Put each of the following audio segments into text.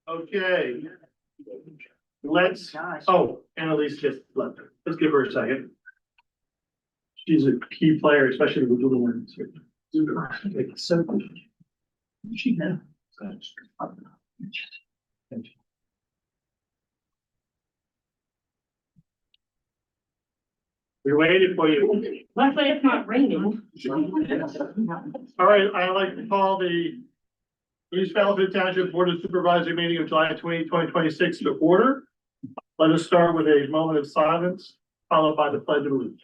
Okay. Let's, oh, Annalise just left. Let's give her a second. She's a key player, especially with little ones. So. She know. We waited for you. Luckily, it's not raining. All right, I'd like to call the East Falmouth Township Board of Supervisors meeting of July 2026 to order. Let us start with a moment of silence, followed by the Pledge of Allegiance.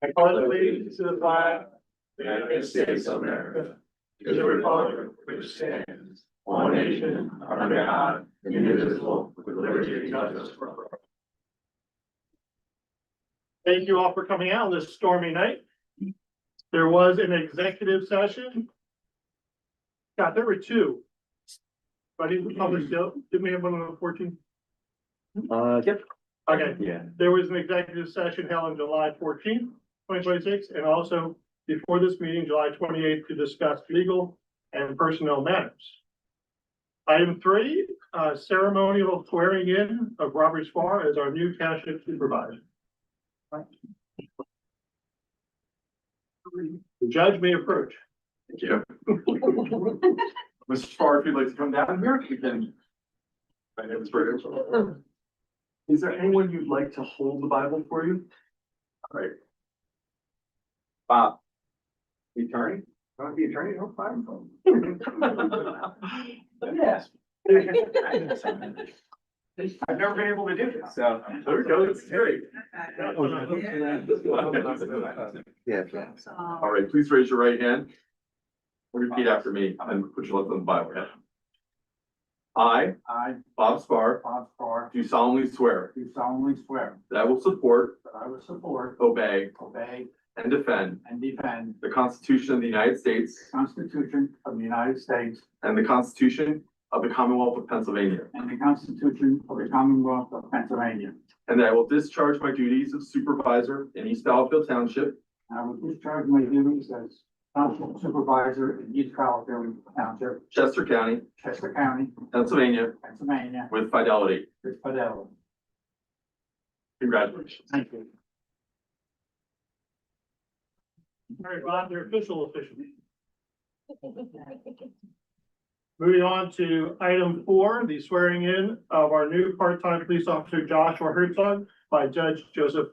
I pledge allegiance to the flag of the United States of America, to the republic which stands one nation under God, indivisible, with liberty and justice for all. Thank you all for coming out on this stormy night. There was an executive session. God, there were two. But I didn't publish it. Didn't we have one on the 14th? Yep. Okay. Yeah. There was an executive session held on July 14th, 2026, and also before this meeting, July 28th, to discuss legal and personnel matters. Item 3, ceremonial swearing in of Robert Spar as our new township supervisor. The judge may approach. Thank you. Mr. Spar, if you'd like to come down here, you can. My name is Brady. Is there anyone you'd like to hold the Bible for you? All right. Bob. The attorney? Want the attorney? No, fine. Yes. I've never been able to do this, so there we go, it's Terry. Yeah. All right, please raise your right hand. Repeat after me and put your left on the Bible. I, Bob Spar, do solemnly swear Do solemnly swear that I will support, that I will support, obey, obey, and defend and defend the Constitution of the United States the Constitution of the United States and the Constitution of the Commonwealth of Pennsylvania, and the Constitution of the Commonwealth of Pennsylvania. and that I will discharge my duties of supervisor in East Fallowfield Township And I will discharge my duties as Township Supervisor in East Fallowfield Township, Chester County, Chester County, Pennsylvania, Pennsylvania, with fidelity. with fidelity. Congratulations. Thank you. All right, Bob, they're official. Moving on to item 4, the swearing in of our new part-time police officer Joshua Herzog by Judge Joseph.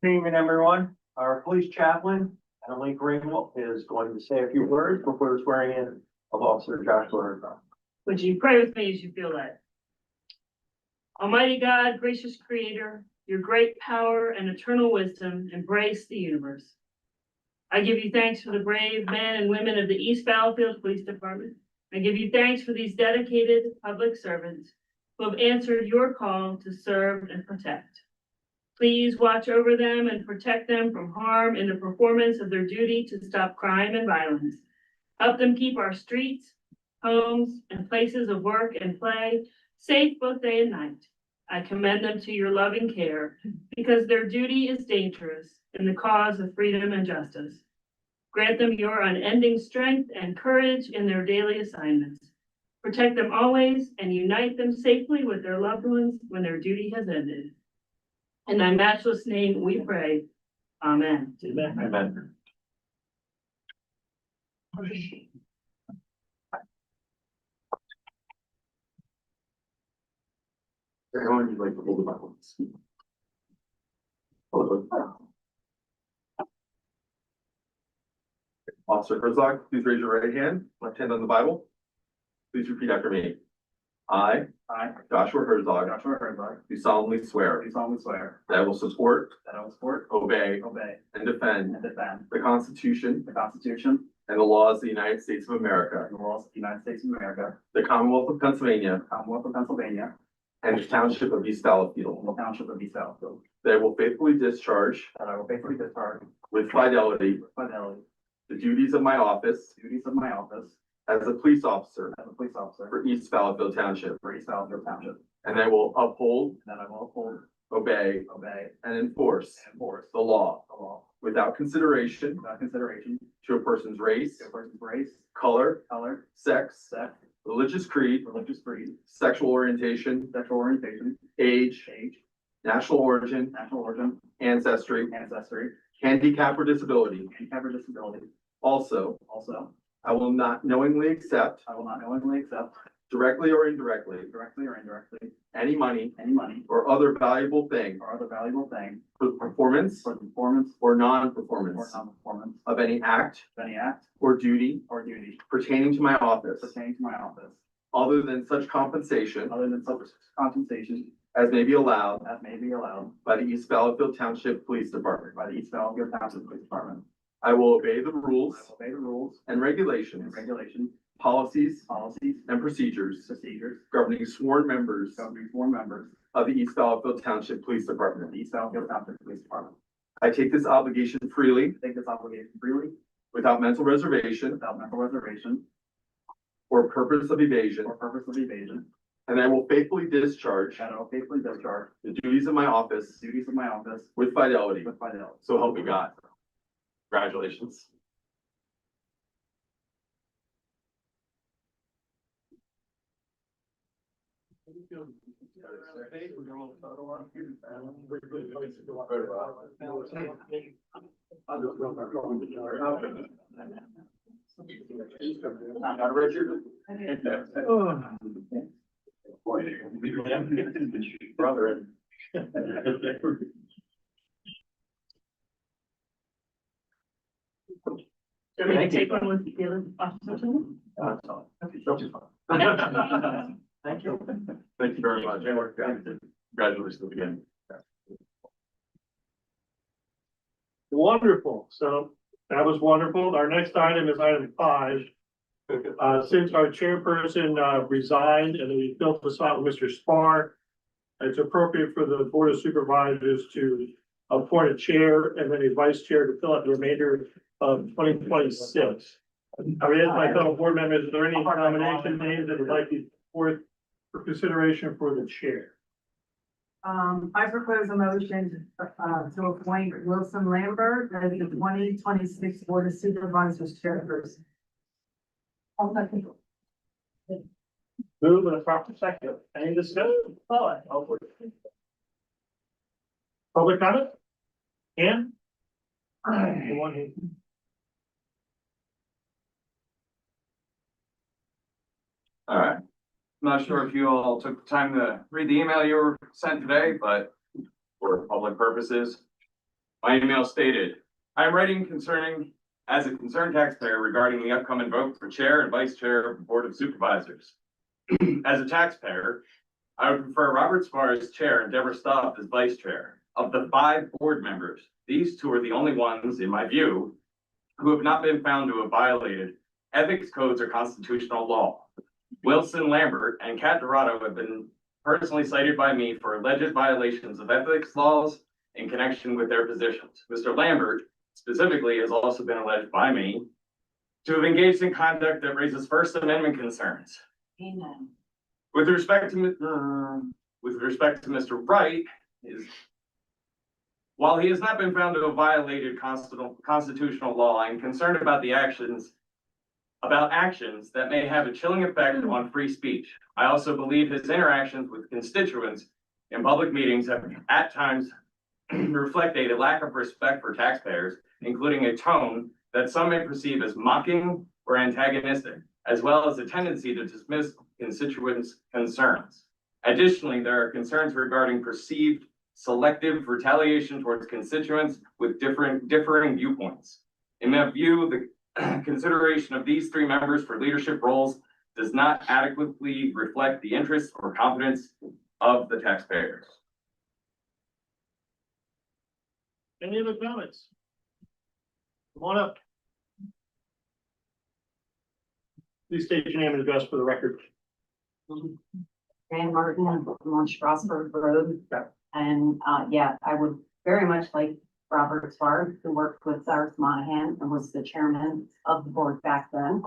Good evening, everyone. Our police chaplain, Emily Greenwell, is going to say a few words before the swearing in of Officer Joshua Herzog. Would you pray with me as you feel led? Almighty God, gracious Creator, your great power and eternal wisdom embrace the universe. I give you thanks for the brave men and women of the East Fallowfield Police Department. I give you thanks for these dedicated public servants who have answered your call to serve and protect. Please watch over them and protect them from harm in the performance of their duty to stop crime and violence. Help them keep our streets, homes, and places of work and play safe both day and night. I commend them to your loving care because their duty is dangerous in the cause of freedom and justice. Grant them your unending strength and courage in their daily assignments. Protect them always and unite them safely with their loved ones when their duty has ended. In thy matchless name we pray. Amen. Amen. Everyone, you'd like to hold the Bible. Officer Herzog, please raise your right hand, left hand on the Bible. Please repeat after me. I, Joshua Herzog, do solemnly swear that I will support, obey, and defend the Constitution and the laws of the United States of America, the Commonwealth of Pennsylvania, and the Township of East Fallowfield. That I will faithfully discharge with fidelity the duties of my office duties of my office as a police officer as a police officer for East Fallowfield Township, for East Fallowfield Township, and I will uphold, and that I will uphold, obey, obey, and enforce and enforce the law the law without consideration without consideration to a person's race, to a person's race, color, color, sex, sex, religious creed, religious creed, sexual orientation, sexual orientation, age, age, national origin, national origin, ancestry, ancestry, handicap, or disability. handicap, or disability. Also, Also, I will not knowingly accept, I will not knowingly accept, directly or indirectly, directly or indirectly, any money any money or other valuable thing or other valuable thing for the performance for the performance or or non-performance non-performance of any act of any act or duty or duty pertaining to my office, pertaining to my office, other than such compensation other than such compensation as may be allowed as may be allowed by the East Fallowfield Township Police Department. by the East Fallowfield Township Police Department. I will obey the I rules will obey the rules and regulations, and regulations, policies, policies, and procedures procedures governing sworn members governing sworn members of the East Fallowfield Township Police of Department. the East Fallowfield Township Police Department. I take this obligation freely, I take this obligation freely, without mental reservation without mental reservation or purpose of evasion, or purpose of evasion, and I will faithfully discharge and I will faithfully discharge the duties of my office the duties of my office with fidelity. with fidelity. So help me God. Congratulations. Richard. Brother. So we can take one with the other officers. Thank you. Thank you very much. Congratulations again. Wonderful. So that was wonderful. Our next item is item 5. Since our chairperson resigned and we filled the spot with Mr. Spar, it's appropriate for the Board of Supervisors to appoint a chair and then a vice chair to fill out the remainder of 2026. I mean, my fellow board members, is there any nomination names that would like to be forth for consideration for the chair? I propose a motion, to appoint Wilson Lambert as the 2026 Board of Supervisors chairperson. Move in a proper second. Any discussion? Public comment? Ann? The one who- All right. I'm not sure if you all took the time to read the email you were sent today, but for public purposes, my email stated, I am writing as a concerned taxpayer regarding the upcoming vote for chair and vice chair of the Board of Supervisors. As a taxpayer, I would prefer Robert Spar as chair and Deborah Stoff as vice chair. Of the 5 board members, these 2 are the only ones, in my view, who have not been found to have violated ethics codes or constitutional law. Wilson Lambert and Kat Dorado have been personally cited by me for alleged violations of ethics laws in connection with their positions. Mr. Lambert specifically has also been alleged by me to have engaged in conduct that raises First Amendment concerns. Amen. With respect to Mr. Wright, while he has not been found to have violated constitutional law, I am concerned about actions that may have a chilling effect on free speech. I also believe his interactions with constituents in public meetings have at times reflected a lack of respect for taxpayers, including a tone that some may perceive as mocking or antagonistic, as well as a tendency to dismiss constituents' concerns. Additionally, there are concerns regarding perceived selective retaliation towards constituents with differing viewpoints. In my view, the consideration of these 3 members for leadership roles does not adequately reflect the interests or confidence of the taxpayers. Any other comments? Come on up. Please state your name and address for the record. Fran Martin, I'm on Strasburg Road. And, yeah, I would very much like Robert Spark, who worked with Cyrus Monahan and was the chairman of the board back then.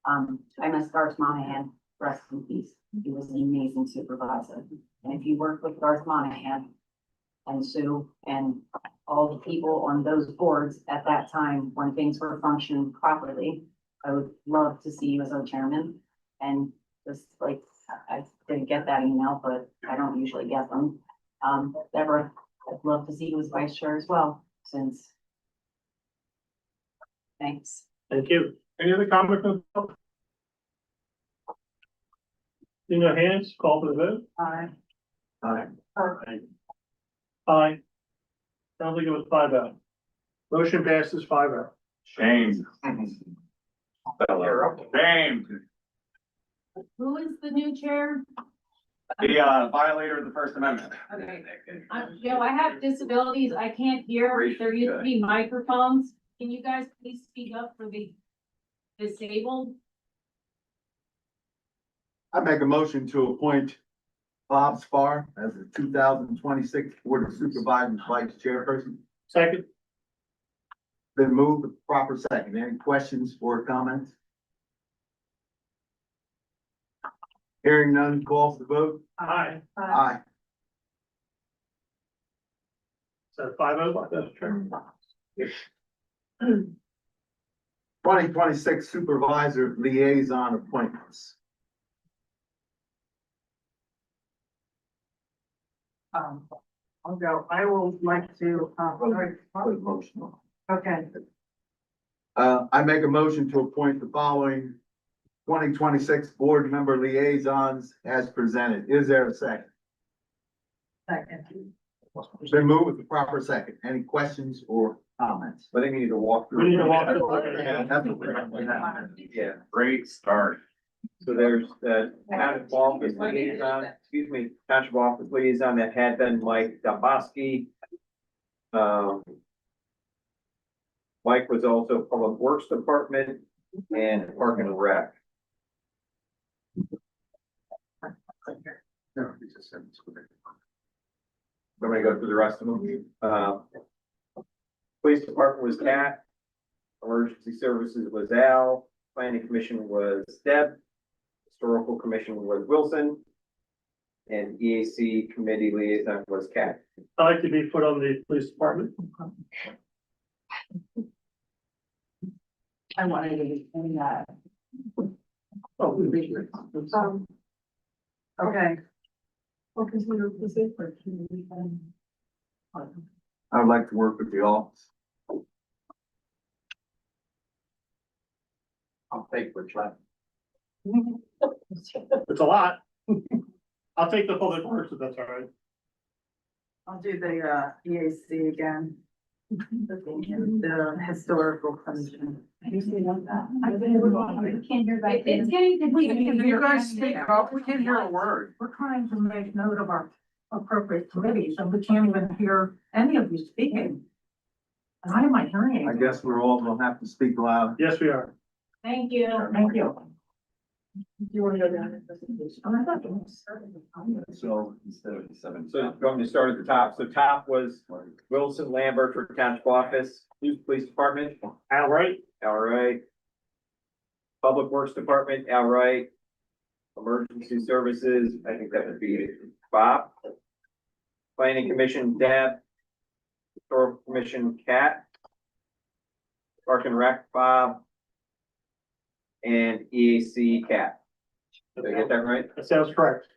I miss Cyrus Monahan, rest in peace. He was an amazing supervisor. And if you work with Garth Monahan and Sue and all the people on those boards at that time when things were functioning properly, I would love to see you as our chairman. And just like, I didn't get that email, but I don't usually get them. Deborah, I'd love to see you as vice chair as well, since. Thanks. Thank you. Any other comment from the public? Seeing no hands, call for the vote. Aye. Aye. Aye. Sounds like it was 5-0. Motion passes 5-0. Shame. Shame. Who is the new chair? The violator of the First Amendment. Okay. Joe, I have disabilities. I can't hear. There used to be microphones. Can you guys please speak up for the disabled? I make a motion to appoint Bob Spar as the 2026 Board of Supervisors Vice Chairperson. Second, Then move with proper second. Any questions or comments? Hearing none, call for the vote. aye. Aye. So 5-0, that's true. 2026 Supervisor Liaison Appointments. I'll go. I will like to, okay. I make a motion to appoint the following 2026 board member liaisons as presented. Is there a second? Second. Then move with the proper second. Any questions or comments? I think we need to walk through. We need to walk through. Yeah. Great start. So there's the township office liaison, township office liaison that had been Mike Domboski. Mike was also Public Works Department and Park and Rec. I'm gonna go through the rest of them. Police Department was Cat. Emergency Services was Al. Planning Commission was Deb. Historical Commission was Wilson. And EAC Committee Liaison was Cat. I'd like to be put on the police department. I wanted to be in that. Oh, Okay. I would like to work with the office. I'll take what's left. it's a lot. I'll take the public works if that's all right. I'll do the EAC again. The historical commission. Can't hear back. It's getting complete. You guys speak up, we can't hear a word. We're trying to make note of our appropriate committees, and we can't even hear any of you speaking. Why am I hearing? I guess we're all gonna have to speak loud. Yes, we are. Thank you. Thank you. Do you want to go down? So instead of 7. So going to start at the top. So top was Wilson Lambert for Township Office, Police Department, Al Wright, all right. Public Works Department, all right. Emergency Services, I think that would be Bob. Planning Commission, Deb. Historical Commission, Cat. Park and Rec, Bob. And EAC, Cat. Did I get that right? that sounds correct.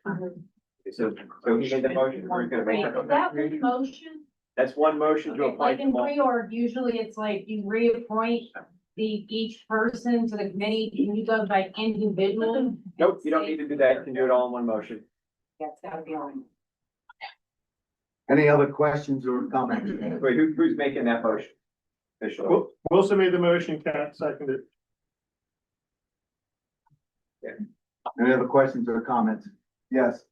So he made the motion, we're gonna make Wait, is that one motion? That's one motion to Okay, appoint like in them all. reorg, usually it's like you reappoint each person to the committee. Can you go by individual? Nope, you don't need to do that. You can do it all in one motion. That's gotta be on. Any other questions or comments? Wait, who's making that motion? Officially. Wilson made the motion, Cat seconded. Any other questions or comments? Yes.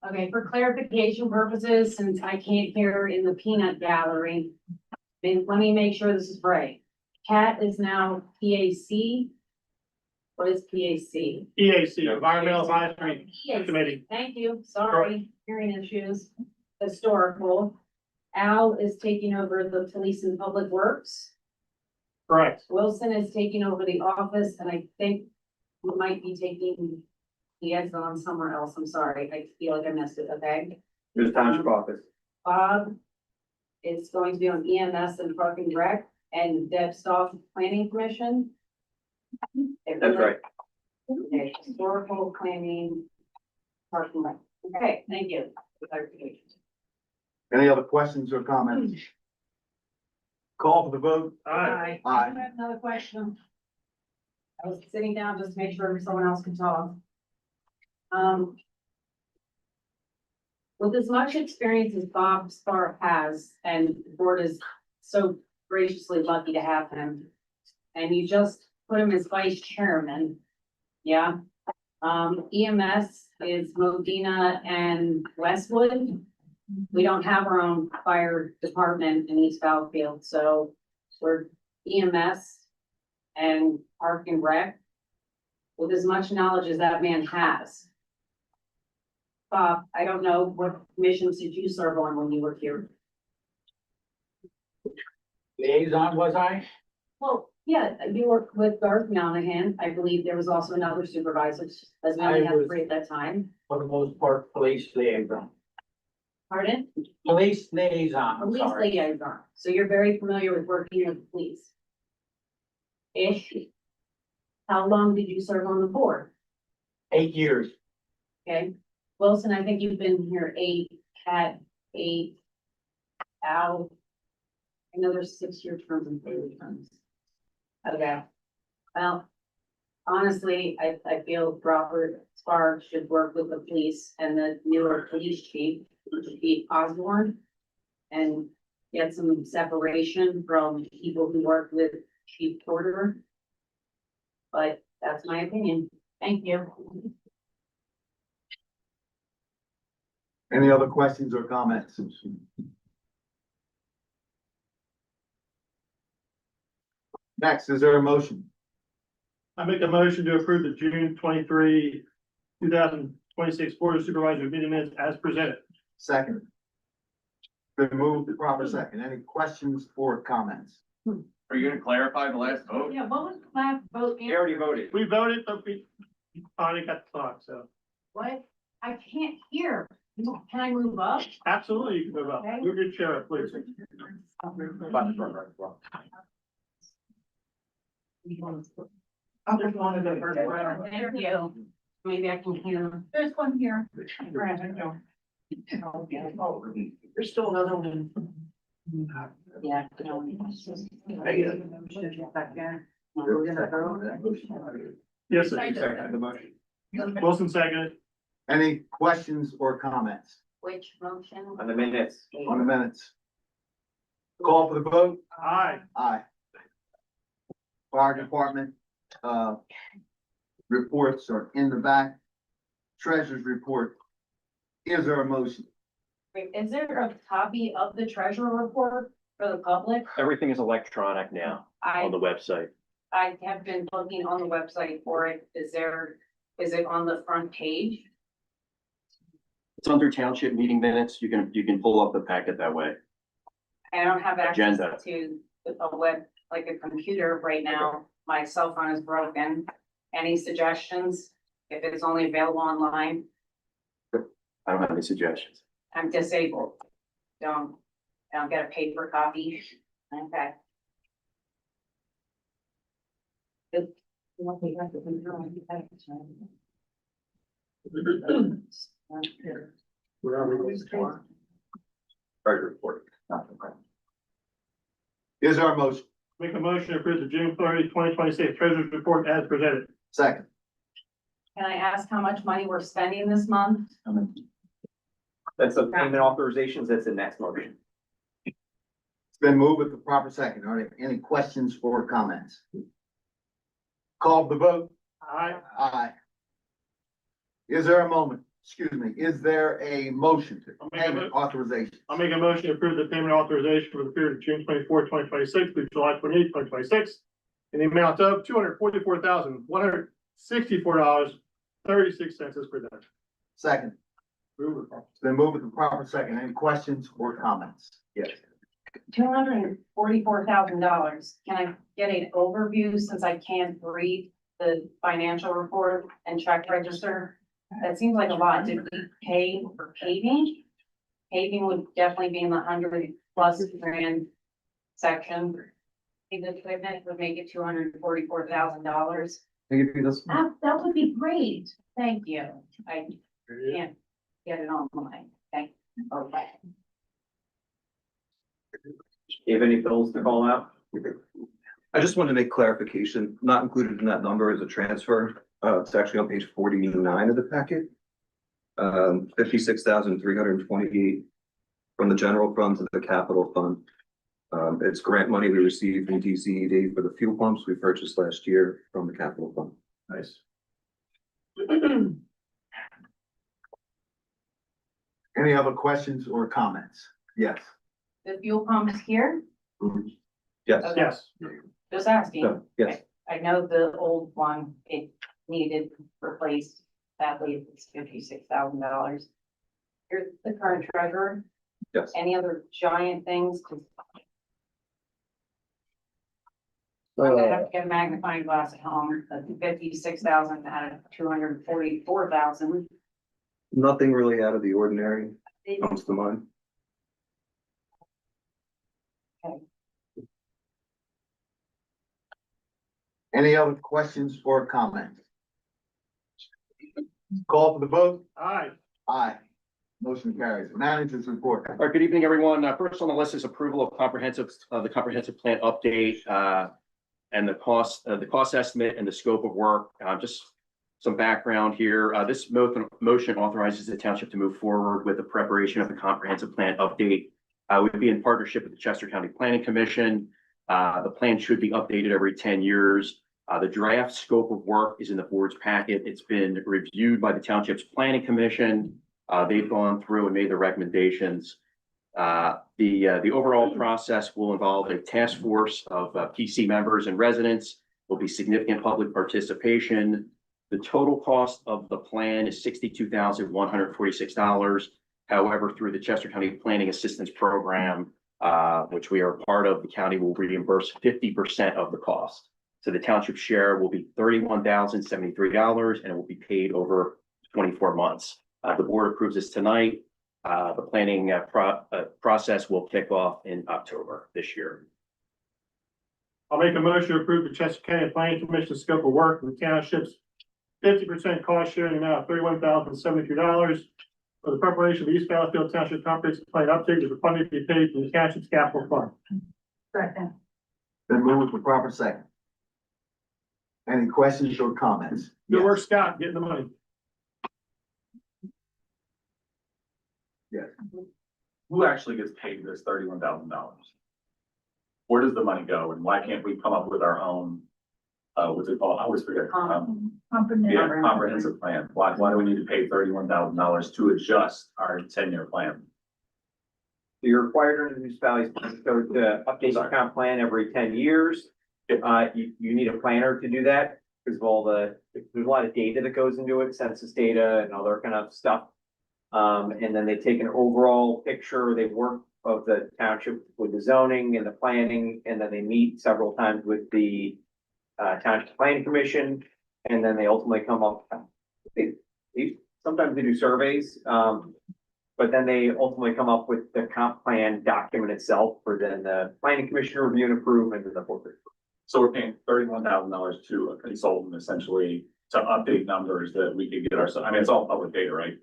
Okay, for clarification purposes, since I can't hear in the peanut gallery, then let me make sure this is right. Cat is now PAC. What is PAC? EAC, Environmental Advisory EAC. Committee. Thank you, sorry, hearing issues, historical. Al is taking over the police and public works. Correct. Wilson is taking over the office, and I think we might be taking the eggs on somewhere else. I'm sorry. I feel like I missed it, okay? There's township office. Bob is going to be on EMS and Park and Rec, and Deb Stoff Planning Commission. That's right. Okay, historical planning, Park and Rec. Okay, thank you for clarification. Any other questions or comments? Call for the vote. Aye. I have another question. I was sitting down just to make sure someone else could talk. With as much experience as Bob Spar has, and the board is so graciously lucky to have him, and you just put him as vice chairman, yeah? EMS is Modena and Westwood. We don't have our own fire department in East Battlefield, so we're EMS and Park and Rec. With as much knowledge as that man has. Bob, I don't know what missions did you serve on when you were here? Liaison, was I? Well, yeah, you worked with Garth Monahan. I believe there was also another supervisor, as we only I had was- three at that time. For the most part, police liaison. Pardon? Police liaison, I'm Police sorry. liaison. So you're very familiar with working with the police. Ish. How long did you serve on the board? 8 years. Okay, Wilson, I think you've been here 8, Cat 8, Al. I know there's 6-year terms and 3-year terms. Okay, well, honestly, I feel Robert Sparks should work with the police and the newer police chief, Chief Osborne. And get some separation from people who work with Chief Porter. But that's my opinion. Thank you. Any other questions or comments? Next, is there a motion? I make a motion to approve the June 23, 2026 Board of Supervisors meeting minutes as presented. Second. Been moved to proper second. Any questions or comments? Are you gonna clarify the last vote? Yeah, what was the last vote? They already voted. We voted, but we finally got the clock, so What? I can't hear. Can I move up? absolutely you can move up. Move your chair up, please. There's one of the first row. Thank you. Maybe I can hear. There's one here. There's still another one. Yeah. Yes, sir. Second the motion. Wilson seconded. Any questions or comments Which motion? On the minutes. on the minutes? Call for the vote. Aye. Aye. Fire department, reports are in the back. Treasurer's report. Is there a motion? Wait, is there a copy of the treasurer report for the public? Everything is electronic now on the website. I have been looking on the website for it. Is it on the front page? It's under township meeting minutes. You can pull up the packet that way. I don't have access Agenda. to a web, like a computer right now. My cell phone is broken. Any suggestions? If it's only available online, I don't have any suggestions. I'm disabled. Don't get a paper copy. Okay. If you want me to write the computer, I can type it, right? Treasurer report. Is there a motion? Make a motion to approve the June 30, 2026 Treasurer's report as presented. Second. Can I ask how much money we're spending this month? That's the payment authorizations. That's the next motion. It's been moved with the proper second. Are there any questions or comments? Call for the vote. Aye. Aye. Is there a moment? Excuse me, is there a motion to I'll make a payment authorization? I'll make a motion to approve the payment authorization for the period of June 24, 2026 through July 28, 2026 in the amount of $244,164.36 as presented. Second. It's been moved with the proper second. Any questions or comments? Yes. $244,000. Can I get an overview since I can't read the financial report and check register? That seems like a lot. Did we pay for paving? Paving would definitely be in the 100+ grand section. The equipment would make it $244,000. That would be great. Thank you. I can't get it online. Thank you. Okay. Do you have any bills to call out? I just wanted to make clarification, not included in that number is a transfer. It's actually on page 49 of the packet. 56,328 from the general fund to the capital fund. It's grant money we received from DCED for the fuel pumps we purchased last year from the capital fund. Nice. Any other questions or comments? Yes. The fuel pumps here, Yes. Okay. Yes. just asking. So, yes. I know the old one, it needed replaced, sadly, it's $56,000. You're the current treasurer, Yes. any other giant things? 'Cause I'm gonna have to get a magnifying glass at home, 56,000 out of 244,000. Nothing really out of the ordinary comes to mind. Any other questions or comments? Call for the vote? Aye. Aye. Motion carries. Managers report. All right, good evening, everyone. First on the list is approval of the comprehensive plan update, and the cost estimate and the scope of work. Just some background here. This motion authorizes the township to move forward with the preparation of the comprehensive plan update. We'd be in partnership with the Chester County Planning Commission. The plan should be updated every 10 years. The draft scope of work is in the board's packet. It's been reviewed by the township's planning commission. They've gone through and made the recommendations. The overall process will involve a task force of PC members and residents. There'll be significant public participation. The total cost of the plan is $62,146. However, through the Chester County Planning Assistance Program, which we are a part of, the county will reimburse 50% of the cost. So the township share will be $31,073, and it will be paid over 24 months. The board approves this tonight. The planning process will kick off in October this year. I'll make a motion to approve the Chester County Planning Commission scope of work in the township's 50% cost sharing amount of $31,073 for the preparation of the East Battlefield Township Comprehensive Plan update with the funding to be paid from the township's capital fund. Second. Then move with the proper second. Any questions or comments? Good work, Scott, getting the money. Yes. Who actually gets paid this $31,000? Where does the money go, and why can't we come up with our own, what's it called? I always forget. Comprehensive plan. Why do we need to pay $31,000 to adjust our 10-year plan? You're required under the municipalities code to update the comp plan every 10 years. You need a planner to do that because of all there's a lot of data that goes into it, census data and other kind of stuff. And then they take an overall picture, they work of the township with the zoning and the planning, and then they meet several times with the township planning commission, and then they ultimately come up. Sometimes they do surveys, but then they ultimately come up with the comp plan document itself for then the planning commission to review and approve and then the board. So we're paying $31,000 to a consultant essentially to update numbers that we could get ourselves. I mean, it's all public data, right?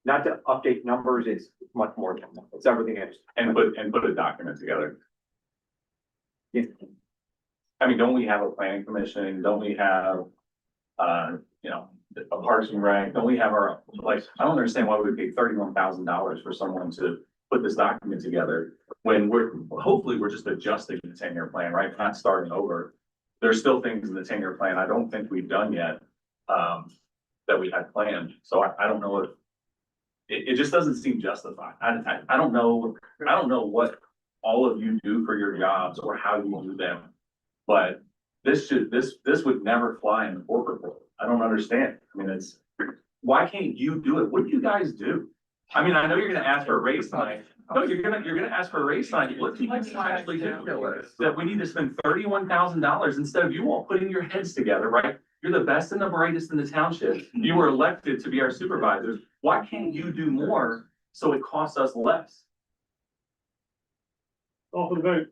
Not to update numbers, it's much more than that. It's everything else. And put a document together. Yeah. I mean, don't we have a planning commission? Don't we have, a Parks and Rec? Don't we have our, like, I don't understand why we pay $31,000 for someone to put this document together when hopefully we're just adjusting the 10-year plan, right? Not starting over. There's still things in the 10-year plan I don't think we've done yet, that we had planned. So I don't know if, it just doesn't seem justified. I don't know what all of you do for your jobs or how you do them. But this would never fly in the corporate world. I don't understand. I mean, why can't you do it? What do you guys do? I mean, I know you're gonna ask for a raise tonight. No, you're gonna ask for a raise tonight. What do you actually do? That we need to spend $31,000 instead of you all putting your heads together, right? You're the best and the brightest in the township. You were elected to be our supervisors. Why can't you do more so it costs us less? Call for the vote.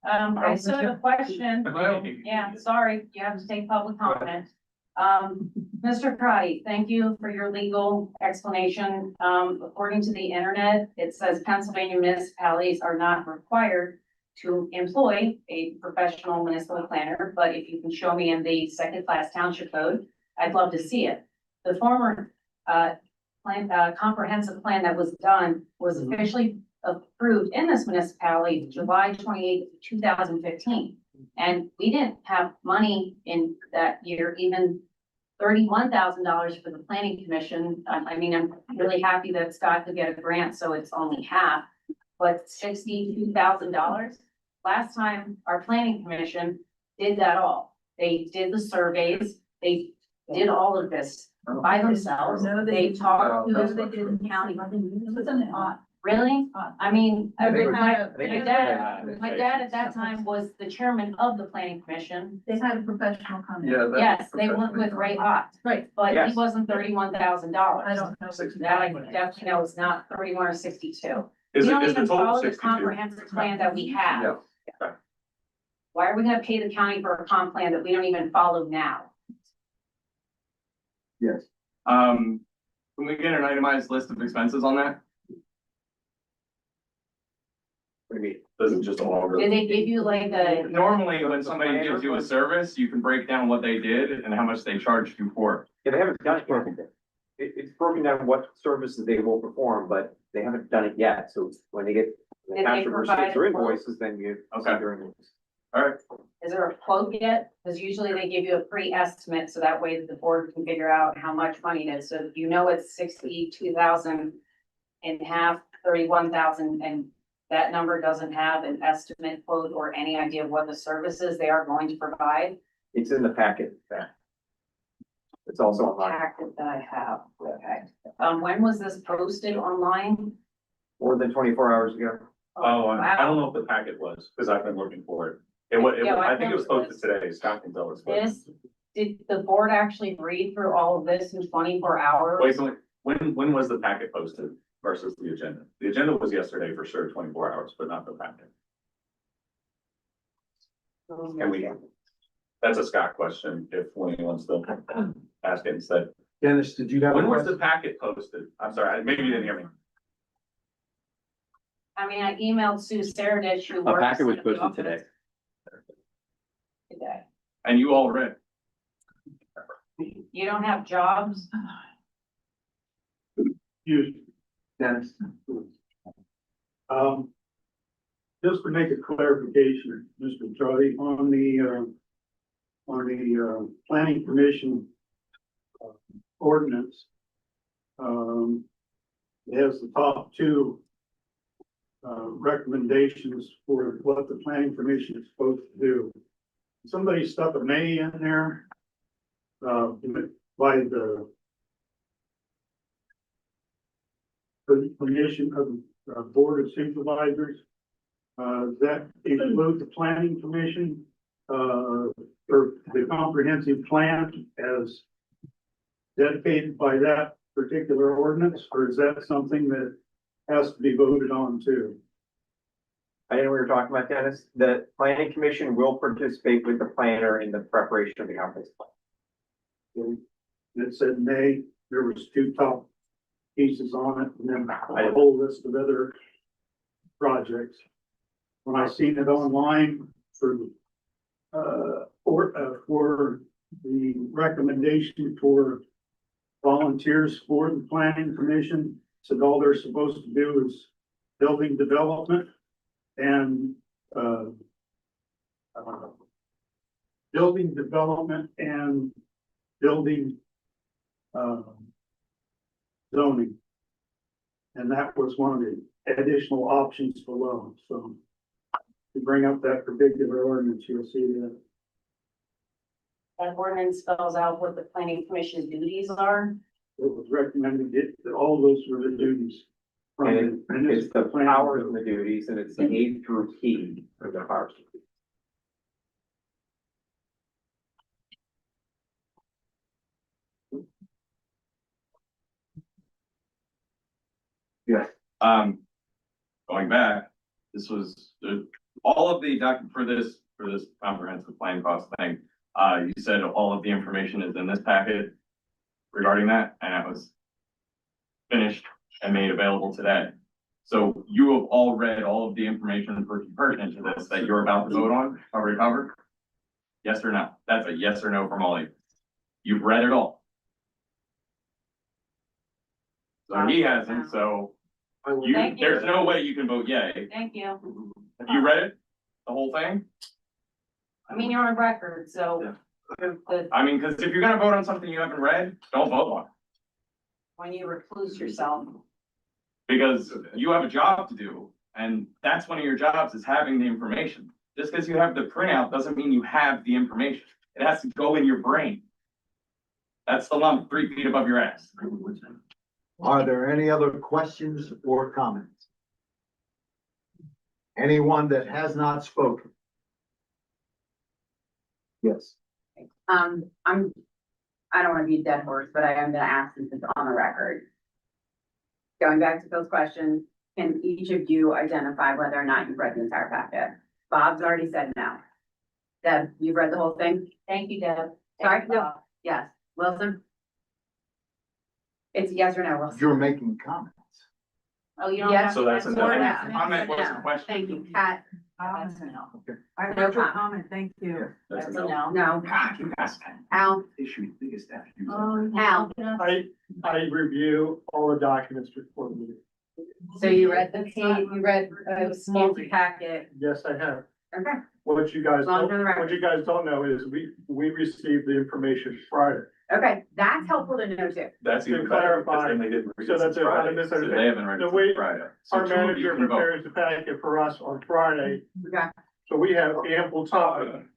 I still have a question. Yeah, sorry, you have to take public comment. Mr. Crotty, thank you for your legal explanation. According to the internet, it says Pennsylvania municipalities are not required to employ a professional municipal planner, but if you can show me in the second-class township code, I'd love to see it. The former, comprehensive plan that was done was officially approved in this municipality July 28th, 2015. And we didn't have money in that year, even $31,000 for the planning commission. I mean, I'm really happy that Scott could get a grant, so it's only half, but $62,000. Last time our planning commission did that all. They did the surveys, they did all of this by themselves. No, They talked No, to they did in county. Really? I mean, I think my dad at that time was the chairman of the planning commission. They had a professional comment. Yes, they went with Ray Ott, Right, but he Yes. wasn't $31,000. I don't know. That I definitely know it's not 31 or 62. Is We it, don't is the even total follow the 62? comprehensive plan that we have. Yeah. Okay. Why are we gonna pay the county for a comp plan that we don't even follow now? Yes. Can we get an itemized list of expenses on that? What do you mean? Doesn't just all. Did they give you like a, Normally, when somebody gives you a service, you can break down what they did and how much they charged you for. Yeah, they haven't done it yet. It's broken down what services they will perform, but they haven't done it yet, so when they get. The Did they township provide receives their a quote? invoices, then you. see Okay. their invoices. All right, is there a quote yet? Because usually they give you a pre-estimate, so that way the board can figure out how much money it is. So if you know it's 62,000 and half, 31,000, and that number doesn't have an estimate quote or any idea of what the services they are going to provide. It's in the packet. It's also online, Packet that I have, okay. When was this posted online? more than 24 hours ago. Oh, I wow. don't know if the packet was, because I've been looking for it. Yeah, I think it was thought posted today, Scott can tell us. but- This, did the board actually read through all of this in 24 hours? Wait, when was the packet posted versus the agenda? The agenda was yesterday for sure, 24 hours, but not the packet. Can we, that's a Scott question, if anyone still ask it instead. Dennis, did you have a When was the question? packet posted? I'm sorry, maybe you didn't hear me. I mean, I emailed Sue Saradich, who A works. packet was in the posted office today. Today. and you all read. You don't have jobs? Excuse me. Dennis? Just to make a clarification, Mr. Troy, on the planning commission ordinance. It has the top two recommendations for what the planning commission is supposed to do. Somebody stuck a may in there by the commission of the board of supervisors. That includes the planning commission, or the comprehensive plan as dedicated by that particular ordinance, or is that something that has to be voted on too? I know we were talking about, Dennis, the planning commission will participate with the planner in the preparation of the comprehensive plan. It said nay, there was two top pieces on it, and then a whole list of other projects. When I seen it online for the recommendation for volunteers for the planning commission, said all they're supposed to do is building development and building zoning. And that was one of the additional options below, so. To bring up that particular ordinance, you'll see that. That ordinance spells out what the planning commission's duties are. It was recommended that all those were the duties. And it's the powers and the duties, and it's the A through T for the powers. Yes. Going back, this was, all of the for this comprehensive plan cost thing. You said all of the information is in this packet regarding that, and it was finished and made available today. So you have all read all of the information pertinent to this that you're about to vote on, cover to cover? Yes or no? That's a yes or no from all of you. You've read it all. So he hasn't, so Thank you. there's no way you can vote yay. Thank you. Have you read it? The whole thing? I mean, you're on record, so. the- I mean, because if you're gonna vote on something you haven't read, don't vote on it. When you recluse yourself. Because you have a job to do, and that's one of your jobs is having the information. Just because you have the printout doesn't mean you have the information. It has to go in your brain. That's the lump 3 feet above your ass. Are there any other questions or comments? Anyone that has not spoken? Yes. I don't wanna be a dead horse, but I am gonna ask since it's on the record. Going back to Phil's question, can each of you identify whether or not you've read the entire packet? Bob's already said no. Deb, you've read the whole thing? Thank you, Deb. Sorry, Thank you, no. Bob. Yes. Wilson? It's yes or no, Wilson? You're making comments. Oh, you don't Yes. have. So that's a to no. answer that. Comment was a No. question. Thank you. Pat? That's a no. I No heard your comment. comment, thank you. That's a That's a no. no. No. God, you guys. Al? Issue biggest after you. Al? I review all the documents before the meeting. So you read the page, you read a scanty packet. Yes, I have. Okay. What you guys As long as don't, on the record. what you guys don't know is we received the information Friday. Okay, that's helpful to know too. That's To even better, because clarify, then they didn't read so it that's since a- not a Friday, so misunderstanding. they haven't read The it way since Friday. So Our 2 of you manager can vote. prepares the packet for us on Friday, Okay. so we have ample time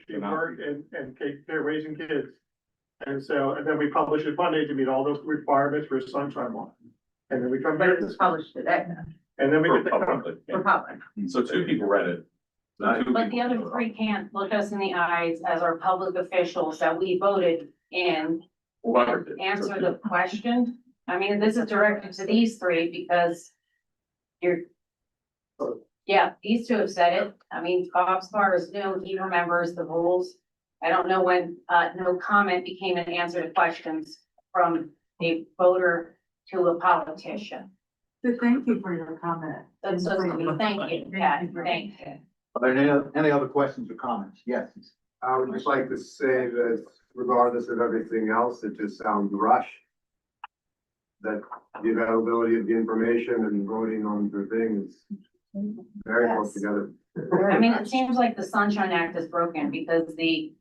to work and take care of raising kids. And then we publish it Monday to meet all those requirements for sunshine law. And then we come But back, it was published today and then we For get the comment. public, for public. So 2 people read it. Not 2 But the people other voted. 3 can't look us in the eyes as our public officials that we voted in Whoever and did. answer the question. I mean, this is directed to these 3 because you're. Yeah, these 2 have said it. I mean, Bob Spar is new, he remembers the rules. I don't know when, no comment became an answer to questions from a voter to a politician. So thank you for your comment. That's so sweet. Thank you, Pat, thank you. Are there any other questions or comments? Yes. I would just like to say that regardless of everything else, it just sounds rushed. That the availability of the information and voting on the thing is very close Yes. together. I mean, it seems like the Sunshine Act is broken because the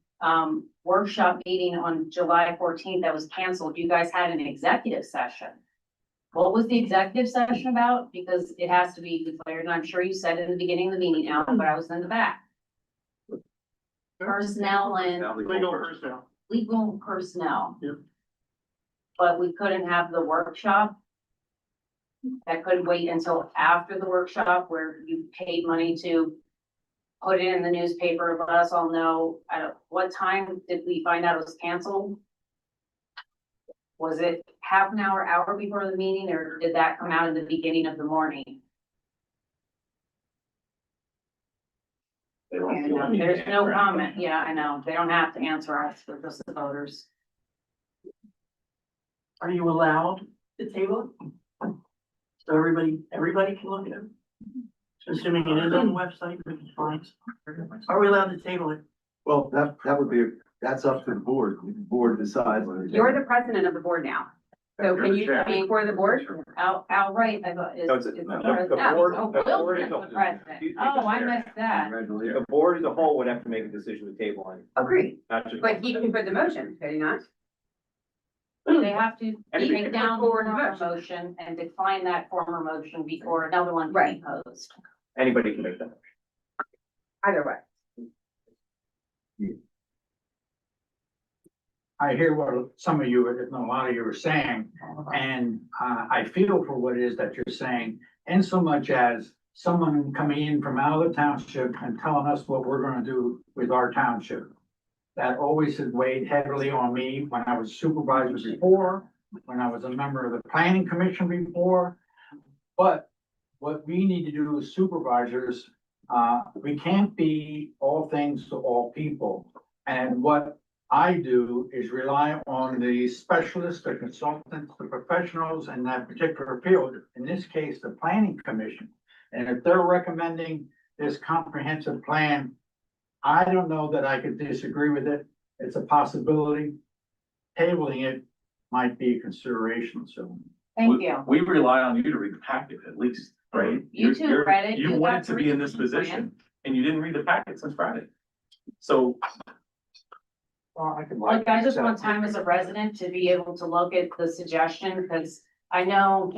workshop meeting on July 14th that was canceled, you guys had an executive session. What was the executive session about? Because it has to be declared, and I'm sure you said in the beginning of the meeting, Alan, but I was in the back. Personnel and Legal personnel. legal personnel. Yep. But we couldn't have the workshop. That could wait until after the workshop where you paid money to put it in the newspaper, let us all know, what time did we find out it was canceled? Was it half an hour before the meeting, or did that come out in the beginning of the morning? They don't feel the need to There's no answer comment, yeah, I know, they don't have to answer us, we're just the voters. Are you allowed to table it? So everybody can look at it? Assuming it is on the website, we can find. Are we allowed to table it? Well, that would be, that's up to the board. The board decides. whether they- You're the president of the board now. So You're can the you chair. speak for the board? Outright, I thought is. No, it's- is the no, president. the board- Oh, the Will board is is the the- president. Oh, I missed that. The board as a whole would have to make a decision to table it, Agreed, not just. but he can put the motion, could he not? They have to Anybody take can down put the forward a former motion. motion and decline that former motion before another one can be Right. posed. Anybody can make that. Either way. I hear what some of you, if not a lot of you are saying, and, I feel for what it is that you're saying. In so much as someone coming in from out of the township and telling us what we're gonna do with our township. That always has weighed heavily on me when I was supervisor before, when I was a member of the planning commission before. But what we need to do as supervisors, we can't be all things to all people. And what I do is rely on the specialists, the consultants, the professionals in that particular field, in this case, the planning commission. And if they're recommending this comprehensive plan, I don't know that I could disagree with it. It's a possibility. Tabling it might be a consideration, so. Thank you. We rely on you to read the packet at least, right? You two You're- read it. You You wanted got to be in this the plan. position and you didn't read the packet since Friday. So Well, I could Like, I just want time as a resident to be able to look at the suggestion, because I know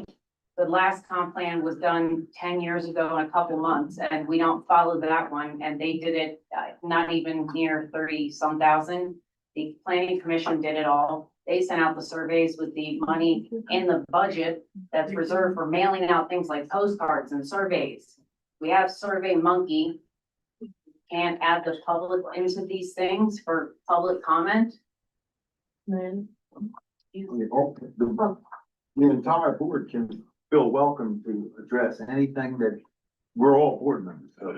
the last comp plan was done 10 years ago in a couple months, and we don't follow that one, and they did it, not even near 30-some thousand. The planning commission did it all. They sent out the surveys with the money in the budget that's reserved for mailing out things like postcards and surveys. We have Survey Monkey. Can't add the public into these things for public comment. The entire board can feel welcome to address anything that, we're all board members, so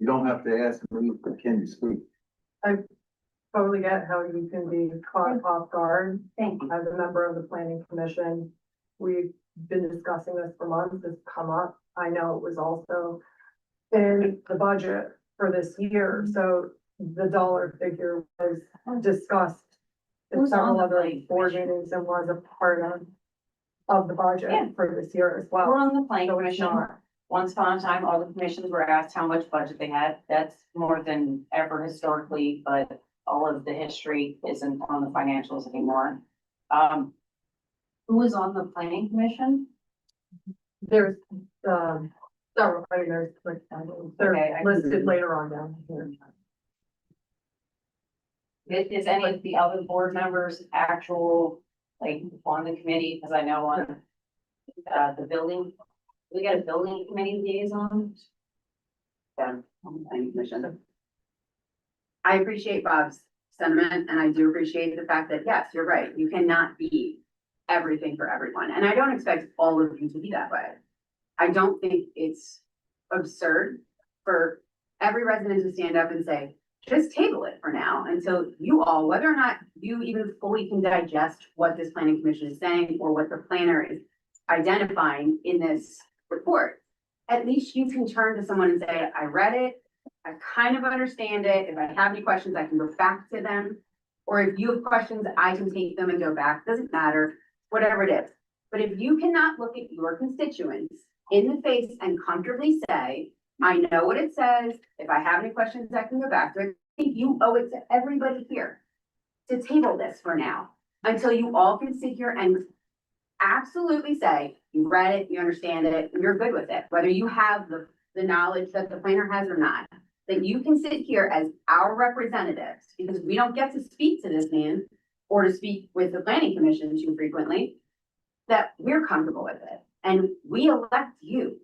you don't have to ask me, can you speak? Totally get how you can be caught off guard. Thank you. As a member of the planning commission, we've been discussing this for months, it's come up. I know it was also in the budget for this year, so the dollar figure was discussed in Who's on several the other planning board commission? meetings and was a part of the Yeah. budget for this year as well. We're on the planning So it's commission. not- Once upon a time, all the commissions were asked how much budget they had. That's more than ever historically, but all of the history isn't on the financials anymore. Who is on the planning commission? There's, several, I mean, there's, like, Okay, they're I- listed later on down here. Is any of the other board members actual, like, on the committee? Because I know on the building, we got a building committee liaison. on the planning commission. I appreciate Bob's sentiment, and I do appreciate the fact that, yes, you're right, you cannot be everything for everyone, and I don't expect all of you to be that way. I don't think it's absurd for every resident to stand up and say, just table it for now until you all, whether or not you even fully can digest what this planning commission is saying or what the planner is identifying in this report. At least you can turn to someone and say, I read it, I kind of understand it. If I have any questions, I can go back to them. Or if you have questions, I can take them and go back, doesn't matter, whatever it is. But if you cannot look at your constituents in the face and comfortably say, I know what it says, if I have any questions, I can go back to it. I think you owe it to everybody here to table this for now, until you all can sit here and absolutely say, you read it, you understand it, and you're good with it, whether you have the knowledge that the planner has or not, that you can sit here as our representatives, because we don't get to speak to this man or to speak with the planning commission too frequently, that we're comfortable with it. And we elect you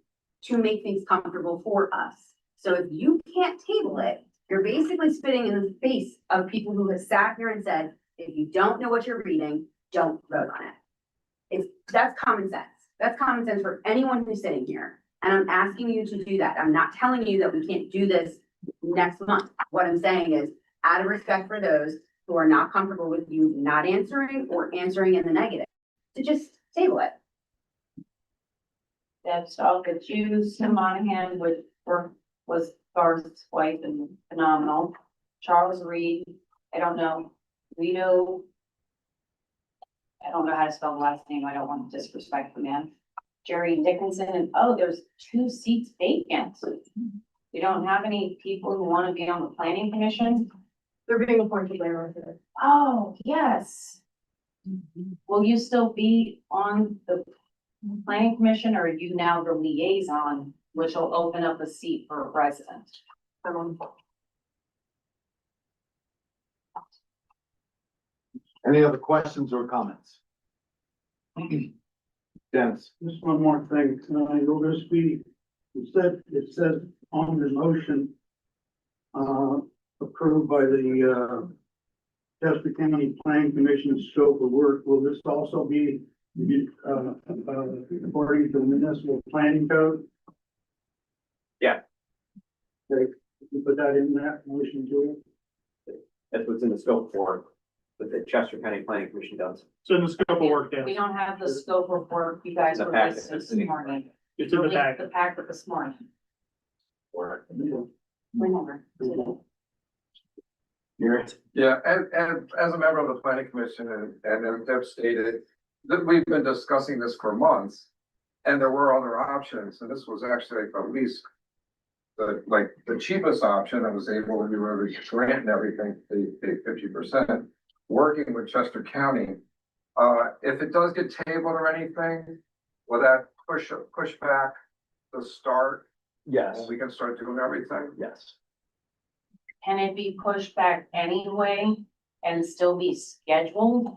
to make things comfortable for us. So if you can't table it, you're basically spitting in the face of people who have sat here and said, if you don't know what you're reading, don't vote on it. That's common sense. That's common sense for anyone who's sitting here. And I'm asking you to do that. I'm not telling you that we can't do this next month. What I'm saying is, out of respect for those who are not comfortable with you not answering or answering in the negative, to just table it. That's all good. Tim Monahan was Garth's wife and phenomenal. Charles Reed, I don't know, Guido. I don't know how to spell the last name. I don't want to disrespect the man. Jerry Dickinson, and oh, there's 2 seats vacant. We don't have any people who want to be on the planning commission. They're being appointed later on today. Oh, yes. Will you still be on the planning commission, or are you now the liaison, which will open up a seat for a resident? Any other questions or comments? Dennis? Just one more thing, will this be, it says on the motion, approved by the, Chester County Planning Commission scope of work, will this also be, according to the municipal planning code? Yeah. Okay, you put that in that motion too? That's what's in the scope for, what the Chester County Planning Commission does. So in the scope of work, Dan, We don't have the scope of work you guys The were packet. listed this morning. it's in the Released back. The packet this morning. Or Remember, today. Yeah, and as a member of the planning commission and as Deb stated, that we've been discussing this for months. And there were other options, and this was actually at least the cheapest option that was able, we were grant and everything, the 50%, working with Chester County. If it does get tabled or anything, will that push back the start? yes, And we can start doing everything? yes. Can it be pushed back anyway and still be scheduled?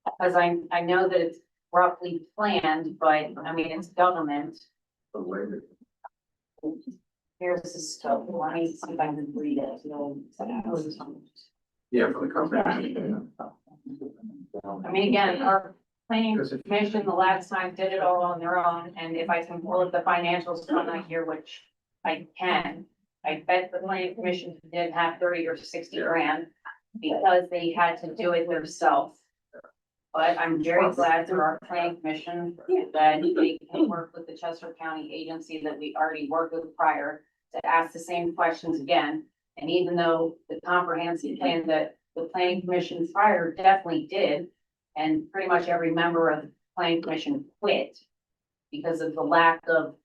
Because I know that it's roughly planned, but I mean, it's government. Related. Here's the stuff. Let me see if I can read it. Yeah, for the company. I mean, again, our planning commission the last time did it all on their own, and if I can pull up the financials from that year, which I can, I bet the planning commission did have 30 or 60 grand because they had to do it themselves. But I'm very glad through our planning commission that they can work with the Chester County agency that we already worked with prior to ask the same questions again. And even though the comprehensive plan that the planning commission prior definitely did, and pretty much every member of the planning commission quit because of the lack of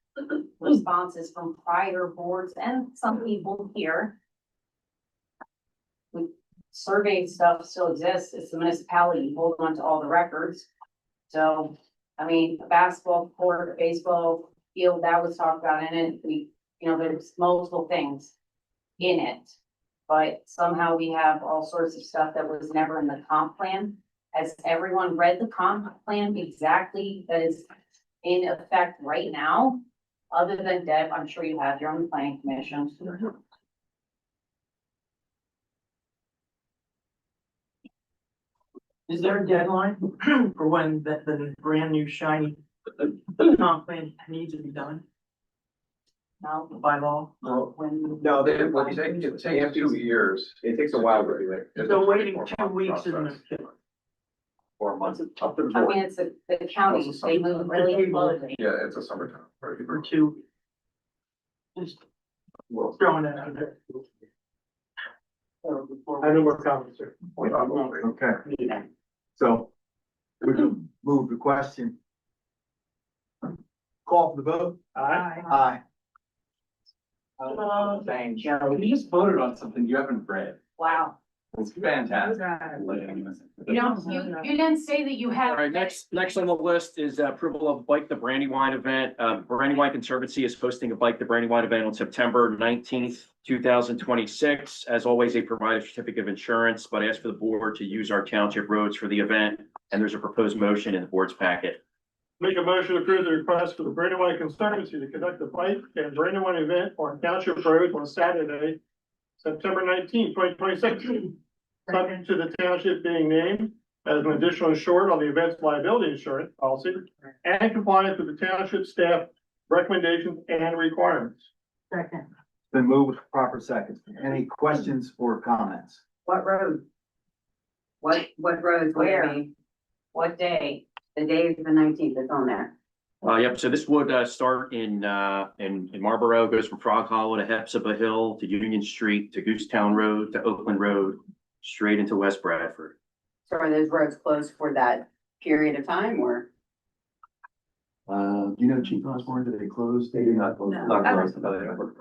responses from prior boards and some people here. Survey stuff still exists. It's the municipality holding on to all the records. So, I mean, a basketball court, a baseball field, that was talked about in it. We, there's multiple things in it. But somehow we have all sorts of stuff that was never in the comp plan. Has everyone read the comp plan exactly that is in effect right now? Other than Deb, I'm sure you have your own planning commission. Is there a deadline for when the brand new shiny comp plan needs to be done No, by law? when. No, It would take 2 years. it takes a while to do it. It's So a waiting 24-month 2 weeks isn't process. a killer. 4 months. Up to I mean, it's the county, they move really slowly. Yeah, it's a summertime. For 2. Just throwing that out there. I know more comments, sir. Okay, so we can move the question. Call for the vote? Aye. Thank you. You just voted on something you haven't read. Wow. It's fantastic. You didn't say that you had. All right, next on the list is approval of Bike the Brandywine event. Brandywine Conservancy is hosting a Bike the Brandywine event on September 19th, 2026. As always, they provide a certificate of insurance, but ask for the board to use our township roads for the event. And there's a proposed motion in the board's packet. Make a motion to approve the request for the Brandywine Conservancy to conduct the bike and Brandywine event on Township Road on Saturday, September 19th, 2026. Subject to the township being named as an additional insured on the event's liability insurance policy and compliance with the township staff recommendations and requirements. Second. Then move with proper seconds. Any questions or comments? What road? What roads would it be? What day? The day is the 19th, it's on there. Yep, so this would start in Marlboro, goes from Frog Hollow to Hepzibah Hill to Union Street to Goosetown Road to Oakland Road, straight into West Bradford. So are those roads closed for that period of time or? Do you know Chief Osborne, did they close? They did not close. No.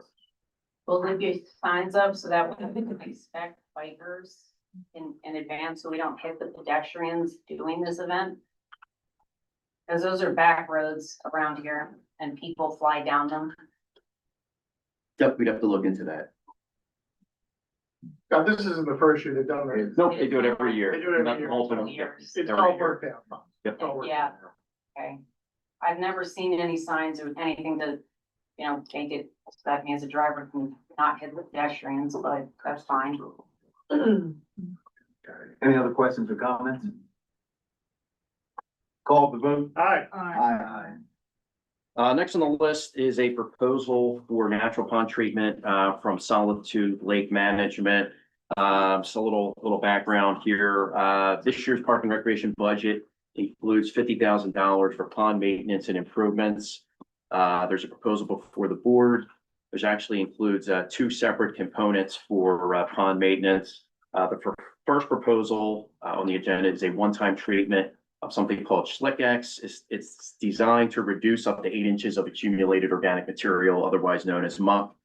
We'll leave your signs up so that we can expect bikers in advance, so we don't hit the pedestrians doing this event. Cause those are back roads around here and people fly down them. Yep, we'd have to look into that. Now, this isn't the first year they've done that. Nope, they do it every year. They do it every Not year. multiple. Years. It's Every all year. worked out. Yep. It's all worked Yeah. out. Okay. I've never seen any signs or anything to, you know, make it, that me as a driver can not hit the pedestrians, but that's fine. Any other questions or comments? Call the vote. Aye. Aye. Next on the list is a proposal for natural pond treatment, from Solitude Lake Management. Just a little background here. This year's Park and Recreation budget includes $50,000 for pond maintenance and improvements. There's a proposal before the board. There's actually includes, two separate components for, pond maintenance. First proposal, on the agenda is a one-time treatment of something called Schlick-X. It's designed to reduce up to 8 inches of accumulated organic material, otherwise known as muck.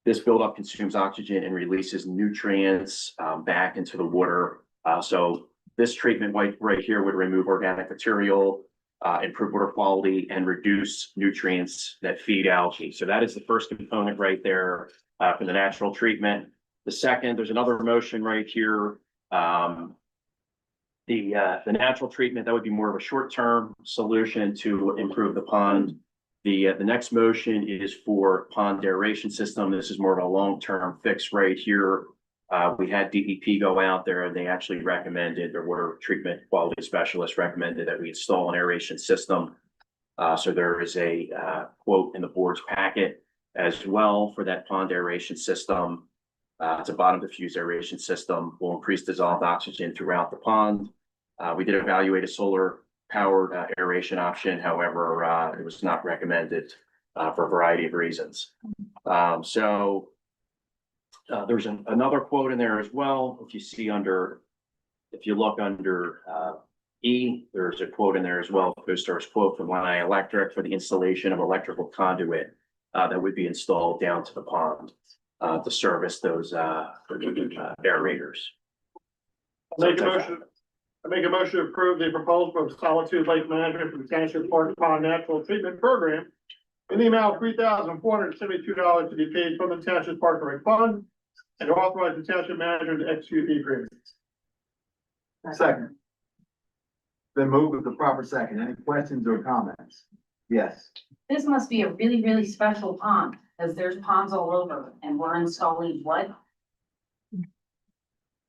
This buildup consumes oxygen and releases nutrients, back into the water. So this treatment right here would remove organic material, improve water quality, and reduce nutrients that feed algae. So that is the first component right there, for the natural treatment. The second, there's another motion right here. The natural treatment, that would be more of a short-term solution to improve the pond. The next motion is for pond aeration system. This is more of a long-term fix right here. We had DEP go out there and they actually recommended, their water treatment quality specialist recommended that we install an aeration system. So there is a quote in the board's packet as well for that pond aeration system. It's a bottom diffuse aeration system, will increase dissolved oxygen throughout the pond. We did evaluate a solar powered aeration option. However, it was not recommended for a variety of reasons. So there's another quote in there as well. If you look under E, there's a quote in there as well. CoStar's quote from Lanai Electric for the installation of electrical conduit that would be installed down to the pond to service those aerators. I make a motion to approve the proposal from Solitude Lake Management for the Township Park Pond Natural Treatment Program in the amount of $3,472 to be paid from the Township Park and Rec Fund, and to authorize the Township Manager to execute the agreement. Second. Then move with the proper second. Any questions or comments? Yes. This must be a really, really special pond, because there's ponds all over, and we're installing what?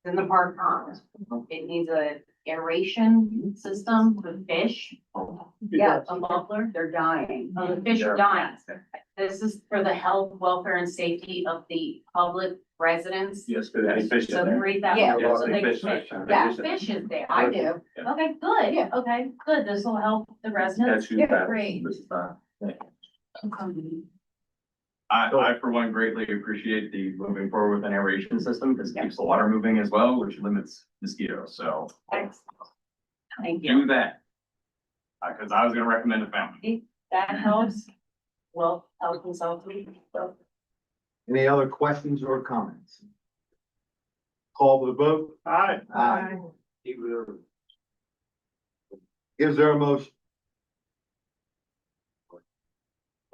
In the park pond. It needs a aeration system for fish. Yeah, A muffler. they're dying. Oh, the fish are dying. This is for the health, welfare, and safety of the public residents. Yes, but any fish in So there? read that. Yeah. Yes, So any they fish. fish. Yeah. Fish is there. I do. Okay, good. Yeah. Okay, good. This will help the residents. That's who that- great. this is not- Okay. I for one greatly appreciate the moving forward with an aeration system, because it keeps the water moving as well, which limits mosquitoes, so Excellent. Thank you. do that. Cause I was gonna recommend a fountain. That helps. Well, health consultant. Any other questions or comments? Call for the vote. Aye. Aye. Is there a motion?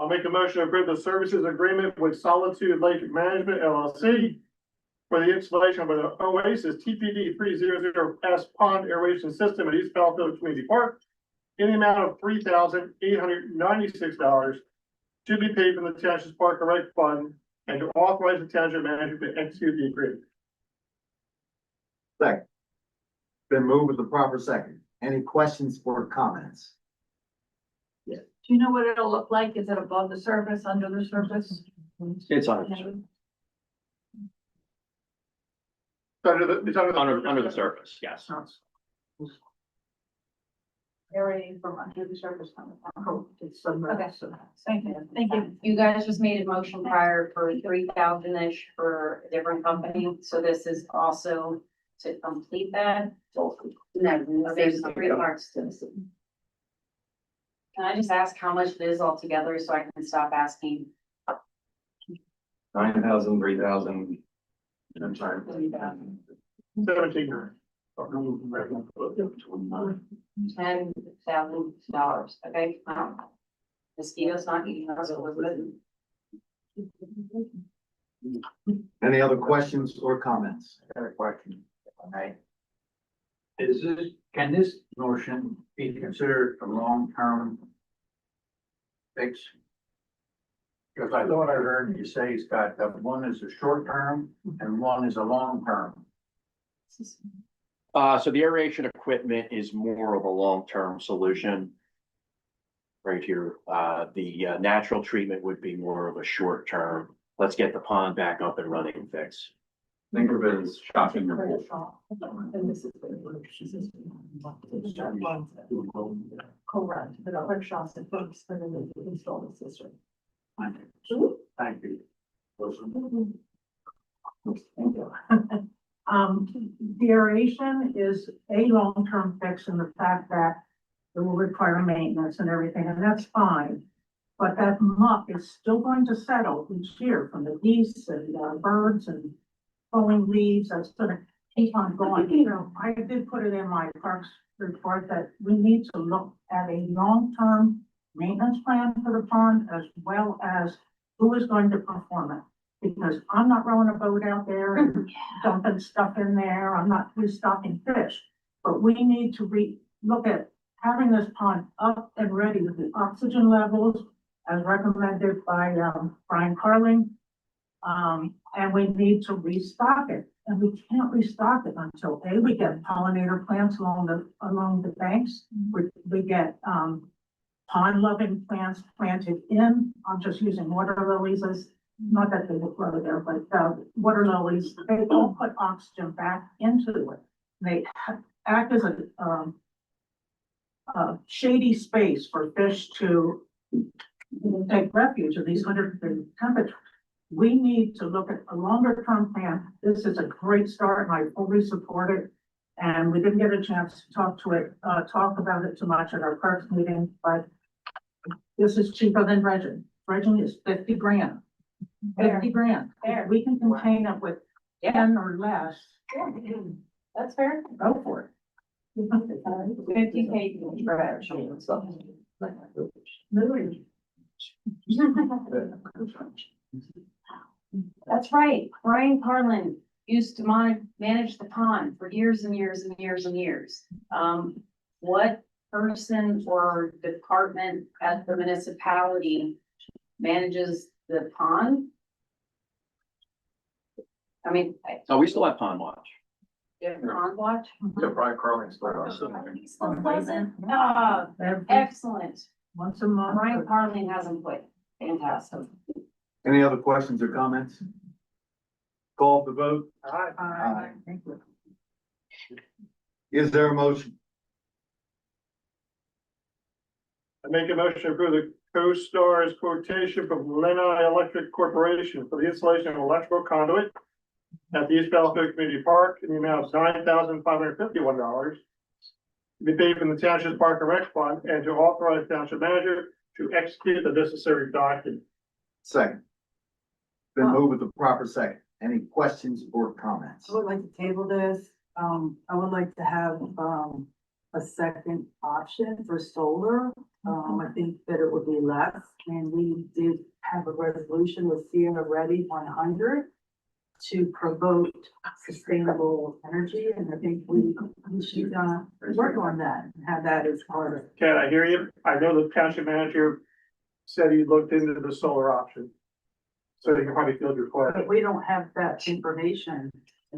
I'll make a motion to approve the services agreement with Solitude Lake Management LLC for the installation of an Oasis TPD 300S pond aeration system at East Bellfield Community Park in the amount of $3,896 to be paid from the Township Park and Rec Fund, and to authorize the Township Manager to execute the agreement. Second. Been moved with the proper second. Any questions or comments? Do you know what it'll look like? Is it above the surface, under the surface? It's under the surface, yes. Aerating from under the surface. It's submerged. Okay. Thank you. Thank you. You guys just made a motion prior for 3,000-ish for a different company, so this is also to complete that. No, There's three parts to this. Can I just ask how much it is altogether so I can stop asking? 9,000, 3,000. I'm sorry. 3,000. 17. $10,000, okay? Mosquitoes not eating us, Elizabeth. Any other questions or comments? I got a question, if I may. Can this motion be considered a long-term fix? Because I thought I heard you say it's got, that one is a short-term and one is a long-term. So the aeration equipment is more of a long-term solution. Right here, the natural treatment would be more of a short-term. Let's get the pond back up and running fix. Think of it as shocking your pool. And this is. Correct, but other shops and folks, and then they install the system. Thank you. Thank you. Thank you. The aeration is a long-term fix in the fact that it will require maintenance and everything, and that's fine. But that muck is still going to settle each year from the geese and birds and falling leaves. That's gonna keep on going. You know, I did put it in my parks report that we need to look at a long-term maintenance plan for the pond as well as who is going to perform it. Because I'm not rowing a boat out there and dumping stuff in there. I'm not restocking fish. But we need to look at having this pond up and ready with the oxygen levels as recommended by Brian Carling. And we need to restock it. And we can't restock it until we get pollinator plants along the banks. We get pond loving plants planted in. I'm just using water lilies as, not that they will grow there, but water lilies, they all put oxygen back into it. They act as a shady space for fish to take refuge in these 100-degree temperatures. We need to look at a longer term plan. This is a great start and I fully support it. And we didn't get a chance to talk about it too much at our parks meeting, but this is cheaper than dredging. Dredging is 50 grand. 50 grand. Fair. We can contain it with 10 or less. That's fair. Go for it. 50K dredge. Literally. That's right. Brian Carlin used to manage the pond for years and years and years and years. What person or department at the municipality manages the pond? I mean, So we still have pond watch. pond watch? Yeah, Brian Carling started. So pleasant. Ah, excellent. Once a month. Brian Carling hasn't quit. Fantastic. Any other questions or comments? Call for vote. Aye. Thank you. Is there a motion? I make a motion to approve the Co-Star's quotation from Lenai Electric Corporation for the installation of electrical conduit at the East Battlefield Community Park in the amount of $9,551 to be paid from the Township Park and Rec Fund, and to authorize Township Manager to execute the necessary document. Second. Been moved with the proper second. Any questions or comments? I would like to table this. I would like to have, a second option for solar. I think that it would be less, and we did have a resolution with Sierra Ready 100 to promote sustainable energy, and I think we should, work on that, and have that as part of. Can I hear you? I know the Township Manager said he looked into the solar option. So you can probably field your question. But we don't have that information.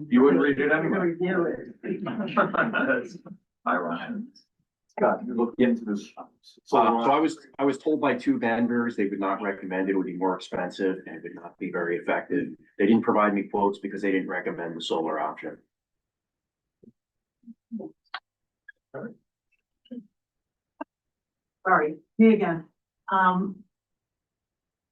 You wouldn't read it To anyway. review it. That's ironic. Scott, you looked into this. So I was told by two vendors, they would not recommend it. It would be more expensive and it would not be very effective. They didn't provide me quotes because they didn't recommend the solar option. Sorry, me again.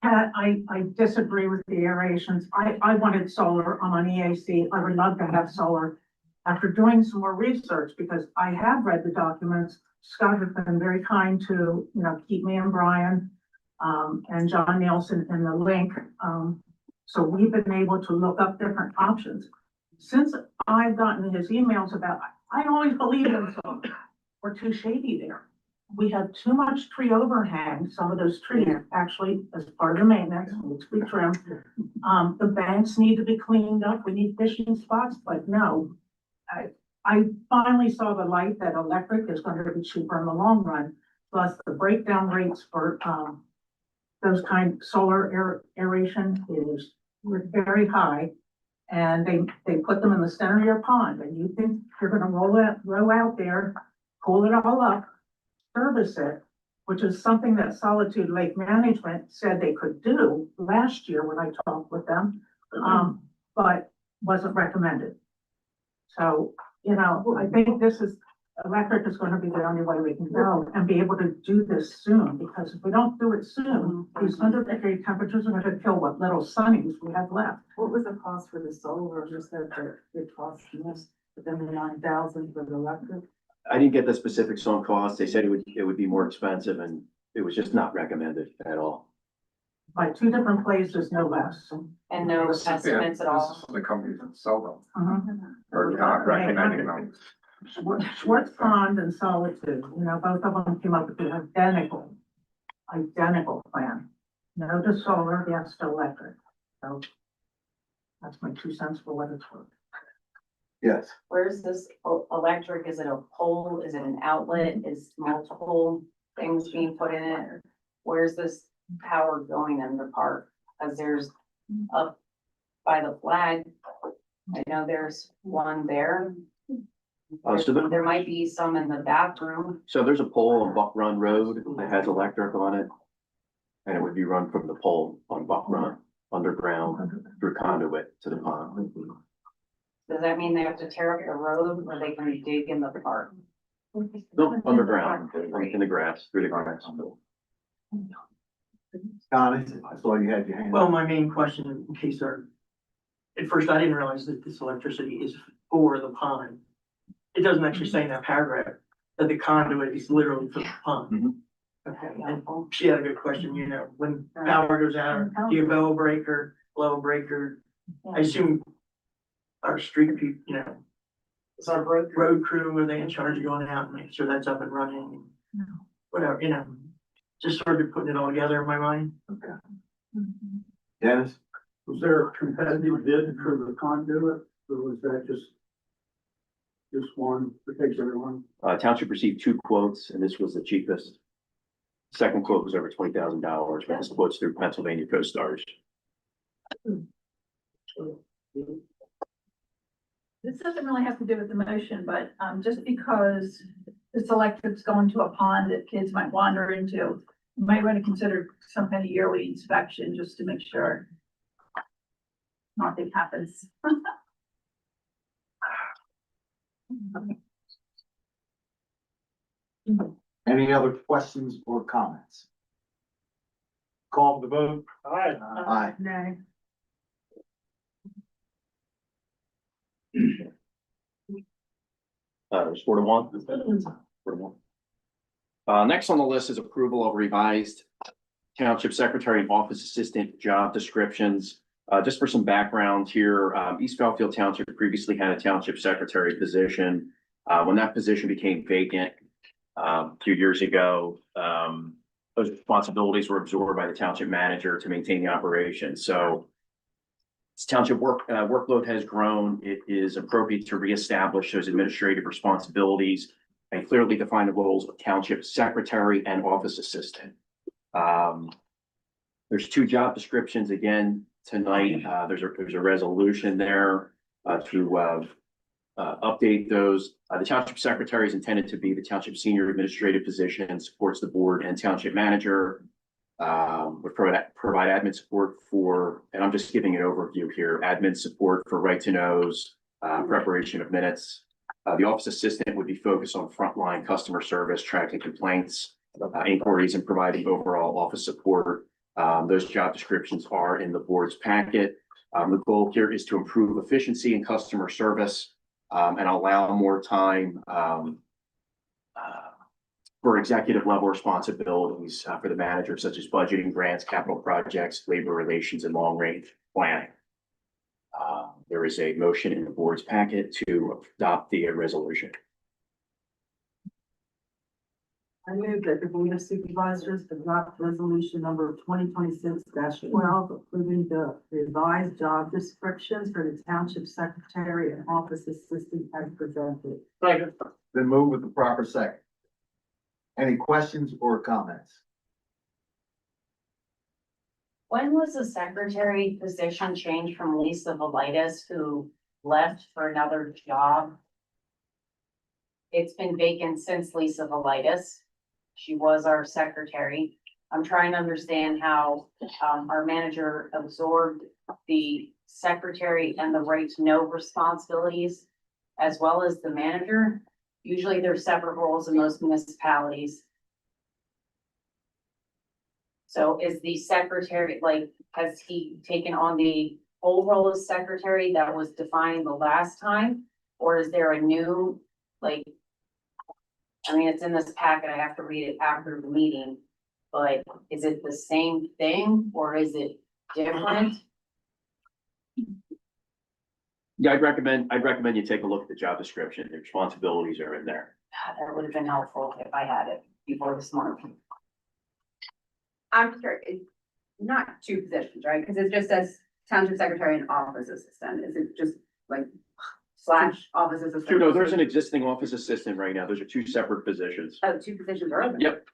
Pat, I disagree with the aerations. I wanted solar. I'm on EAC. I would love to have solar. After doing some more research, because I have read the documents, Scott has been very kind to, keep me and Brian, and John Nielsen in the link. So we've been able to look up different options. Since I've gotten his emails about, I always believed in solar. We're too shady there. we have too much tree overhang, some of those trees, actually, as part of the maintenance, needs to be trimmed. The banks need to be cleaned up, we need fishing spots, but no. I finally saw the light that electric is going to be cheaper in the long run, plus the breakdown rates for, those kind, solar aeration is very high. And they put them in the center of your pond, and you think you're gonna roll out there, pull it all up, service it, which is something that Solitude Lake Management said they could do last year when I talked with them, but wasn't recommended. So, you know, I think electric is gonna be the only way we can go and be able to do this soon, because if we don't do it soon, these 100-degree temperatures are gonna kill what little sunnies we have left. What was the cost for the solar, just that it cost us, but then the 9,000 for the electric? I didn't get the specifics on cost. They said it would be more expensive and it was just not recommended at all. By 2 different places, no less. And no estimates at all. The companies that sell them, Mhm. or not recommending them. Schwartz Pond and Solitude, you know, both of them came up with the identical plan. No to solar, yes to electric. So that's my 2 cents for what it's worth. Yes. Where's this electric? Is it a pole? Is it an outlet? Is multiple things being put in it? Where's this power going in the park? Cause there's up by the flag. I know there's one there. There might be some in the bathroom. So there's a pole on Buck Run Road that has electric on it. And it would be run from the pole on Buck Run, underground, through conduit to the pond. Does that mean they have to tear up the road or they can dig in the park? No, underground, in the grass, through the grass. Donnie, I saw you had your hand. Well, my main question, in case at first I didn't realize that this electricity is for the pond. It doesn't actually say in that paragraph that the conduit is literally for the pond. Okay, and she had a good question, you know, when power goes out, do you blow a breaker, I assume our street people, you know, Is our road road crew, are they in charge of going out and making sure that's up and running? Whatever, you know, just sort of putting it all together in my mind. Dennis? Was there a competitive bid for the conduit, or was that just one that takes everyone? Township received 2 quotes and this was the cheapest. Second quote was over $20,000, but this quote's through Pennsylvania Coast Stars. This doesn't really have to do with the motion, but, just because this electric's going to a pond that kids might wander into, you might want to consider some kind of yearly inspection just to make sure nothing happens. Any other questions or comments? Call the vote. Aye. Aye. Nay. There's 4-1. 4-1. Next on the list is approval of revised Township Secretary and Office Assistant job descriptions. Just for some background here, East Falfield Township previously had a Township Secretary position. When that position became vacant a few years ago, those responsibilities were absorbed by the Township Manager to maintain the operation. So as Township workload has grown, it is appropriate to reestablish those administrative responsibilities and clearly define the roles of Township Secretary and Office Assistant. There's 2 job descriptions again tonight. There's a resolution there to update those. The Township Secretary is intended to be the Township Senior Administrative position and supports the board and Township Manager. Would provide admin support for, and I'm just giving an overview here, admin support for right to knows, preparation of minutes. The office assistant would be focused on frontline customer service, tracking complaints, inquiries, and providing overall office support. Those job descriptions are in the board's packet. The goal here is to improve efficiency in customer service and allow more time for executive level responsibilities for the manager, such as budgeting, grants, capital projects, labor relations, and long range planning. There is a motion in the board's packet to adopt the resolution. I move that the Board of Supervisors adopt resolution number 2026-12, approving the revised job descriptions for the Township Secretary and Office Assistant as presented. Second. Then move with the proper second. Any questions or comments? When was the secretary position changed from Lisa Velitis, who left for another job? It's been vacant since Lisa Velitis. She was our secretary. I'm trying to understand how, our manager absorbed the secretary and the right to know responsibilities as well as the manager. Usually there's separate roles in most municipalities. So is the secretary, like, has he taken on the old role as secretary that was defined the last time? Or is there a new, like, I mean, it's in this packet, I have to read it after the meeting, but is it the same thing or is it different? Yeah, I'd recommend you take a look at the job description. The responsibilities are in there. That would have been helpful if I had it before this morning. I'm sure it's not two positions, right? Because it just says township secretary and office assistant. Is it just like slash office assistant? No, there's an existing office assistant right now. Those are two separate positions. Oh, two positions are open. Yep.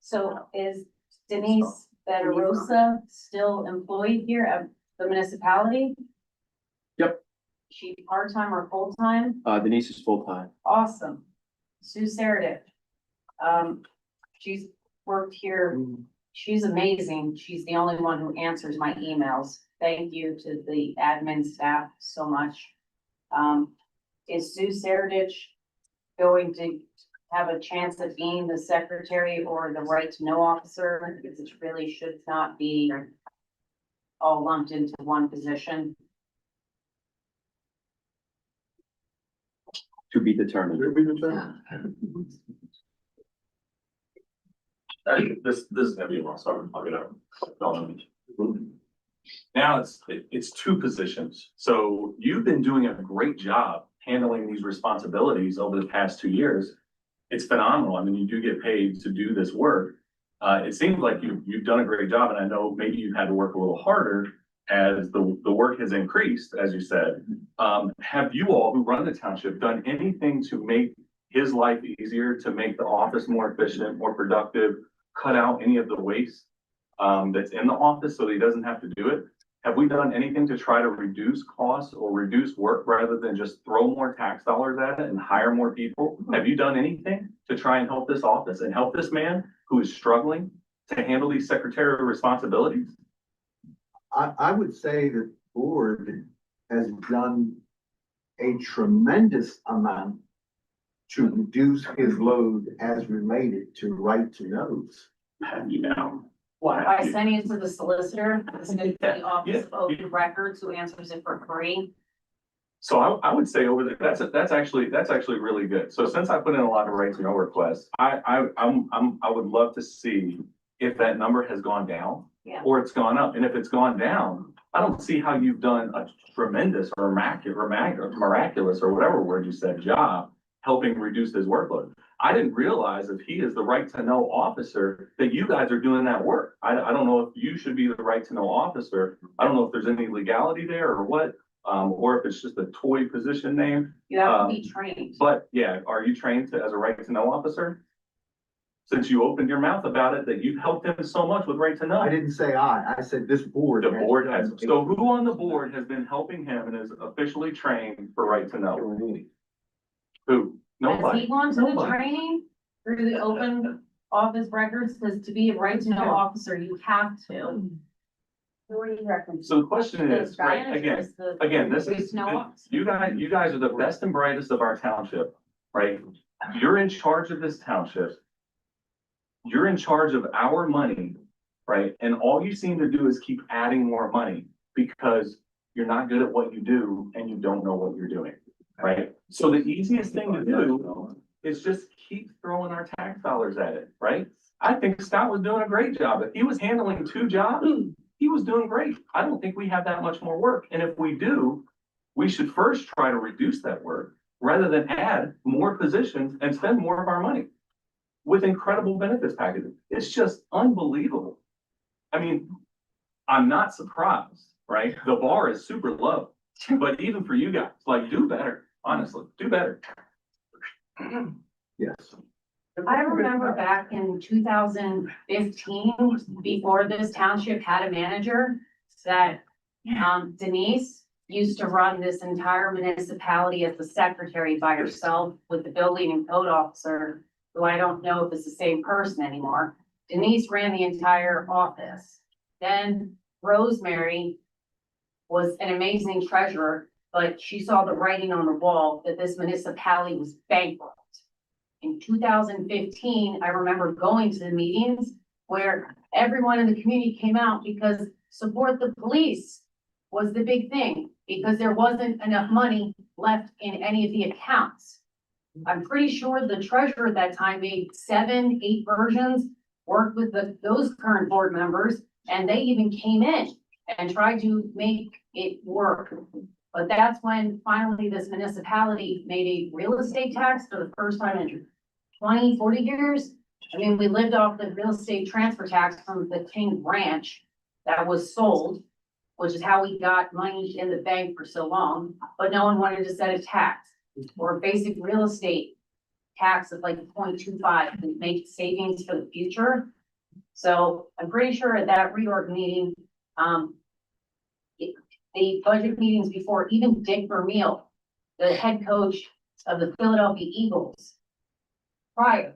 So is Denise Benarosa still employed here at the municipality? Yep. She part-time or full-time? Denise is full-time. Awesome. Sue Saradic. She's worked here. She's amazing. She's the only one who answers my emails. Thank you to the admin staff so much. Is Sue Saradic going to have a chance of being the secretary or the right to know officer? Because it really should not be all lumped into one position. To be determined. This is gonna be a long story, I'll get out. Now it's two positions, so you've been doing a great job handling these responsibilities over the past 2 years. It's phenomenal, I mean, you do get paid to do this work. It seems like you've done a great job, and I know maybe you've had to work a little harder as the work has increased, as you said. Have you all who run the township done anything to make his life easier, to make the office more efficient, more productive, cut out any of the waste that's in the office so that he doesn't have to do it? Have we done anything to try to reduce costs or reduce work rather than just throw more tax dollars at it and hire more people? Have you done anything to try and help this office and help this man who is struggling to handle these secretarial responsibilities? I would say that the board has done a tremendous amount to reduce his load as related to right to knows. Have you now? By sending it to the solicitor, the Office of Open Records, who answers it for free. So I would say over there, that's actually really good. So since I put in a lot of right to know requests, I would love to see if that number has gone down. Yeah. Or it's gone up. And if it's gone down, I don't see how you've done a tremendous or miraculous or whatever word you said job helping reduce his workload. I didn't realize if he is the right to know officer that you guys are doing that work. I don't know if you should be the right to know officer. I don't know if there's any legality there or what, or if it's just a toy position name. You have to be trained. But yeah, are you trained as a right to know officer? Since you opened your mouth about it, that you've helped him so much with right to know. I didn't say I said this board. The board has. So who on the board has been helping him and is officially trained for right to know? Who? Has Nobody. he gone to the Nobody. training through the open office records? Because to be a right to know officer, you have to. Who are you referencing? So the question is, The right, manager again, is the this right is, to know officer. you guys are the best and brightest of our township, right? You're in charge of this township. You're in charge of our money, right? And all you seem to do is keep adding more money because you're not good at what you do and you don't know what you're doing, right? So the easiest thing to do is just keep throwing our tax dollars at it, right? I think Scott was doing a great job. If he was handling 2 jobs, he was doing great. I don't think we have that much more work. And if we do, we should first try to reduce that work rather than add more positions and spend more of our money. with incredible benefits packages. It's just unbelievable. I mean, I'm not surprised, right? The bar is super low, but even for you guys, like, do better, honestly, do better. Yes. I remember back in 2015, before this township had a manager, that Denise used to run this entire municipality as the secretary by herself with the building and code officer, who I don't know if it's the same person anymore. Denise ran the entire office. Then Rosemary was an amazing treasurer, but she saw the writing on the wall that this municipality was bankrupt. In 2015, I remember going to the meetings where everyone in the community came out because support the police was the big thing, because there wasn't enough money left in any of the accounts. I'm pretty sure the treasurer at that time made 7, 8 versions, worked with those current board members, and they even came in and tried to make it work. But that's when finally this municipality made a real estate tax for the first time in 20, 40 years. I mean, we lived off the real estate transfer tax from the King Ranch that was sold, which is how we got money in the bank for so long, but no one wanted to set a tax or a basic real estate tax of like 0.25 to make savings for the future. So I'm pretty sure at that reorg meeting, the budget meetings before, even Dick Vermeil, the head coach of the Philadelphia Eagles, prior,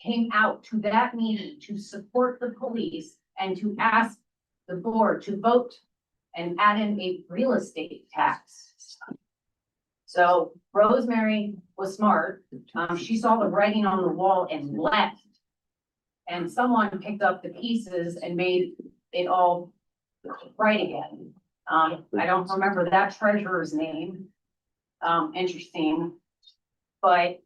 came out to that meeting to support the police and to ask the board to vote and add in a real estate tax. So Rosemary was smart. She saw the writing on the wall and left. And someone picked up the pieces and made it all right again. I don't remember that treasurer's name. Interesting. But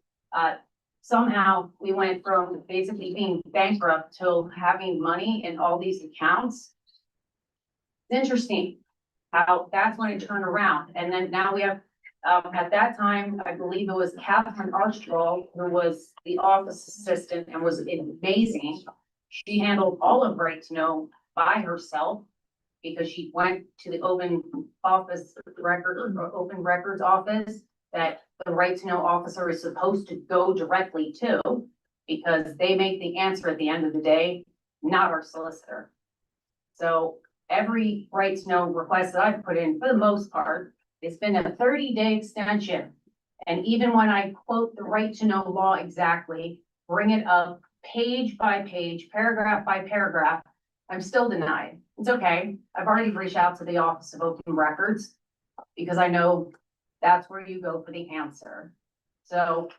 somehow we went from basically being bankrupt to having money in all these accounts. It's interesting how that's when it turned around. And then now we have, at that time, I believe it was Catherine Archibald, who was the office assistant and was amazing. She handled all of Right to Know by herself because she went to the open records office that the Right to Know officer is supposed to go directly to, because they make the answer at the end of the day, not our solicitor. So every Right to Know request that I've put in, for the most part, it's been a 30-day extension. And even when I quote the Right to Know law exactly, bring it up page by page, paragraph by paragraph, I'm still denied. It's okay. I've already reached out to the Office of Open Records because I know that's where you go for the answer. So,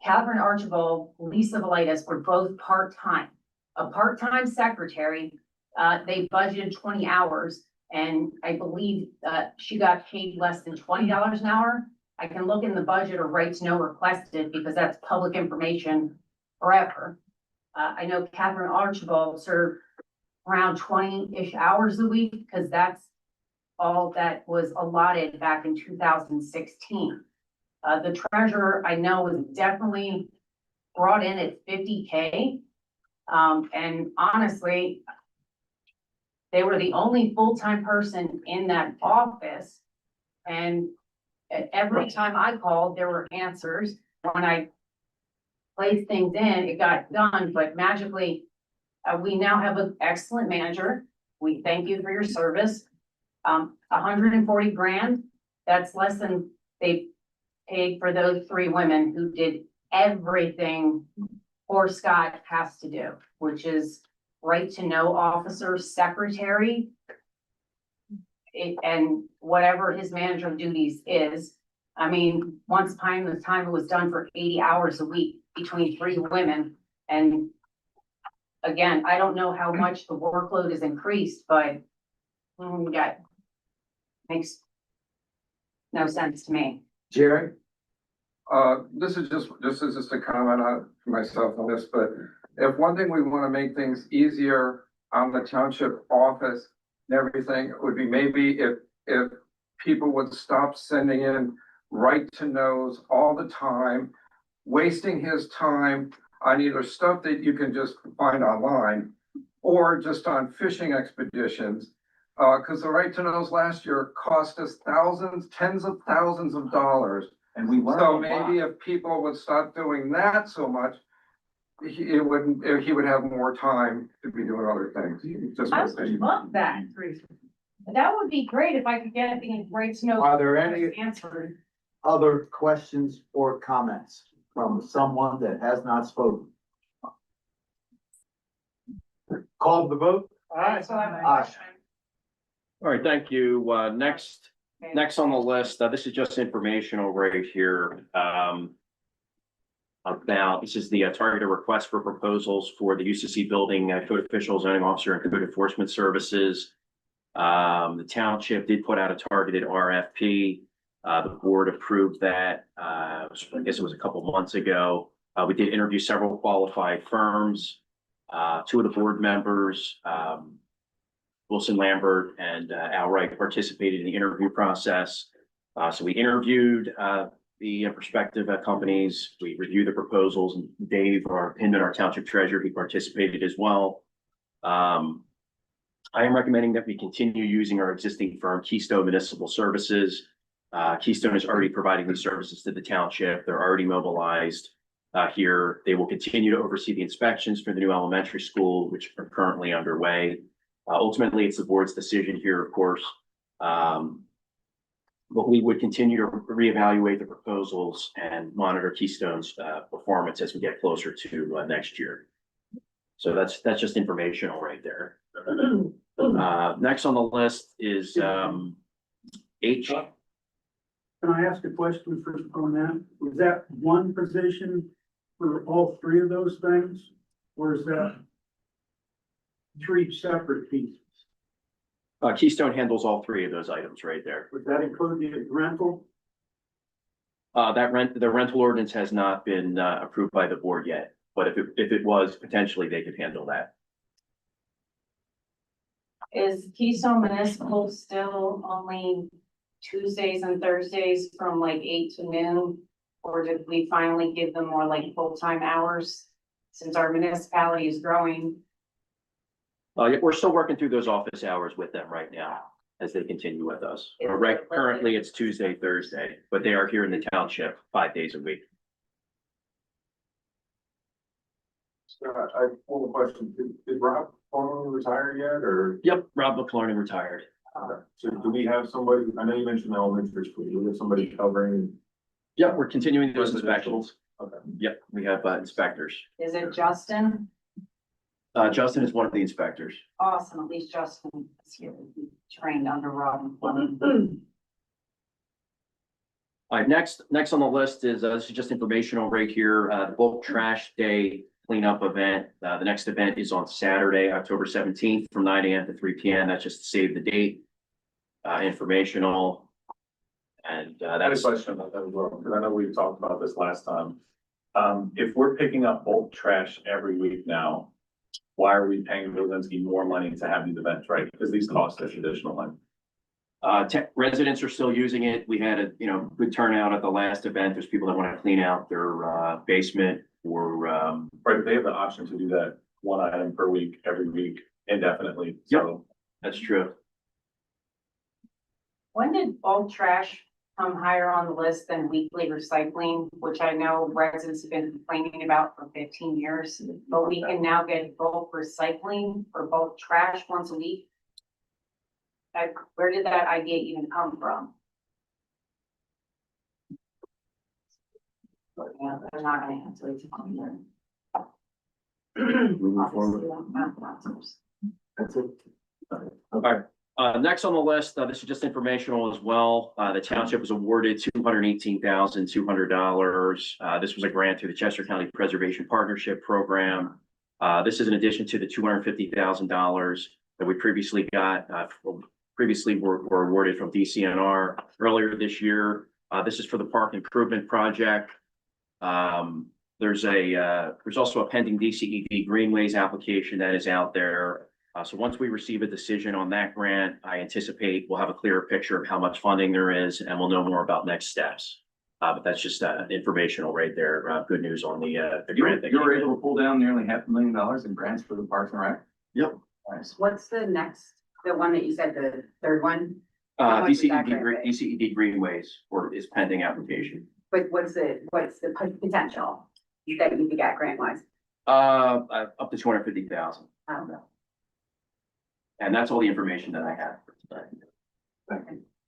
Catherine Archibald, Lisa Velitis were both part-time. A part-time secretary, they budgeted 20 hours, and I believe she got paid less than $20 an hour. I can look in the budget or Right to Know requested because that's public information forever. I know Catherine Archibald served around 20-ish hours a week because that's all that was allotted back in 2016. The treasurer I know was definitely brought in at 50K. And honestly, they were the only full-time person in that office. And every time I called, there were answers. When I placed things in, it got done, but magically, we now have an excellent manager. We thank you for your service. 140 grand, that's less than they paid for those 3 women who did everything poor Scott has to do, which is Right to Know officer, secretary, and whatever his manager duties is. I mean, once upon the time it was done for 80 hours a week between 3 women. And again, I don't know how much the workload is increased, but that makes no sense to me. Jerry? This is just a comment on myself on this, but if one thing we want to make things easier on the township office and everything, it would be maybe if people would stop sending in Right to Knows all the time, wasting his time on either stuff that you can just find online or just on fishing expeditions. Cause the right to knows last year cost us thousands, tens of thousands of dollars. And we learned a So lot. maybe if people would stop doing that so much, he would have more time to be doing other things. Just I my would opinion. love that. That would be great if I could get the right to know. Are there any Answered. other questions or comments from someone that has not spoken? Call the vote? Aye. So I have a Aye. question. All right, thank you. Next on the list, this is just informational right here. This is the targeted request for proposals for the UCC building, code official, zoning officer, and code enforcement services. The township did put out a targeted RFP. The board approved that, I guess it was a couple months ago. We did interview several qualified firms. Two of the board members, Wilson Lambert and Al Wright, participated in the interview process. So we interviewed the prospective companies. We reviewed the proposals, and Dave, our township treasurer, he participated as well. I am recommending that we continue using our existing firm, Keystone Municipal Services. Keystone is already providing these services to the township. They're already mobilized here. They will continue to oversee the inspections for the new elementary school, which are currently underway. Ultimately, it's the board's decision here, of course. But we would continue to reevaluate the proposals and monitor Keystone's performance as we get closer to next year. So that's just informational right there. Next on the list is H. Can I ask a question first on that? Was that one position for all three of those things? Or is that three separate pieces? Keystone handles all three of those items right there. Would that include the rental? The rental ordinance has not been approved by the board yet, but if it was, potentially they could handle that. Is Keystone Municipal still only Tuesdays and Thursdays from like 8 to noon? Or did we finally give them more like full-time hours since our municipality is growing? We're still working through those office hours with them right now as they continue with us. Currently, it's Tuesday, Thursday, but they are here in the township 5 days a week. I have one question. Did Rob Farnham retire yet, or? Yep, Rob McLaurin retired. So do we have somebody, I know you mentioned elementary school, do we have somebody covering? Yep, we're continuing those Residential? inspections. Okay. Yep, we have inspectors. Is it Justin? Justin is one of the inspectors. Awesome, at least Justin is here, trained under Rob. All right, next on the list is, this is just informational right here, the bulk trash day cleanup event. The next event is on Saturday, October 17th from 9 AM to 3 PM. That's just to save the date. Informational. And I had a that's, question about that as well, because I know we talked about this last time. If we're picking up bulk trash every week now, why are we paying Vilinsky more money to have these events, right? Because these cost us additional money. residents are still using it. We had a, good turnout at the last event. There's people that want to clean out their, basement or, Right, they have the option to do that one item per week, every week indefinitely, so. that's true. When did bulk trash come higher on the list than weekly recycling, which I know residents have been complaining about for 15 years, but we can now get bulk recycling for bulk trash once a week? Where did that idea even come from? Yeah, they're not gonna answer it. Moving forward. That's it. All right, next on the list, this is just informational as well. The township was awarded $218,200. This was a grant through the Chester County Preservation Partnership Program. This is in addition to the $250,000 that we previously got, were awarded from DCNR earlier this year. This is for the park improvement project. There's also a pending DCED Greenways application that is out there. So once we receive a decision on that grant, I anticipate we'll have a clearer picture of how much funding there is and we'll know more about next steps. But that's just, informational right there. Good news on the grant. that You were came in. able to pull down nearly $500,000 in grants for the Parks and Rec? Yep. Nice. What's the next, the one that you said, the third one? How much is that grant rate? DCED Greenways is pending application. But what's the potential that you could get grant wise? Up to 250,000. I don't know. And that's all the information that I have.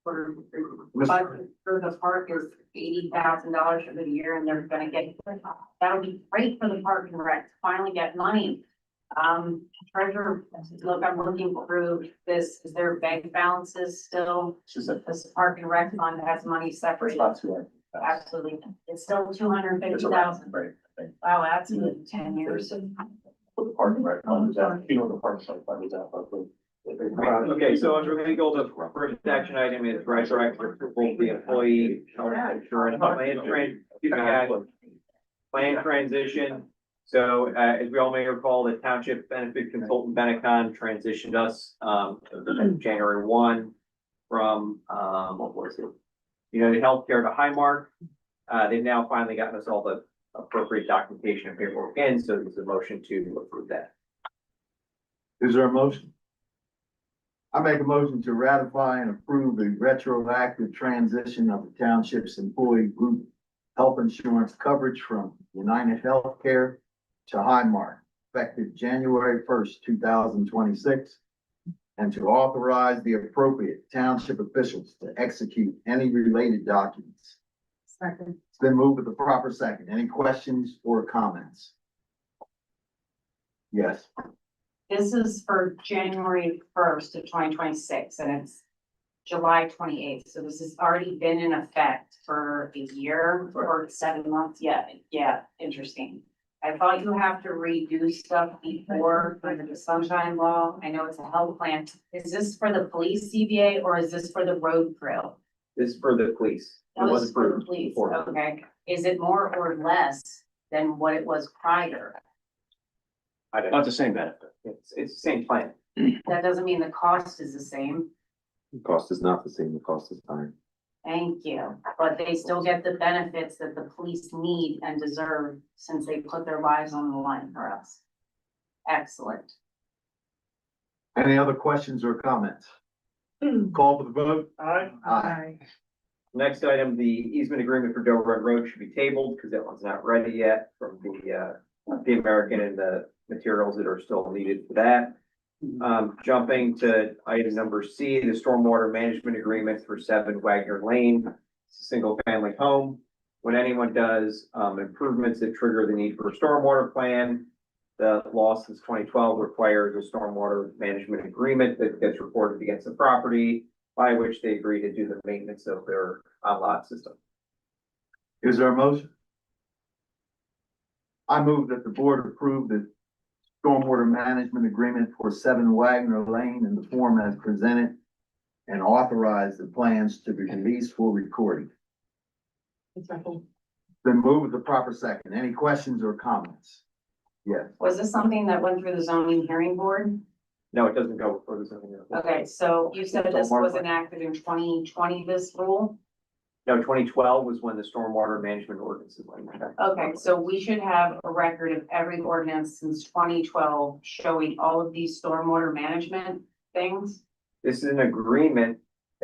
For the park is $80,000 for the year and they're gonna get, that'll be great for the park and rec, to finally get money. Treasurer, look, I'm looking through this, is there bank balances still? This park and rec fund has money separate. Absolutely, it's still 250,000. Right. Wow, that's in 10 years. The Park and Rec fund is out, you know, the Park and Rec fund is out, but. Okay, so under legal, the first action item is right director approval of the employee health insurance plan transition. So, as we all may recall, the township benefit consultant Benetcon transitioned us, January 1 from, what was it? United Healthcare to Highmark. They've now finally gotten us all the appropriate documentation and paperwork in, so there's a motion to approve that. Is there a motion? I make a motion to ratify and approve the retroactive transition of the township's employee group health insurance coverage from United Healthcare to Highmark, effective January 1st, 2026, and to authorize the appropriate township officials to execute any related documents. Second. It's been moved with the proper second. Any questions or comments? Yes. This is for January 1st of 2026, and it's July 28th, so this has already been in effect for a year or 7 months. Yeah, interesting. I thought you have to redo stuff before under the sunshine law. I know it's a health plan. Is this for the police CBA or is this for the road crew? This is for the police. It Oh, was it's for the approved police, before. okay. Is it more or less than what it was prior? I don't Not know. the same benefit. It's the same plan. That doesn't mean the cost is the same. The cost is not the same, the cost is higher. Thank you, but they still get the benefits that the police need and deserve since they put their lives on the line for us. Excellent. Any other questions or comments? Call for the vote. Aye. Aye. Next item, the easement agreement for Doe Run Road should be tabled because that one's not ready yet from the American and the materials that are still needed for that. Jumping to item number C, the stormwater management agreement for 7 Wagner Lane. It's a single family home. When anyone does improvements that trigger the need for a stormwater plan, the law since 2012 requires a stormwater management agreement that gets recorded against the property, by which they agree to do the maintenance of their on-lot system. Is there a motion? I move that the board approve the stormwater management agreement for 7 Wagner Lane in the form as presented and authorize the plans to be released for recording. Second. Then move with the proper second. Any questions or comments? Yes. Was this something that went through the zoning hearing board? No, it doesn't go before the zoning. Okay, so you said this was enacted in 2020, this rule? No, 2012 was when the stormwater management ordinances went into effect. Okay, so we should have a record of every ordinance since 2012 showing all of these stormwater management things. This is an agreement,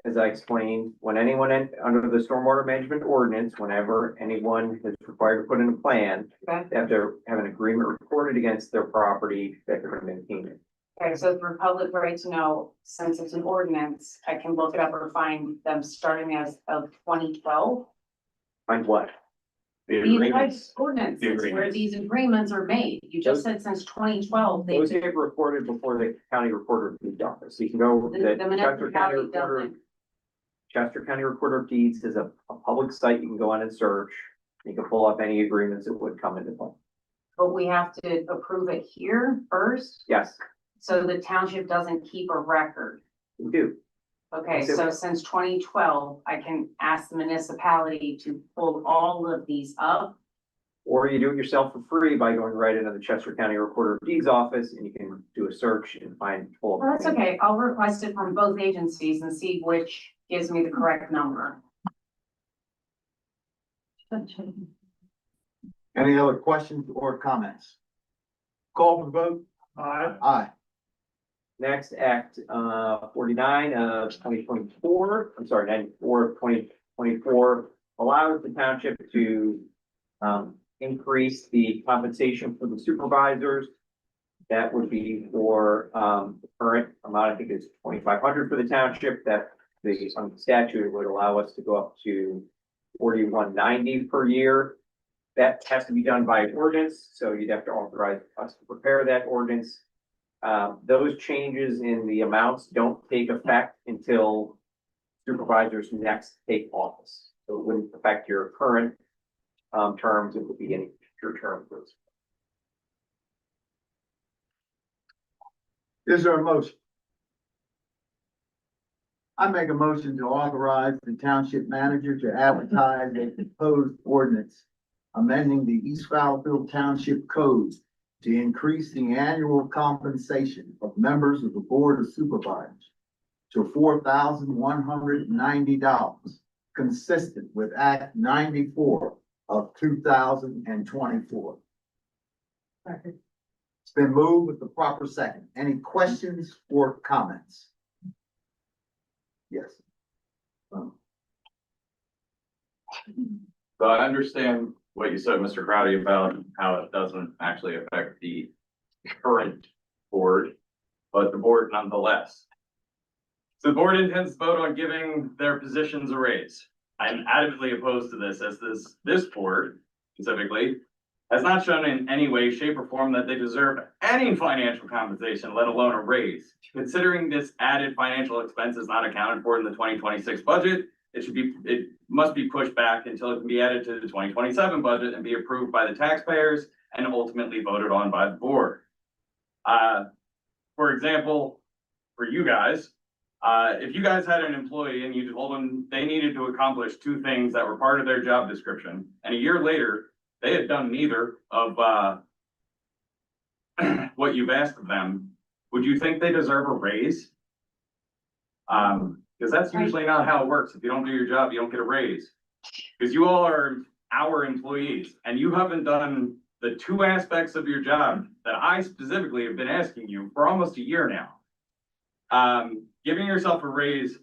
as I explained, when anyone under the stormwater management ordinance, whenever anyone is required to put in a plan, Okay, they have to have an agreement recorded against their property that they're going to maintain it. okay, so for public right to know, since it's an ordinance, I can look it up or find them starting as of 2012. Find what? The These agreements. ordinances The where agreements. these agreements are made. You just said since 2012, Those they've get recorded before the county recorder of deeds office. You can go, The Chester County municipality recorder, doesn't. Chester County Recorder of Deeds is a public site. You can go on and search. You can pull up any agreements that would come into play. But we have to approve it here first, Yes, so the township doesn't keep a record. we do. Okay, so since 2012, I can ask the municipality to pull all of these up. Or you do it yourself for free by going right into the Chester County Recorder of Deeds office and you can do a search and find full. Well, that's okay. I'll request it from both agencies and see which gives me the correct number. Any other questions or comments? Call for the vote? Aye. Next, Act 49 of 2024, I'm sorry, 94 of 2024 allows the township to increase the compensation for the supervisors. That would be for the current amount, I think it's 2,500 for the township, that the statute would allow us to go up to 4,190 per year. That has to be done by ordinance, so you'd have to authorize us to prepare that ordinance. Those changes in the amounts don't take effect until supervisors next take office. So it wouldn't affect your current terms, it would be any future terms. Is there a motion? I make a motion to authorize the township manager to advertise a proposed ordinance amending the East Fallowfield Township Code to increase the annual compensation of members of the Board of Supervisors to $4,190, consistent with Act 94 of 2024. Second. It's been moved with the proper second. Any questions or comments? Yes. So I understand what you said, Mr. Crowdy, about how it doesn't actually affect the current board, but the board nonetheless. So the board intends to vote on giving their positions a raise. I'm adamantly opposed to this, as this board specifically has not shown in any way, shape, or form that they deserve any financial compensation, let alone a raise. Considering this added financial expense is not accounted for in the 2026 budget, it must be pushed back until it can be added to the 2027 budget and be approved by the taxpayers and ultimately voted on by the board. For example, for you guys, if you guys had an employee and you told them they needed to accomplish two things that were part of their job description, and a year later, they had done neither of what you've asked of them, would you think they deserve a raise? Because that's usually not how it works. If you don't do your job, you don't get a raise. Because you all are our employees and you haven't done the two aspects of your job that I specifically have been asking you for almost a year now. Giving yourself a raise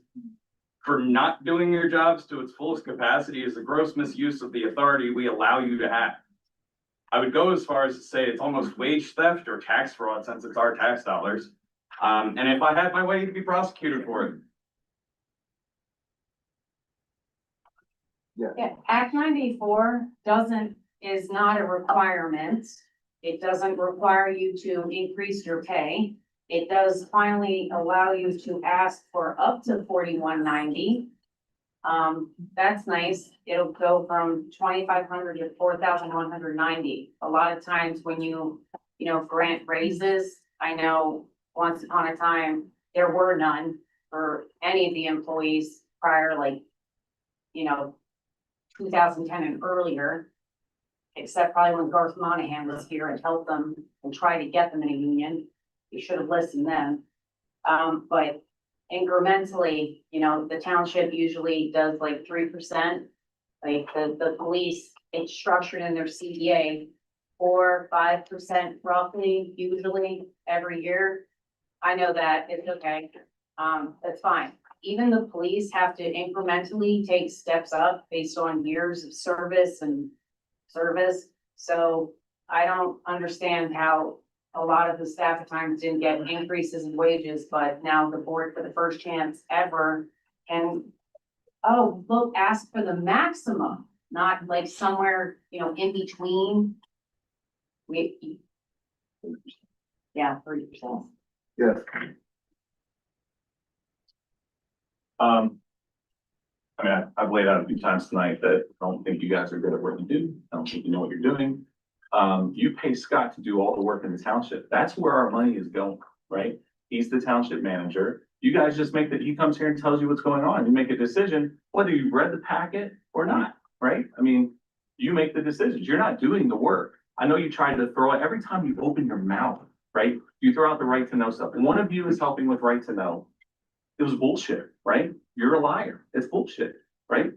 for not doing your jobs to its fullest capacity is a gross misuse of the authority we allow you to have. I would go as far as to say it's almost wage theft or tax fraud, since it's our tax dollars. And if I had my way, you'd be prosecuted for it. Yeah, Act 94 is not a requirement. It doesn't require you to increase your pay. It does finally allow you to ask for up to 4,190. That's nice. It'll go from 2,500 to 4,190. A lot of times when you grant raises, I know once upon a time, there were none for any of the employees prior, 2010 and earlier, except probably when Garth Monahan was here and helped them and tried to get them in a union. You should have listened then. But incrementally, the township usually does 3%. Like the police, it's structured in their CDA, 4-5% roughly, usually every year. I know that, it's okay. That's fine. Even the police have to incrementally take steps up based on years of service. So I don't understand how a lot of the staff at times didn't get increases in wages, but now the board for the first chance ever can, ask for the maximum, not somewhere, in between. Yeah, 30%. Yes. I've laid out a few times tonight that I don't think you guys are good at what you do. I don't think you know what you're doing. You pay Scott to do all the work in the township. That's where our money is going, right? He's the township manager. You guys just he comes here and tells you what's going on. You make a decision, whether you read the packet or not, right? You make the decisions. You're not doing the work. I know you try to throw it every time you open your mouth, right? You throw out the right to know stuff. One of you is helping with right to know. It was bullshit, right? You're a liar. It's bullshit, right?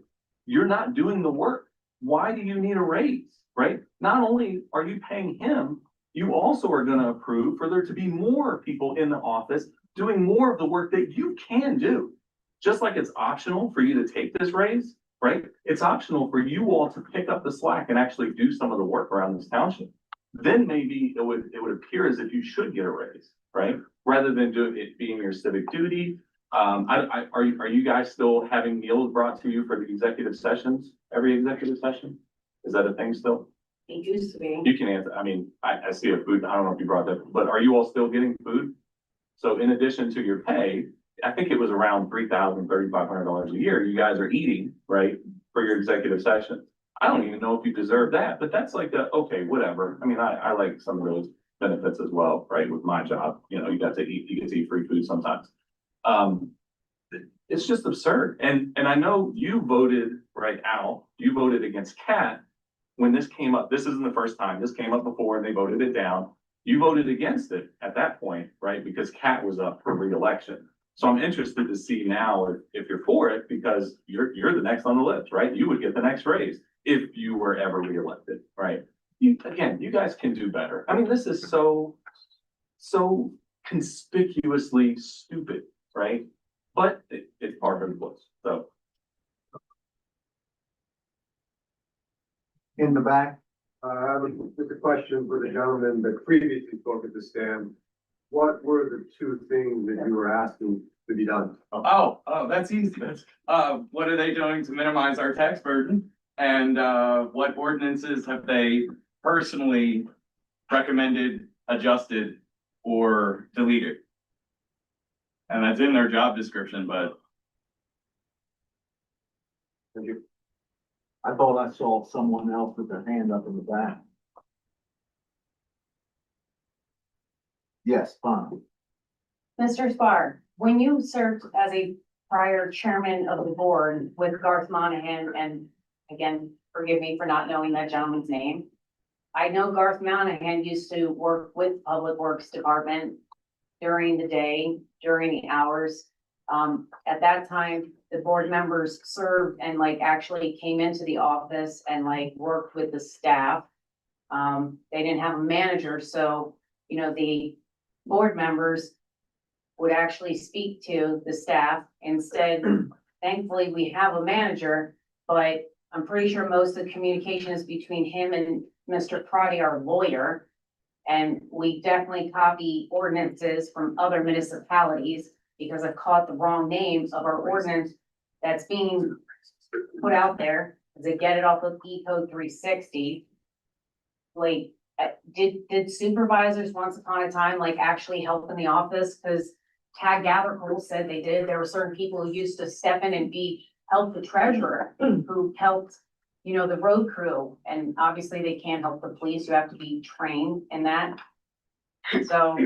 You're not doing the work. why do you need a raise, right? Not only are you paying him, you also are gonna approve for there to be more people in the office doing more of the work that you can do. Just like it's optional for you to take this raise, right? It's optional for you all to pick up the slack and actually do some of the work around this township. Then maybe it would appear as if you should get a raise, right? Rather than it being your civic duty. Are you guys still having meals brought to you for the executive sessions, every executive session? Is that a thing still? It used to be. You can answer, I mean, I see a food, I don't know if you brought that, but are you all still getting food? So in addition to your pay, I think it was around $3,500 a year, you guys are eating, right, for your executive session. I don't even know if you deserve that, but that's like okay, whatever. I mean, I like some of those benefits as well, right, with my job, you know, you get to eat free food sometimes. It's just absurd. And I know you voted, right, Al, you voted against Kat when this came up. This isn't the first time. This came up before and they voted it down. You voted against it at that point, right? Because Kat was up for re-election. So I'm interested to see now if you're for it, because you're the next on the list, right? You would get the next raise if you were ever re-elected, right? You guys can do better. I mean, this is so conspicuously stupid, right? But it's part of the books, so. In the back, I have just a question for the gentleman that previously spoke at the stand. What were the two things that you were asking to be done? Oh, that's easy. What are they doing to minimize our tax burden? And, what ordinances have they personally recommended, adjusted, or deleted? And that's in their job description, but Thank you. I thought I saw someone else with their hand up in the back. Yes, fine. Mr. Spar, when you served as a prior chairman of the board with Garth Monahan, and again, forgive me for not knowing that gentleman's name. I know Garth Monahan used to work with Public Works Department during the day, during the hours. At that time, the board members served and like actually came into the office and like worked with the staff. They didn't have a manager, so, you know, the board members would actually speak to the staff. Instead, thankfully, we have a manager, but I'm pretty sure most of the communication is between him and Mr. Crotty, our lawyer. And we definitely copy ordinances from other municipalities because I've caught the wrong names of our ordinance that's being put out there. They get it off of E code 360. Like, did supervisors once upon a time like actually help in the office? Because Tag Gatherpool said they did. There were certain people who used to step in and help the treasurer, who helped, you know, the road crew. And obviously they can't help the police. You have to be trained in that. So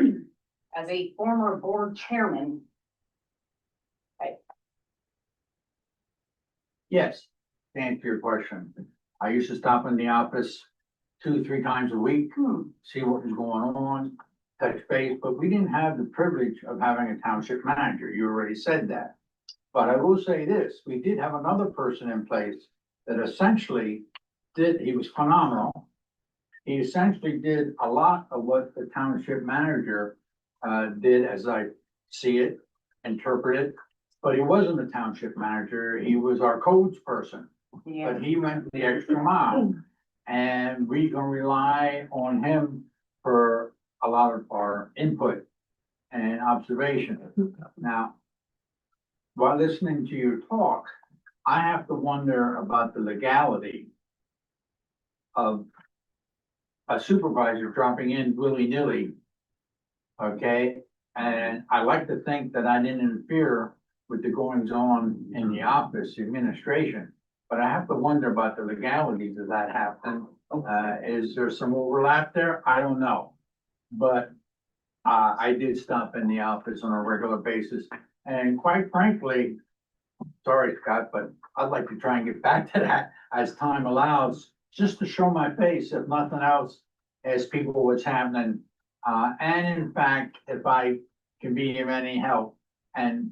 as a former board chairman. Yes, to answer your question, I used to stop in the office 2-3 times a week, see what was going on, touch base, but we didn't have the privilege of having a township manager. You already said that. But I will say this, we did have another person in place that essentially he was phenomenal. He essentially did a lot of what the township manager did, as I see it, interpret it. But he wasn't the township manager, he was our codes person. Yeah. But he went the extra mile. And we can rely on him for a lot of our input and observation. Now, while listening to your talk, I have to wonder about the legality of a supervisor dropping in willy-nilly. Okay, and I like to think that I didn't interfere with the goings on in the office administration, but I have to wonder about the legalities of that happening. Is there some overlap there? I don't know. But I did stop in the office on a regular basis, and quite frankly, sorry, Scott, but I'd like to try and get back to that as time allows, just to show my face, if nothing else, as people what's happening. And in fact, if I can be of any help, and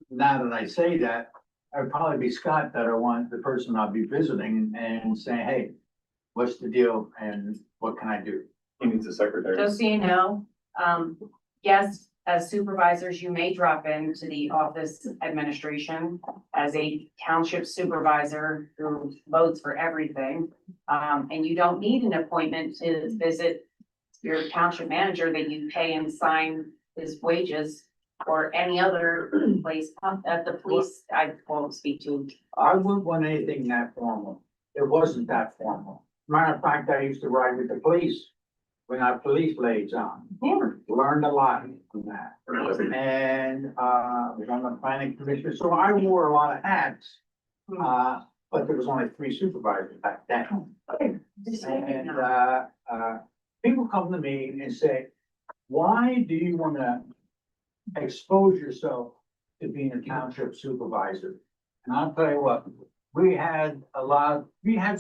now that I say that, I'd probably be Scott that I want, the person I'll be visiting and saying, hey, what's the deal and what can I do? He needs a secretary. Just so you know, yes, as supervisors, you may drop into the office administration as a township supervisor who votes for everything. And you don't need an appointment to visit your township manager that you pay and sign his wages or any other place at the police. I won't speak to. I wouldn't want anything that formal. It wasn't that formal. Matter of fact, I used to ride with the police when our police liaison. Learned a lot from that. And, was on the planning commission, so I wore a lot of hats. But there was only 3 supervisors back then. And, people come to me and say, why do you wanna expose yourself to being a township supervisor? And I'll tell you what, we had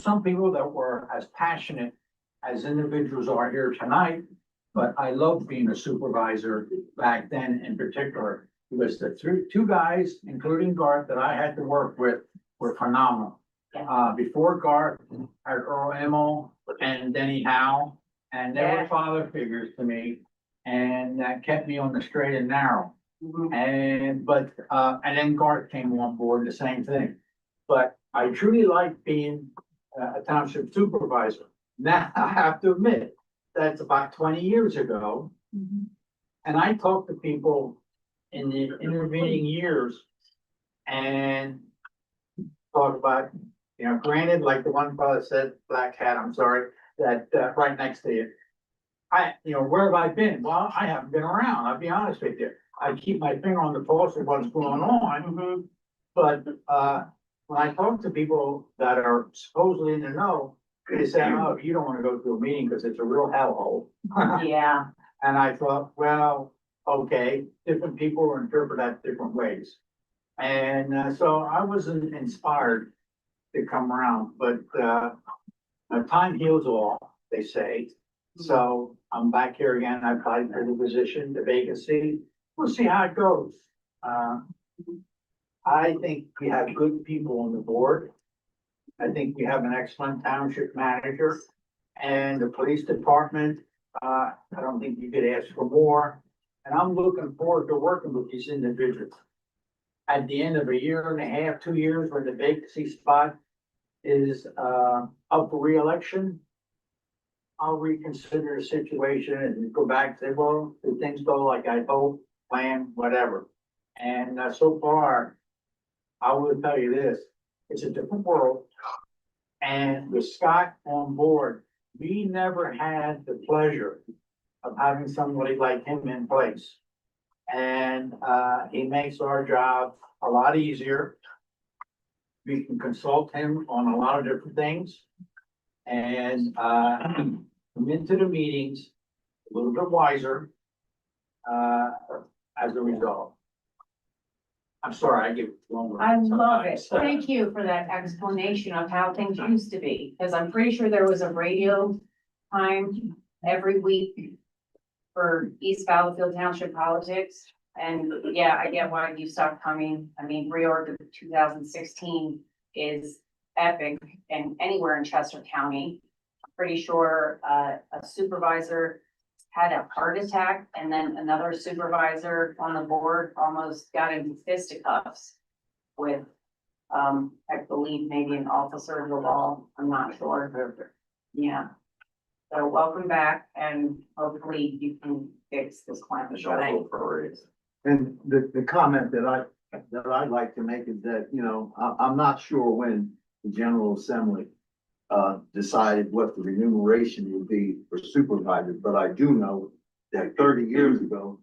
some people that were as passionate as individuals are here tonight, but I loved being a supervisor back then in particular. Because the 2 guys, including Garth, that I had to work with were phenomenal. Before Garth, I had Earl Emmel and Denny Howe, and they were father figures to me, and that kept me on the straight and narrow. And then Garth came on board, the same thing. But I truly like being a township supervisor. Now, I have to admit, that's about 20 years ago. And I talked to people in the intervening years and talk about, granted, like the one fellow said, black hat, I'm sorry, that right next to you. Where have I been? Well, I haven't been around, I'll be honest with you. I keep my finger on the pulse of what's going on. But when I talk to people that are supposedly in the know, they say, oh, you don't want to go to a meeting because it's a real hellhole. Yeah. And I thought, well, okay, different people interpret that different ways. And so I wasn't inspired to come around, but time heals all, they say. So I'm back here again. I applied for the position, the vacancy. We'll see how it goes. I think we have good people on the board. I think we have an excellent township manager and the police department. I don't think you could ask for more. And I'm looking forward to working with these individuals. At the end of 1.5 years, 2 years, when the vacancy spot is up for reelection, I'll reconsider the situation and go back and say, well, did things go like I hoped, planned, whatever. And so far, I will tell you this, it's a different world. And with Scott on board, we never had the pleasure of having somebody like him in place. And he makes our job a lot easier. We can consult him on a lot of different things. And come into the meetings a little bit wiser as a result. I'm sorry, I give longer. I love it. Thank you for that explanation of how things used to be, because I'm pretty sure there was a radio time every week for East Fallowfield Township politics. And yeah, I get why you stopped coming. I mean, reorg of 2016 is epic and anywhere in Chester County. I'm pretty sure a supervisor had a heart attack and then another supervisor on the board almost got into fisticuffs with, I believe maybe an officer of the law. I'm not sure. Yeah. So welcome back and hopefully you can fix this climate. And the comment that I'd like to make is that, I'm not sure when the General Assembly decided what the remuneration would be for supervisors, but I do know that 30 years ago,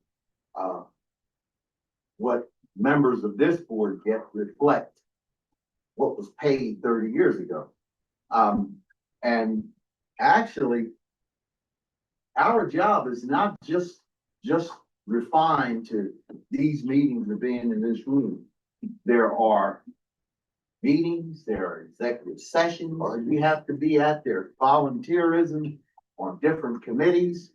what members of this board get reflect what was paid 30 years ago. And actually, our job is not just refined to these meetings or being in this room. There are meetings, there are executive sessions, we have to be at, there's volunteerism on different committees.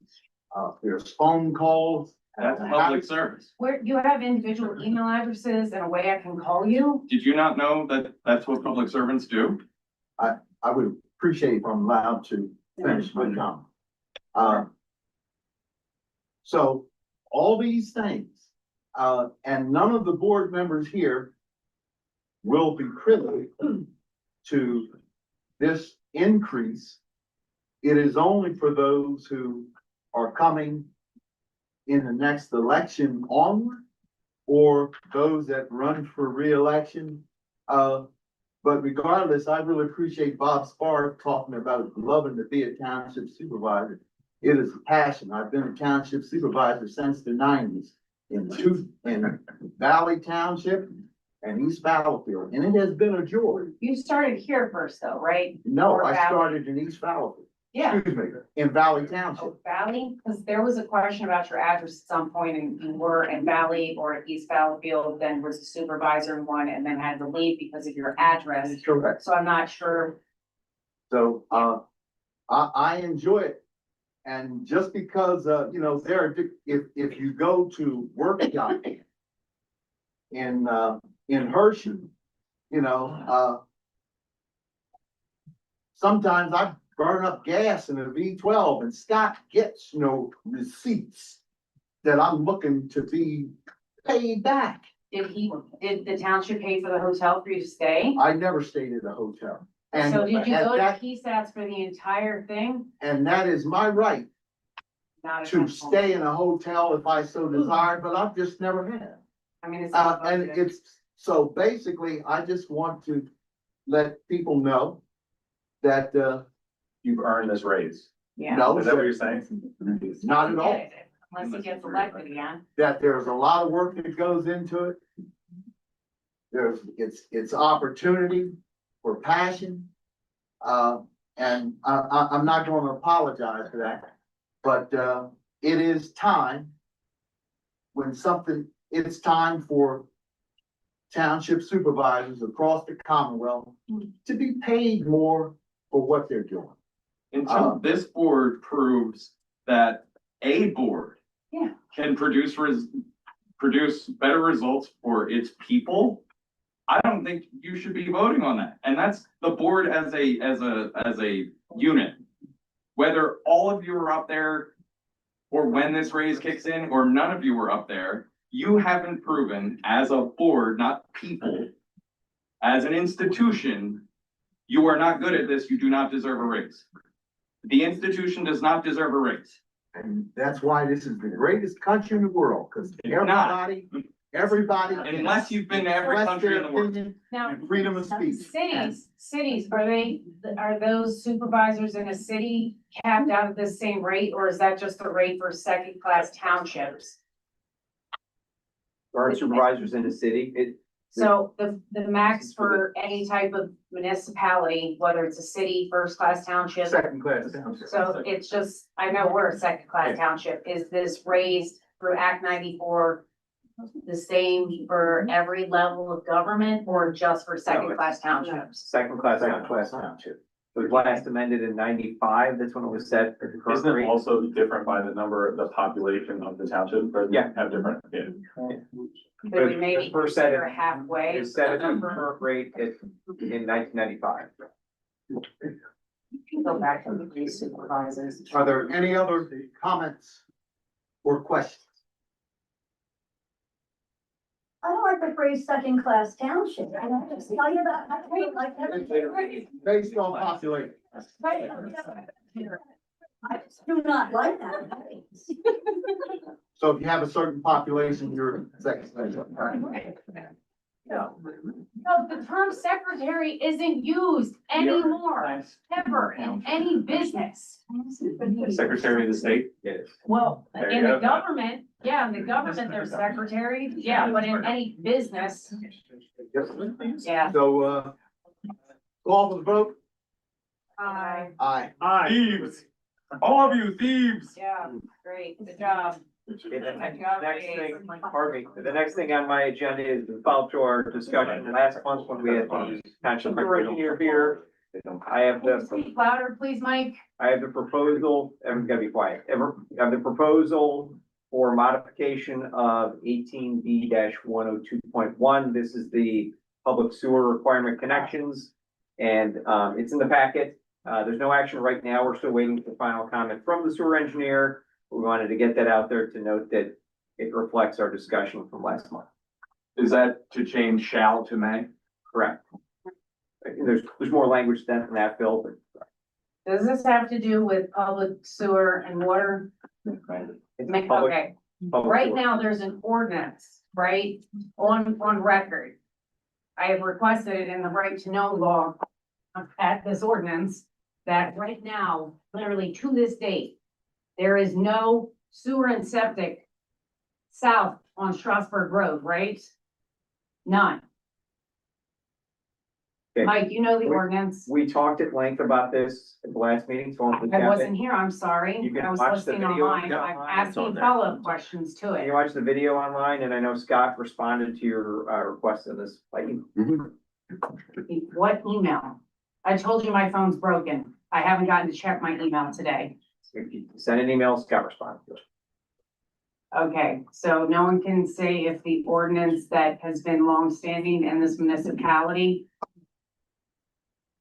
There's phone calls, That's public service. Where, you have individual email addresses and a way I can call you? Did you not know that that's what public servants do? I would appreciate if I'm allowed to finish my comment. So all these things, and none of the board members here will be privy to this increase. It is only for those who are coming in the next election onward, or those that run for reelection. But regardless, I really appreciate Bob Spar talking about loving to be a township supervisor. It is a passion. I've been a township supervisor since the nineties in Valley Township and East Battlefield, and it has been a joy. You started here first though, right? No, Or I Valley? started in East Battlefield, Yeah. excuse me, in Valley Township. Oh, Valley, because there was a question about your address at some point and you were in Valley or at East Battlefield, then was a supervisor in one and then had to leave because of your address. Correct. So I'm not sure. So, I enjoy it. And just because, you know, if you go to workshop in Hershey, you know, sometimes I burn up gas in a V12 and Scott gets no receipts that I'm looking to be paid back. Did the township pay for the hotel for you to stay? I never stayed at a hotel. And So did you and go to that- PSATs for the entire thing? And that is my right Not to at stay in a hotel if I so desire, but I've just never had. I mean, it's. And it's, so basically, I just want to let people know that, You've earned this raise. Yeah. no, Is that what you're saying? not at all, Unless he gets elected again. that there's a lot of work that goes into it. It's opportunity for passion. And I'm not gonna apologize for that, but, it is time it's time for township supervisors across the Commonwealth to be paid more for what they're doing. Until this board proves that a board Yeah. can produce better results for its people, I don't think you should be voting on that. And that's the board as a unit. Whether all of you are up there or when this raise kicks in, or none of you were up there, you haven't proven as a board, not people, as an institution, you are not good at this, you do not deserve a raise. The institution does not deserve a raise. And that's why this is the greatest country in the world, because not. everybody. Unless you've been to every country in the world. Now, And freedom of speech. cities, are those supervisors in a city capped out at the same rate, or is that just the rate for second-class townships? Our supervisors in the city, So the max for any type of municipality, whether it's a city, first-class township, Second class township. so it's just, I know we're a second-class township, is this raised through Act 94 the same for every level of government, or just for second-class townships? second class Second class township. township. It was last amended in 95. That's when it was set at the current Isn't it rate. also different by the number of the population of the township? Or Yeah. Have different, yeah. Could we maybe The first set consider of- halfway? It's set at the current rate in 1995. Go back to the police supervisors. Are there any other comments or questions? I don't like the phrase second class township. I don't just tell you that. I hate like that. Based on population. I just do not like that. So if you have a certain population, you're second class. No, the term secretary isn't used anymore, ever, in any business. Secretary of the State? Yes. Well, There in you the go. government, yeah, in the government, there's secretary, yeah, but in any business, yeah. So, call for the vote? Aye. Aye. Thieves! All of you thieves! Yeah, great, good job. Okay, the next thing, pardon me, the next thing on my agenda is the follow to our discussion last month when we had the township engineer here. I have Speak louder, please, Mike. I have the proposal, everyone's gotta be quiet. I have the proposal for modification of 18B-102.1. This is the public sewer requirement connections. And, it's in the packet. There's no action right now. We're still waiting for final comment from the sewer engineer. We wanted to get that out there to note that it reflects our discussion from last month. Is that to change shall to may? Correct. There's more language than that, Bill, but Does this have to do with public sewer and water? it's public. Okay, public right sewer. now, there's an ordinance, right, on record. I have requested it in the right to know law at this ordinance, that right now, literally to this date, there is no sewer and septic south on Strasburg Road, right? None. Okay. Mike, you know the ordinance. We talked at length about this at the last meeting, so I'll I wasn't here, I'm sorry. You can I was watch the listening video. online. Yeah, I'm it's on asking there. follow-up questions to You it. watched the video online, and I know Scott responded to your, request in this, like, What email? I told you my phone's broken. I haven't gotten to check my email today. send an email, Scott responded to it. Okay, so no one can say if the ordinance that has been longstanding in this municipality,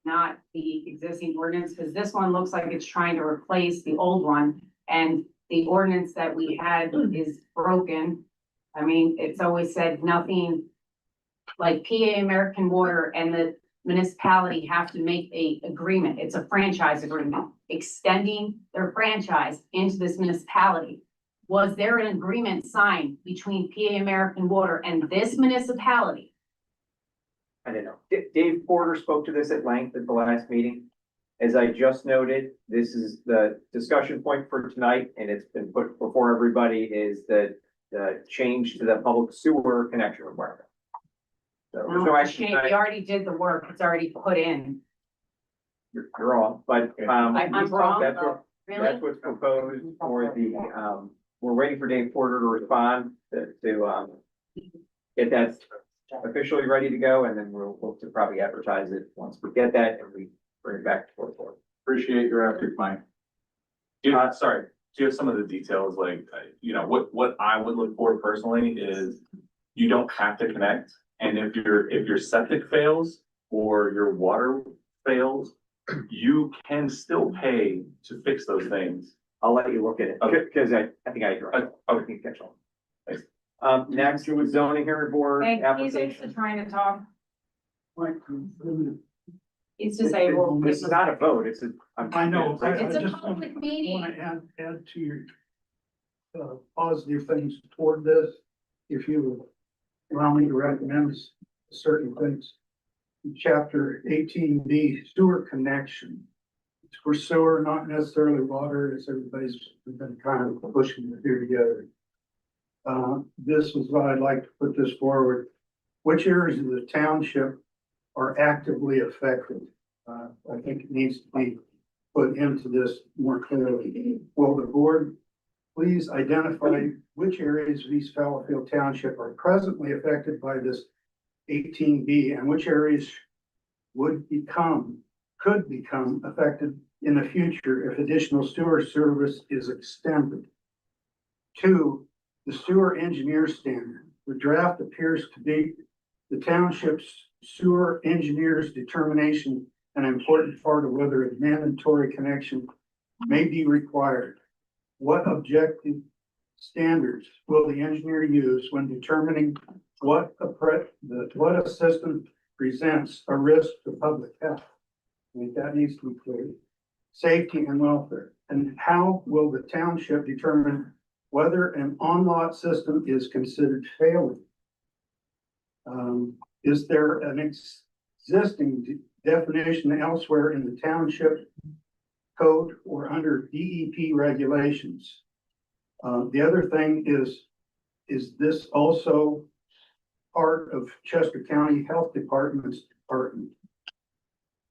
not the existing ordinance, because this one looks like it's trying to replace the old one, and the ordinance that we had is broken. I mean, it's always said nothing, like PA American Water and the municipality have to make a agreement. It's a franchise agreement, extending their franchise into this municipality. Was there an agreement signed between PA American Water and this municipality? I don't know. Dave Porter spoke to this at length at the last meeting. As I just noted, this is the discussion point for tonight, and it's been put before everybody, is the change to the public sewer connection requirement. So there's no action We tonight. already did the work. It's already put in. You're wrong, but, I'm wrong? that's what, Really? that's what's proposed for the, we're waiting for Dave Porter to respond to get that officially ready to go, and then we'll look to probably advertise it once we get that and we bring it back to the board. Appreciate your effort, Mike. Do you, sorry, do you have some of the details, like, what I would look for personally is you don't have to connect, and if your septic fails or your water fails, you can still pay to fix those things. I'll let you look at it, Okay. because I think I agree. Okay. Catch on. Next, zoning hearing board Hey, he's application. also trying to talk. He's disabled. This is not a vote, it's a. I know. It's a just public meeting. Want to add to your positive things toward this, if you would allow me to recommend certain things. Chapter 18B, sewer connection. It's for sewer, not necessarily water, as everybody's been kind of pushing to do together. This is what I'd like to put this forward. Which areas of the township are actively affected? I think it needs to be put into this more clearly. Will the board please identify which areas of East Fallowfield Township are presently affected by this 18B, and which areas could become affected in the future if additional sewer service is extended. 2, the sewer engineer standard. The draft appears to be the township's sewer engineer's determination, an important part of whether a mandatory connection may be required. What objective standards will the engineer use when determining what a system presents a risk to public health? I think that needs to be clear. Safety and welfare. And how will the township determine whether an on-lot system is considered failing? Is there an existing definition elsewhere in the township code or under DEP regulations? The other thing is this also part of Chester County Health Department's department?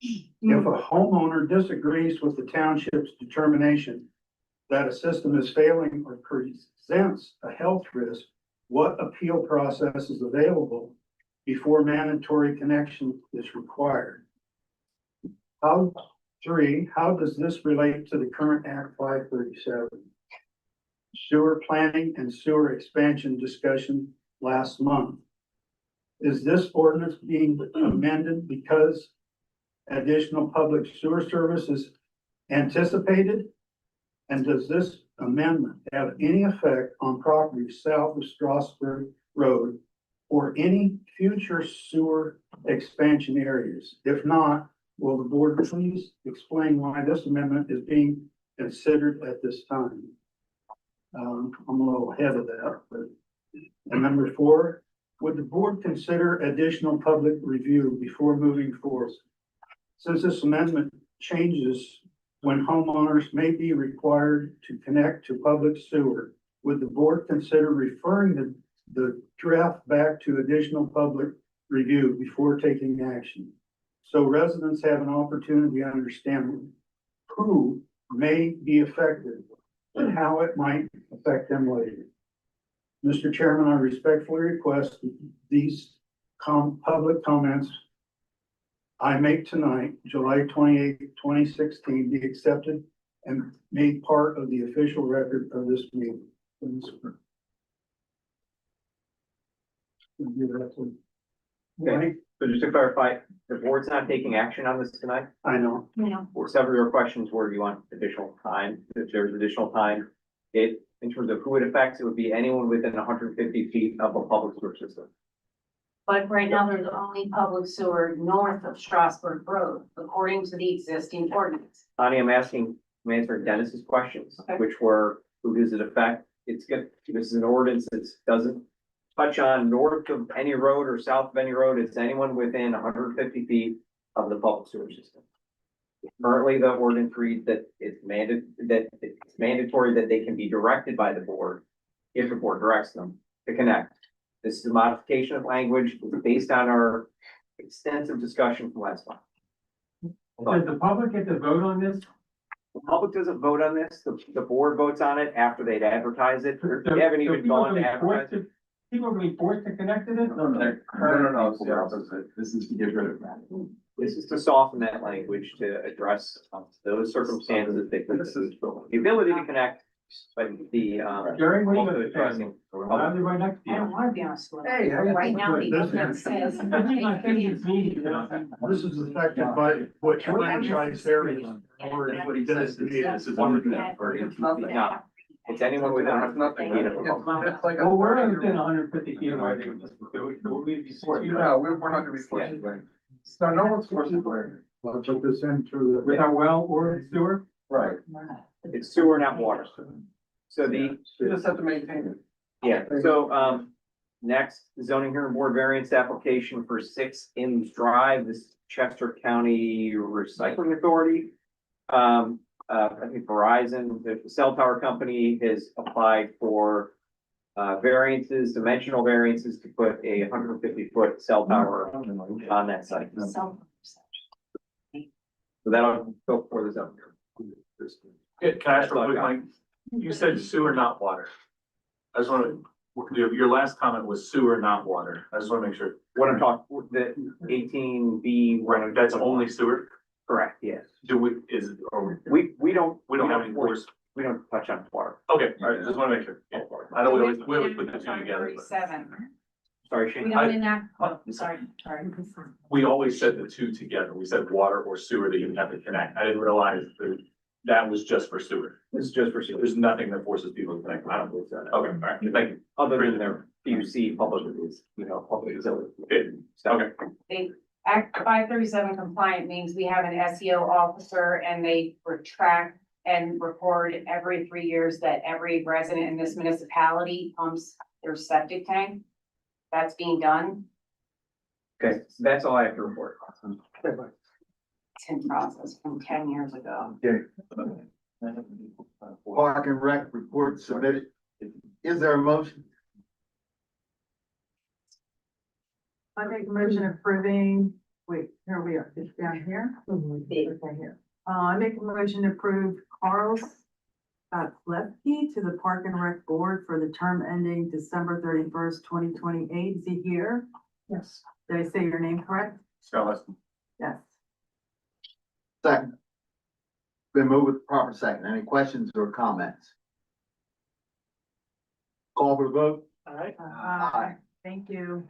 If a homeowner disagrees with the township's determination that a system is failing or presents a health risk, what appeal process is available before mandatory connection is required? 3, how does this relate to the current Act 537? sewer planning and sewer expansion discussion last month. Is this ordinance being amended because additional public sewer service is anticipated? And does this amendment have any effect on property south of Strasburg Road or any future sewer expansion areas? If not, will the board please explain why this amendment is being considered at this time? I'm a little ahead of that, but, and number 4, would the board consider additional public review before moving forward? Since this amendment changes when homeowners may be required to connect to public sewer, would the board consider referring the draft back to additional public review before taking action? So residents have an opportunity to understand who may be affected and how it might affect them later. Mr. Chairman, I respectfully request that these public comments I make tonight, July 28, 2016, be accepted and made part of the official record of this meeting. Okay, so just to clarify, the board's not taking action on this tonight? I know. For several of your questions, where do you want additional time? If there's additional time, in terms of who it affects, it would be anyone within 150 feet of a public sewer system. But right now, there's only public sewer north of Strasburg Road, according to the existing ordinance. Connie, I'm answering Dennis's questions, Okay. which were, who does it affect? It's good, this is an ordinance that doesn't touch on north of any road or south of any road. It's anyone within 150 feet of the public sewer system. Currently, the ordinance reads that it's mandatory that they can be directed by the board if the board directs them to connect. This is a modification of language based on our extensive discussion from last month. Does the public get to vote on this? The public doesn't vote on this. The board votes on it after they'd advertise it. They haven't even gone to advertise it. People are gonna be forced to connect to this? No, it's the opposite. This is to get rid of that. This is to soften that language to address those circumstances. The ability to connect, but the, Jerry, what are you also gonna addressing. say? I live right next to I don't you. wanna be on a school. Hey, Right now, the ordinance says. This is affected by what franchise areas or what he does. This is under that for 18 feet. No, it's anyone within 150 feet of a public. It's like. Well, we're within 150 feet of our neighbors. Would we be forced? No, we're not gonna be forced to play. No, no one's forced to play. I'll put this in through With our well or sewer? Right. It's sewer, not water. So the, You just have to maintain it. yeah, so, next zoning hearing board variance application for 6 Inns Drive, this is Chester County Recycling Authority. I think Verizon, the cell tower company, has applied for variances, dimensional variances to put a 150-foot cell tower on that site. So that'll go before the zoning. Can I ask real quick, Mike? You said sewer, not water. I just want to, your last comment was sewer, not water. I just want to make sure. What I'm talking, the 18B. Right, that's only sewer? Correct, yes. Do we, is it, or We don't have any force? We don't touch on water. Okay, all right, just want to make sure. Yeah. I know we always put the two together, but 37. Sorry, We Shane. don't enact, oh, sorry. we always said the two together. We said water or sewer that you have to connect. I didn't realize that was just for sewer. This is just for sewer, There's nothing that forces people to connect. I don't believe that. Okay, all right, thank you. other than their PUC public is, public utility. Okay. They, Act 537 compliant means we have an SEO officer and they track and record every 3 years that every resident in this municipality pumps their septic tank. That's being done. Okay, so that's all I have to report. It's in process from 10 years ago. Park and Rec report submitted. Is there a motion? I make a motion approving, wait, here we are, it's down here. Okay, here. I make a motion to approve Carl Lefke to the Park and Rec Board for the term ending December 31st, 2028. Is he here? Yes. Did I say your name correct? Scott, Yes. Second. Been moved with the proper second. Any questions or comments? Call for the vote? Aye. Aye. Thank you.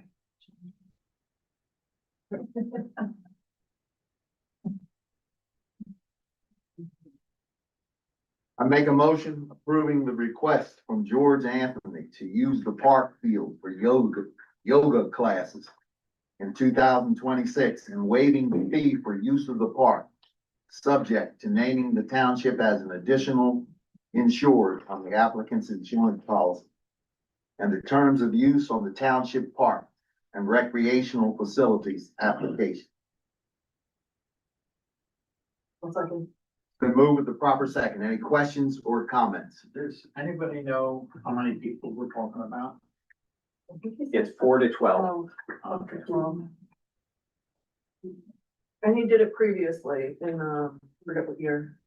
I make a motion approving the request from George Anthony to use the park field for yoga classes in 2026 and waiving the fee for use of the park, subject to naming the township as an additional insured on the applicant's insurance policy and the terms of use on the township park and recreational facilities application. One second. Been moved with the proper second. Any questions or comments? Does anybody know how many people we're talking about? It's 4 to 12. Okay. And he did it previously in, forget what year.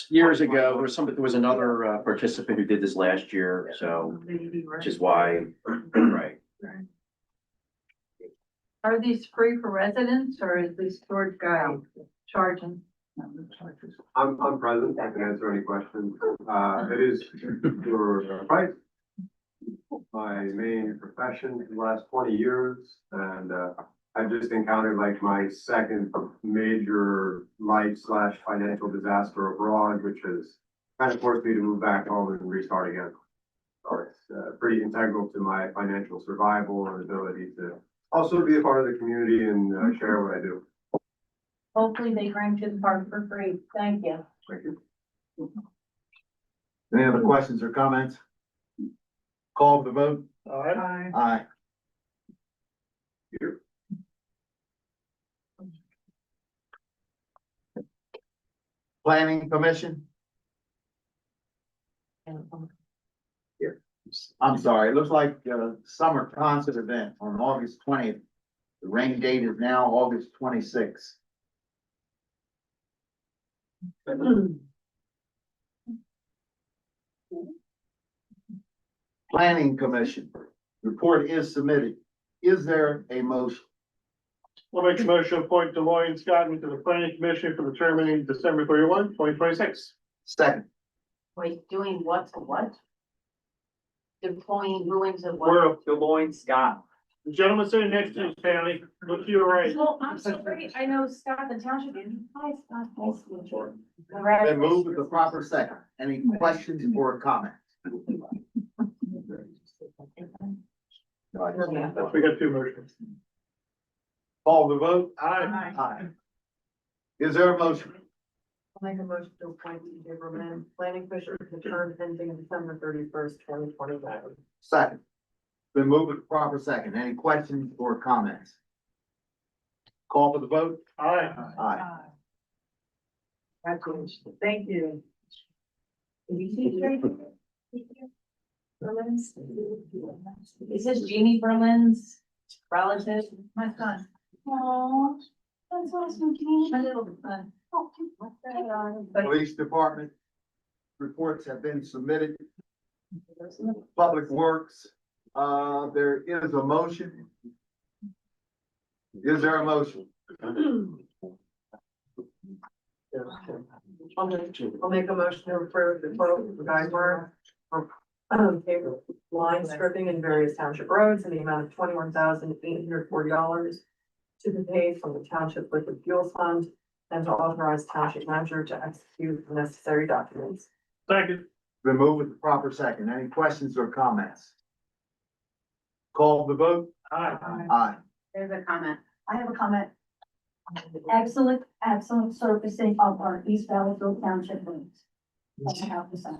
Years ago, there was another participant who did this last year, so, which is why, right. Are these free for residents or is this storage guy charging? I'm present, I can answer any questions. It is for price. My main profession for the last 20 years, and I just encountered like my second major life/financial disaster abroad, which has kind of forced me to move back home and restart again. So it's pretty integral to my financial survival and ability to also be a part of the community and share what I do. Hopefully they grant you the park for free. Thank you. Thank you. Any other questions or comments? Call for the vote? Aye. Aye. Planning Commission? Here. I'm sorry, it looks like a summer concert event on August 20th. The rain date is now August 26th. Planning Commission, report is submitted. Is there a motion? We'll make a motion to appoint Deloitte Scott to the planning commission for the term ending December 31, 2026. Second. Wait, doing what to what? Deploying ruins of what? We're, Deloitte Scott. the gentleman sitting next to you, Stanley, look to your right. Well, I'm sorry, I know Scott, the township. Hi, Scott, nice to meet you. Been moved with the proper second. Any questions or comments? We got two motions. Call the vote? Aye. Aye. Is there a motion? I'll make a motion to appoint TJ Berman, planning commission for the term ending December 31st, 2029. Second. Been moved with the proper second. Any questions or comments? Call for the vote? Aye. Aye. Thank you. Is this Jeannie Berlin's relative? My son, Oh, that's awesome, Jeannie. my little son. Police Department reports have been submitted. Public Works, there is a motion. Is there a motion? I'll make a motion to approve the quote for Geismar for table line stripping in various township roads in the amount of $21,840 to be paid from the township liquid fuels fund and to authorize township manager to execute the necessary documents. Second. Been moved with the proper second. Any questions or comments? Call the vote? Aye. Aye. There's a comment. I have a comment. Excellent surfacing of our East Valleyville Township roads. That's how to say.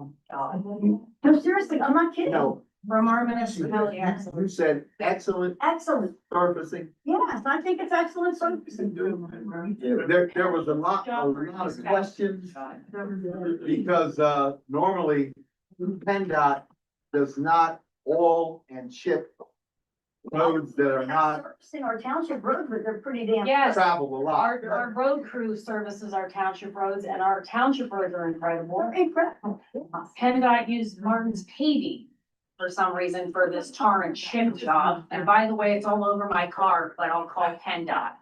No, seriously, I'm not kidding. No. From our municipality, excellent. You said excellent Excellent, surfacing. yes, I think it's excellent surfacing. There was a lot of questions because, normally PennDOT does not oil and chip roads that are not Servicing our township roads, but they're pretty damn. Yes, traveled a lot. our road crew services our township roads and our township roads are incredible. They're incredible. PennDOT used Martin's paving for some reason for this tar and chip job. And by the way, it's all over my car, but I'll call PennDOT.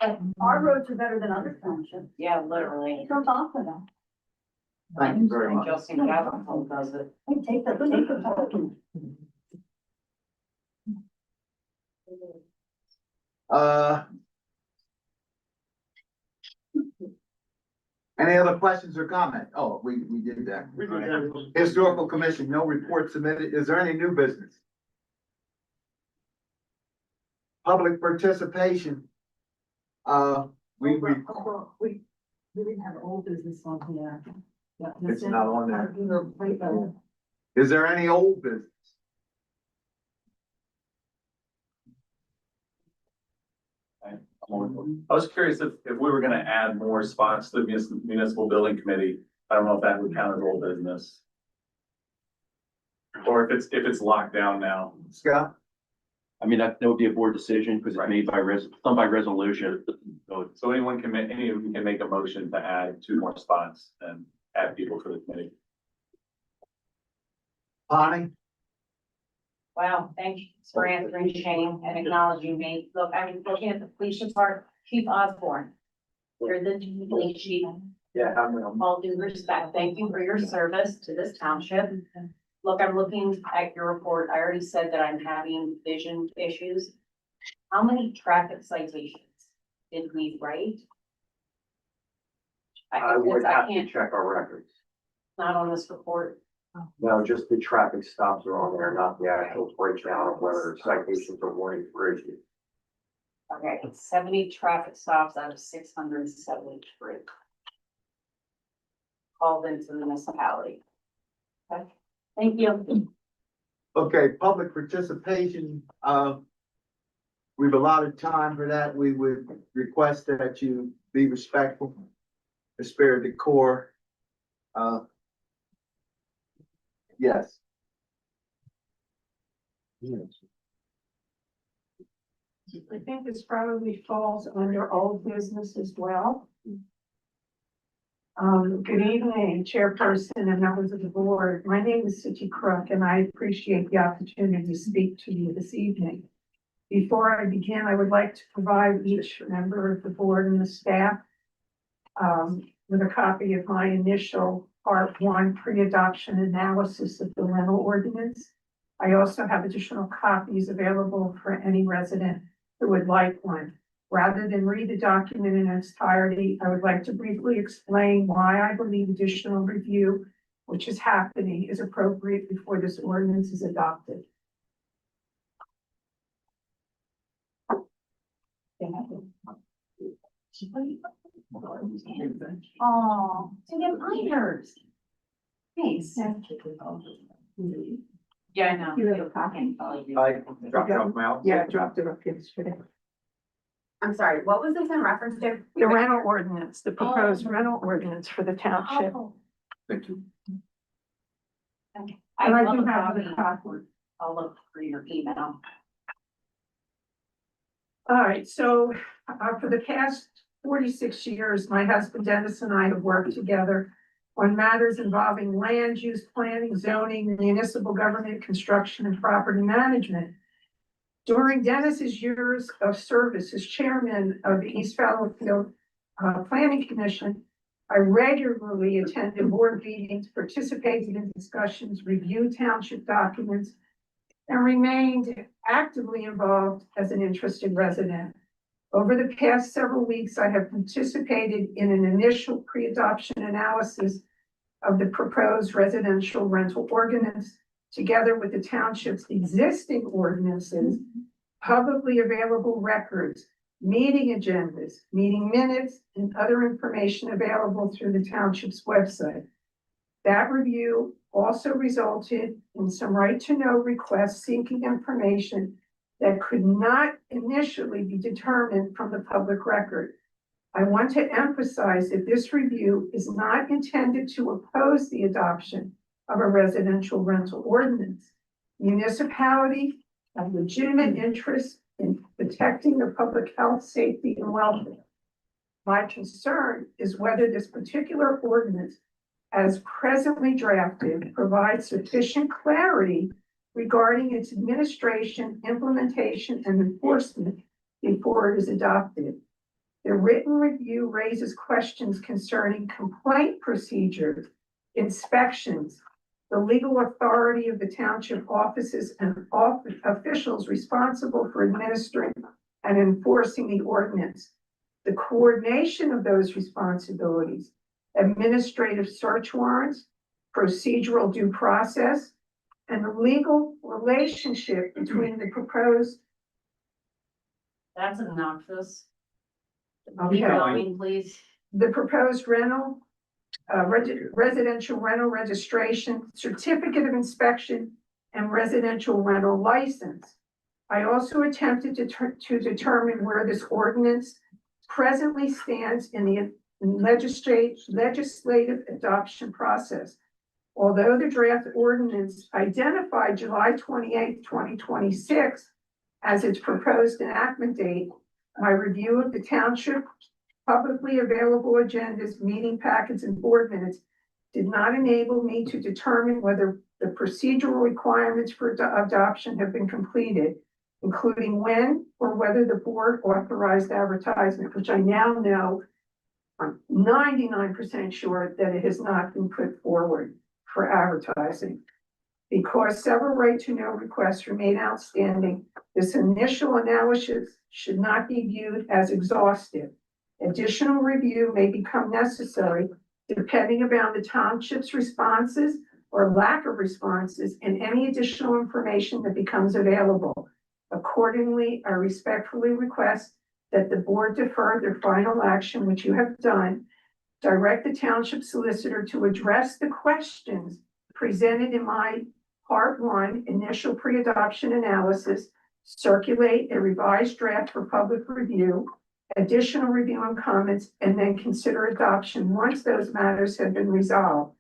And our roads are better than other townships. Yeah, literally. Don't talk to them. Thank you very much. Justin Capital does it. Take the. Any other questions or comments? Oh, we did that. We did that. Historical Commission, no report submitted. Is there any new business? Public participation. We We didn't have old business on here. Yeah, It's not on there. Right there. Is there any old business? I was curious if we were gonna add more spots to the municipal building committee. I don't know if that would count as old business. Or if it's locked down now. Scott? I mean, that would be a board decision because it's made by done by resolution. So anyone can make, any of you can make a motion to add 2 more spots and add people to the committee. Bonnie? Wow, thank you for answering Shane and acknowledging me. Look, I mean, looking at the police department, Chief Osborne. You're the police chief. Yeah, All due respect, thank you for your service to this township. Look, I'm looking at your report. I already said that I'm having vision issues. How many traffic citations did we write? I would I have to can't, check our records. not on this report. No, just the traffic stops are on there, not the actual breakdown of whether citations or warnings were issued. Okay, it's 70 traffic stops out of 673. Called into the municipality. Okay, thank you. Okay, public participation, we've allotted time for that. We would request that you be respectful, the spirit of the core. Yes. I think this probably falls under old business as well. Good evening, Chairperson and members of the board. My name is Suchi Crook, and I appreciate the opportunity to speak to you this evening. Before I begin, I would like to provide each member of the board and the staff with a copy of my initial Part 1 pre-adoption analysis of the rental ordinance. I also have additional copies available for any resident who would like one. Rather than read the document in its entirety, I would like to briefly explain why I believe additional review, which is happening, is appropriate before this ordinance is adopted. Oh, to get minors. Thanks. Yeah, I know. You have a copy? I dropped it off my house. Yeah, I dropped it off yesterday. I'm sorry, what was this in reference to? The rental ordinance, the proposed rental ordinance for the township. Oh, Thank you. okay. And I love do a have copy. the copy. I'll look for your email. All right, so for the past 46 years, my husband Dennis and I have worked together on matters involving land use planning, zoning, municipal government, construction, and property management. During Dennis's years of service as chairman of the East Fallowfield Planning Commission, I regularly attended board meetings, participated in discussions, reviewed township documents, and remained actively involved as an interested resident. Over the past several weeks, I have participated in an initial pre-adoption analysis of the proposed residential rental ordinance, together with the township's existing ordinances, publicly available records, meeting agendas, meeting minutes, and other information available through the township's website. That review also resulted in some right-to-know requests seeking information that could not initially be determined from the public record. I want to emphasize that this review is not intended to oppose the adoption of a residential rental ordinance. Municipality have legitimate interest in protecting the public health, safety, and welfare. My concern is whether this particular ordinance, as presently drafted, provides sufficient clarity regarding its administration, implementation, and enforcement before it is adopted. The written review raises questions concerning complaint procedures, inspections, the legal authority of the township offices and officials responsible for administering and enforcing the ordinance, the coordination of those responsibilities, administrative search warrants, procedural due process, and the legal relationship between the proposed. That's obnoxious. Okay. Keep going, please. The proposed rental, residential rental registration, certificate of inspection, and residential rental license. I also attempted to determine where this ordinance presently stands in the legislative adoption process. Although the draft ordinance identified July 28, 2026 as its proposed enactment date, my review of the township publicly available agendas, meeting packets, and board minutes did not enable me to determine whether the procedural requirements for adoption have been completed, including when or whether the board authorized advertisement, which I now know I'm 99% sure that it has not been put forward for advertising. Because several right to know requests remain outstanding, this initial analysis should not be viewed as exhaustive. Additional review may become necessary depending upon the township's responses or lack of responses and any additional information that becomes available. Accordingly, I respectfully request that the board defer their final action, which you have done, direct the township solicitor to address the questions presented in my Part 1 initial pre-adoption analysis, circulate a revised draft for public review, additional review and comments, and then consider adoption once those matters have been resolved.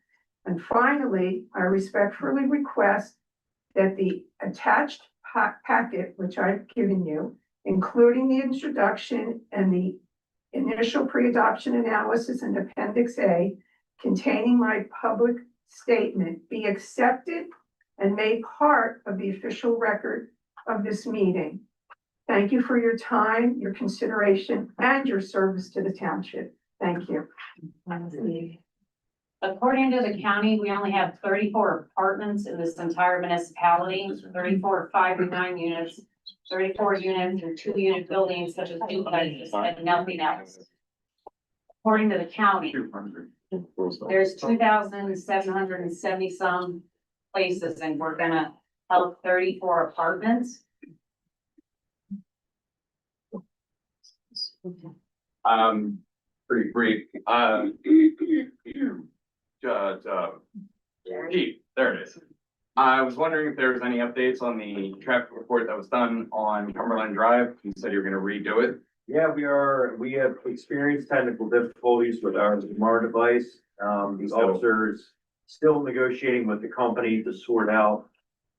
And finally, I respectfully request that the attached packet, which I've given you, including the introduction and the initial pre-adoption analysis and Appendix A, containing my public statement, be accepted and made part of the official record of this meeting. Thank you for your time, your consideration, and your service to the township. Thank you. According to the county, we only have 34 apartments in this entire municipality, 34 5 to 9 units, 34 units or 2-unit buildings such as duplexes and nothing else. According to the county, there's 2,770 some places and we're gonna help 34 apartments. Pretty brief, Chief, there it is. I was wondering if there was any updates on the traffic report that was done on Cumberland Drive. You said you were gonna redo it. Yeah, we have experienced technical difficulties with our Lamar device. The officers still negotiating with the company to sort out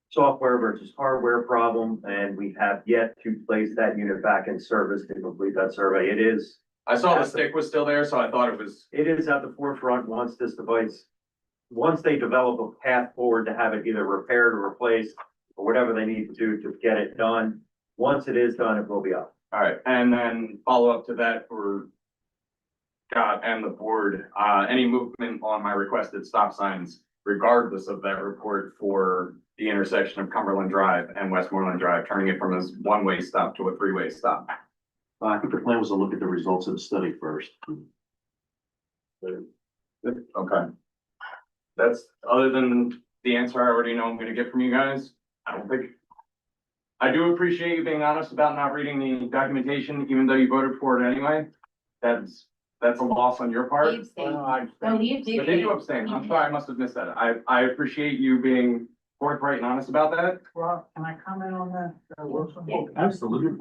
software versus hardware problem, and we have yet to place that unit back in service to complete that survey. It is. I saw the stick was still there, so I thought it was. It is at the forefront once they develop a path forward to have it either repaired or replaced, or whatever they need to do to get it done. Once it is done, it will be up. All right, and then follow up to that for Scott and the board, any movement on my requested stop signs, regardless of that report for the intersection of Cumberland Drive and Westmoreland Drive, turning it from a one-way stop to a 3-way stop. I think the plan was to look at the results of the study first. Okay. That's, other than the answer I already know I'm gonna get from you guys, I don't think. I do appreciate you being honest about not reading the documentation, even though you voted for it anyway. That's a loss on your part. You abstained. No, you did. But did you abstain? I'm sorry, I must have missed that. I appreciate you being forthright and honest about that. Well, can I comment on that? Wilson? Absolutely.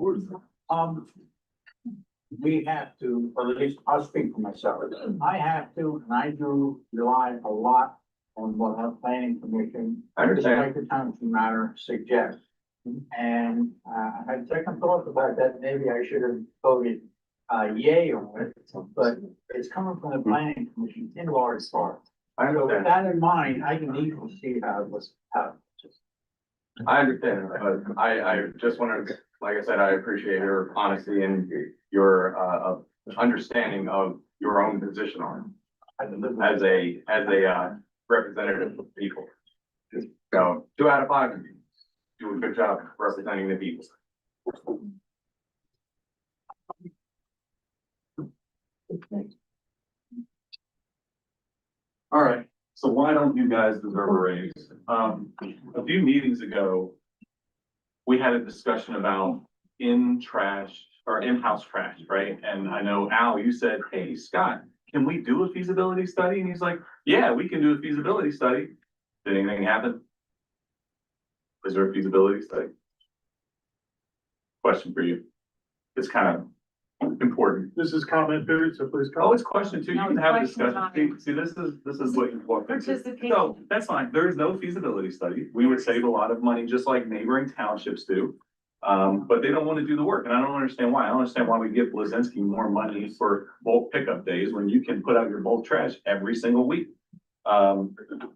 We have to, or at least I'll speak for myself. I have to, and I do rely a lot on what our planning commission, I understand. like the township matter suggests. And, I had second thoughts about that. Maybe I should have voted, yay on it, but it's coming from the planning commission in large part. I So with understand. that in mind, I can easily see how it was, I understand, but I just wanted, like I said, I appreciate your honesty and your understanding of your own position on it. As a representative of the people. So 2 out of 5 of you do a good job representing the people. All right, so why don't you guys deserve a raise? A few meetings ago, we had a discussion about in-house trash, right? And I know Al, you said, hey, Scott, can we do a feasibility study? And he's like, yeah, we can do a feasibility study. Did anything happen? Is there a feasibility study? Question for you. It's kind of important. This is comment period, so please Oh, comment. it's question 2. You No, can it's have a question discussion. time. See, this is what you want. Participation. So that's fine. There is no feasibility study. We would save a lot of money, just like neighboring townships do. But they don't want to do the work, and I don't understand why. I don't understand why we give Blazinski more money for bulk pickup days when you can put out your bulk trash every single week. Then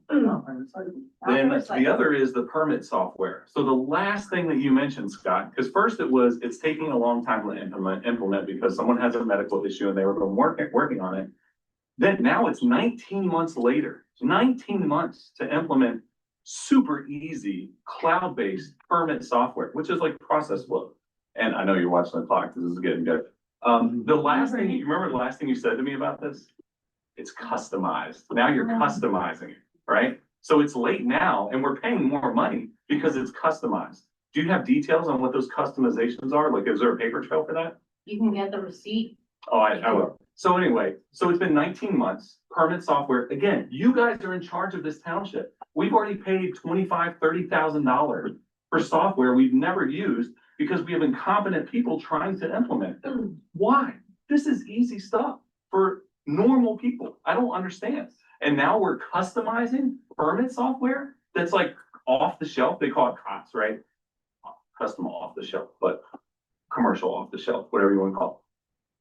the other is the permit software. So the last thing that you mentioned, Scott, because first it's taking a long time to implement because someone has a medical issue and they were working on it. Then now it's 19 months later, 19 months to implement super easy cloud-based permit software, which is like process flow. And I know you're watching the clock. This is getting good. The last thing, you remember the last thing you said to me about this? It's customized. Now you're customizing it, right? So it's late now and we're paying more money because it's customized. Do you have details on what those customizations are? Like, is there a paper trail for that? You can get the receipt. Oh, I will. So anyway, so it's been 19 months, permit software. Again, you guys are in charge of this township. We've already paid $25,000, $30,000 for software we've never used because we have incompetent people trying to implement it. Why? This is easy stuff for normal people. I don't understand. And now we're customizing permit software that's like off the shelf. They call it COTS, right? Custom off the shelf, but commercial off the shelf, whatever you want to call it.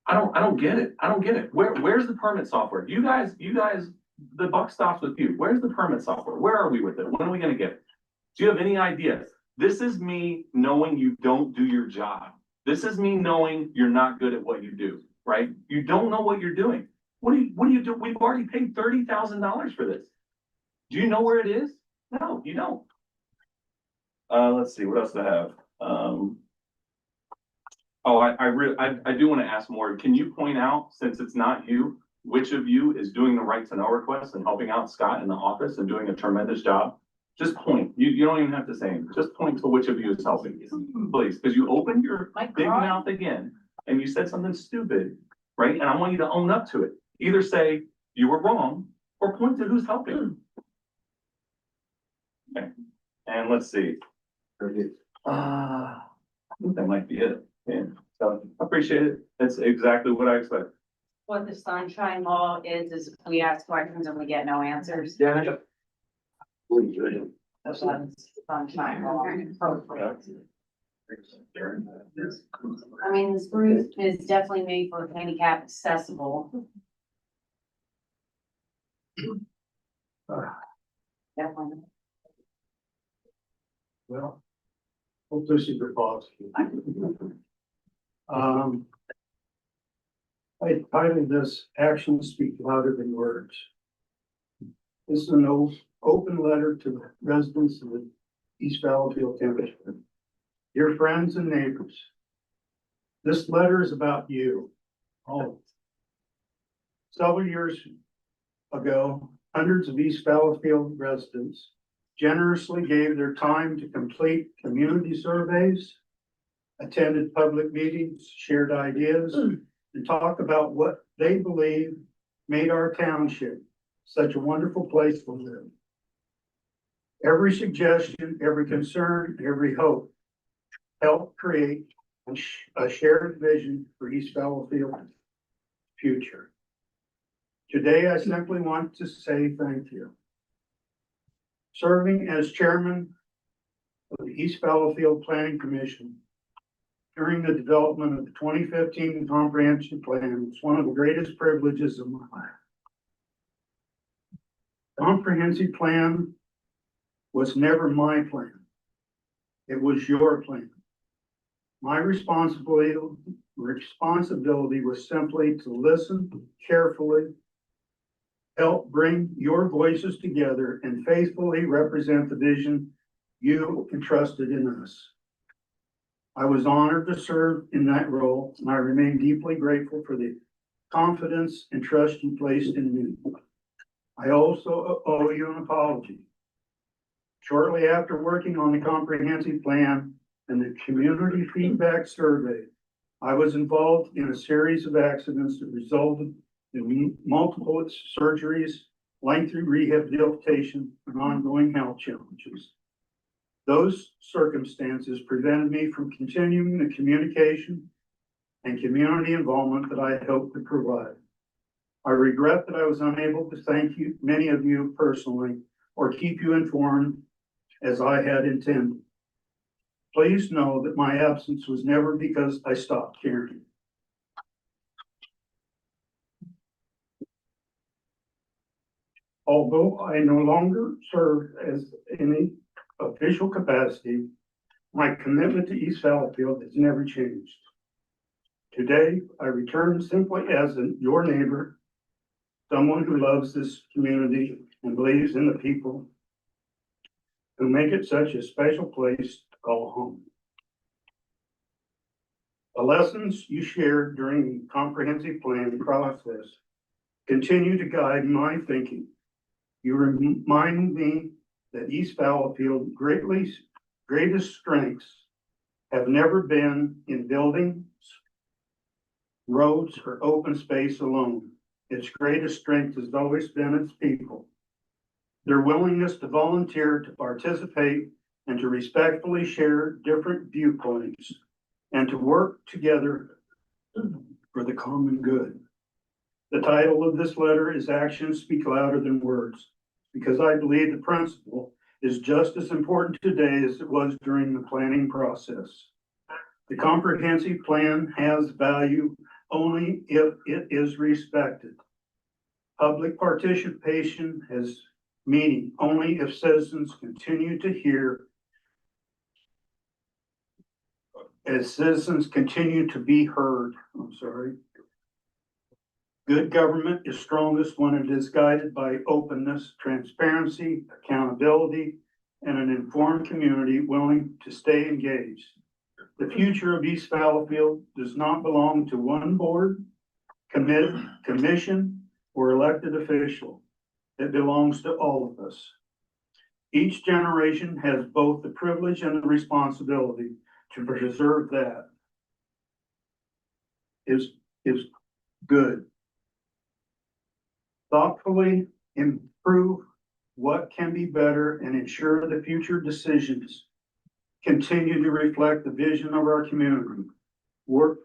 I don't get it. I don't get it. Where's the permit software? You guys, the buck stops with you. Where's the permit software? Where are we with it? When are we gonna get it? Do you have any ideas? This is me knowing you don't do your job. This is me knowing you're not good at what you do, right? You don't know what you're doing. What do you do? We've already paid $30,000 for this. Do you know where it is? No, you don't. Let's see, what else do I have? I do want to ask more. Can you point out, since it's not you, which of you is doing the right to know request and helping out Scott in the office and doing a tremendous job? Just point. You don't even have to say anything. Just point to which of you is helping, please, because you opened your big mouth again and you said something stupid, right? And I want you to own up to it. Either say you were wrong or point to who's helping. Okay. And let's see. I think that might be it. Yeah. So I appreciate it. That's exactly what I expect. What the sunshine law is we ask questions and we get no answers. Yeah. That's what sunshine law appropriate. I mean, this route is definitely made for handicap accessible. Definitely. Well, hope this is your thoughts. I titled this "Actions Speak Louder Than Words." This is an open letter to the residents of the East Valleyfield Township. Dear friends and neighbors, this letter is about you. All. Several years ago, hundreds of East Valleyfield residents generously gave their time to complete community surveys, attended public meetings, shared ideas, and talked about what they believe made our township such a wonderful place to live. Every suggestion, every concern, every hope helped create a shared vision for East Valleyfield's future. Today, I simply want to say thank you. Serving as chairman of the East Valleyfield Planning Commission during the development of the 2015 comprehensive plan was one of the greatest privileges of my life. Comprehensive plan was never my plan. It was your plan. My responsibility was simply to listen carefully help bring your voices together and faithfully represent the vision you entrusted in us. I was honored to serve in that role, and I remain deeply grateful for the confidence and trust you placed in me. I also owe you an apology. Shortly after working on the comprehensive plan and the community feedback survey, I was involved in a series of accidents that resulted in multiple surgeries, lengthy rehabilitation, and ongoing health challenges. Those circumstances prevented me from continuing the communication and community involvement that I had hoped to provide. I regret that I was unable to thank you, many of you personally, or keep you informed as I had intended. Please know that my absence was never because I stopped caring. Although I no longer serve as any official capacity, my commitment to East Fallowfield has never changed. Today, I return simply as your neighbor, someone who loves this community and believes in the people who make it such a special place to call home. The lessons you shared during the comprehensive planning process continue to guide my thinking. You remind me that East Fallowfield's greatest strengths have never been in buildings, roads, or open space alone. Its greatest strength has always been its people. Their willingness to volunteer, to participate, and to respectfully share different viewpoints, and to work together for the common good. The title of this letter is Actions Speak Louder Than Words, because I believe the principle is just as important today as it was during the planning process. The comprehensive plan has value only if it is respected. Public participation has meaning only if citizens continue to hear, as citizens continue to be heard. Good government is strongest when it is guided by openness, transparency, accountability, and an informed community willing to stay engaged. The future of East Fallowfield does not belong to one board, commission, or elected official. It belongs to all of us. Each generation has both the privilege and the responsibility to preserve that is good. Thoughtfully improve what can be better and ensure the future decisions continue to reflect the vision of our community. Work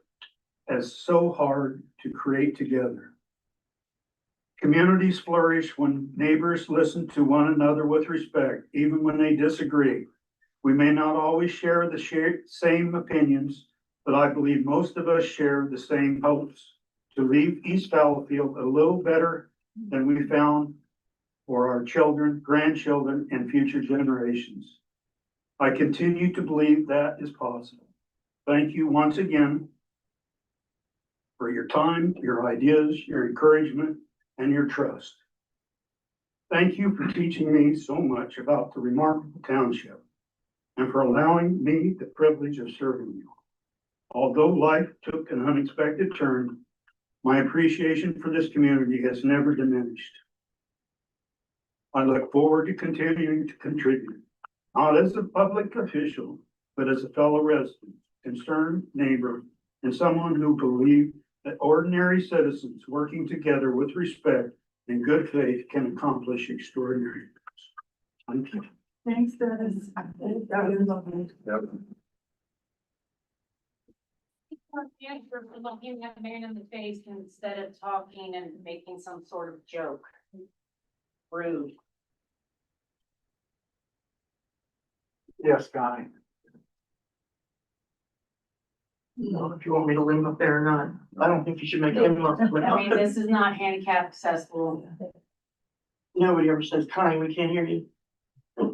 as so hard to create together. Communities flourish when neighbors listen to one another with respect, even when they disagree. We may not always share the same opinions, but I believe most of us share the same hopes to leave East Fallowfield a little better than we found for our children, grandchildren, and future generations. I continue to believe that is possible. Thank you once again for your time, your ideas, your encouragement, and your trust. Thank you for teaching me so much about the remarkable township and for allowing me the privilege of serving you. Although life took an unexpected turn, my appreciation for this community has never diminished. I look forward to continuing to contribute, not as a public official, but as a fellow resident, concerned neighbor, and someone who believes that ordinary citizens working together with respect and good faith can accomplish extraordinary things. Thank you. Thanks, Dennis. For looking that man in the face instead of talking and making some sort of joke. Rude. Yes, Guy. No, if you want me to leave him up there or not, I don't think you should make him look. I mean, this is not handicap accessible. Nobody ever says, Connie, we can't hear you.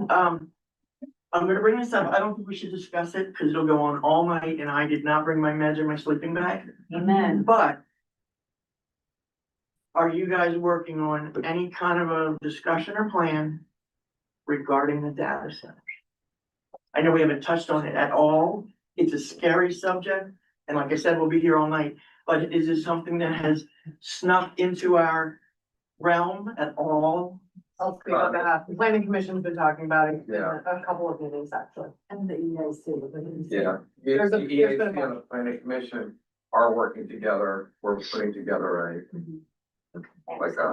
I'm gonna bring this up. I don't think we should discuss it because it'll go on all night and I did not bring my meds or my sleeping bag. Amen. But are you guys working on any kind of a discussion or plan regarding the data centers? I know we haven't touched on it at all. It's a scary subject, and like I said, we'll be here all night. But is it something that has snuck into our realm at all? I'll speak on behalf. The planning commission's been talking about it in Yeah. a couple of meetings, actually. And the EAC. Yeah. There's The a- there's EAC been a- and the planning commission are working together. We're putting together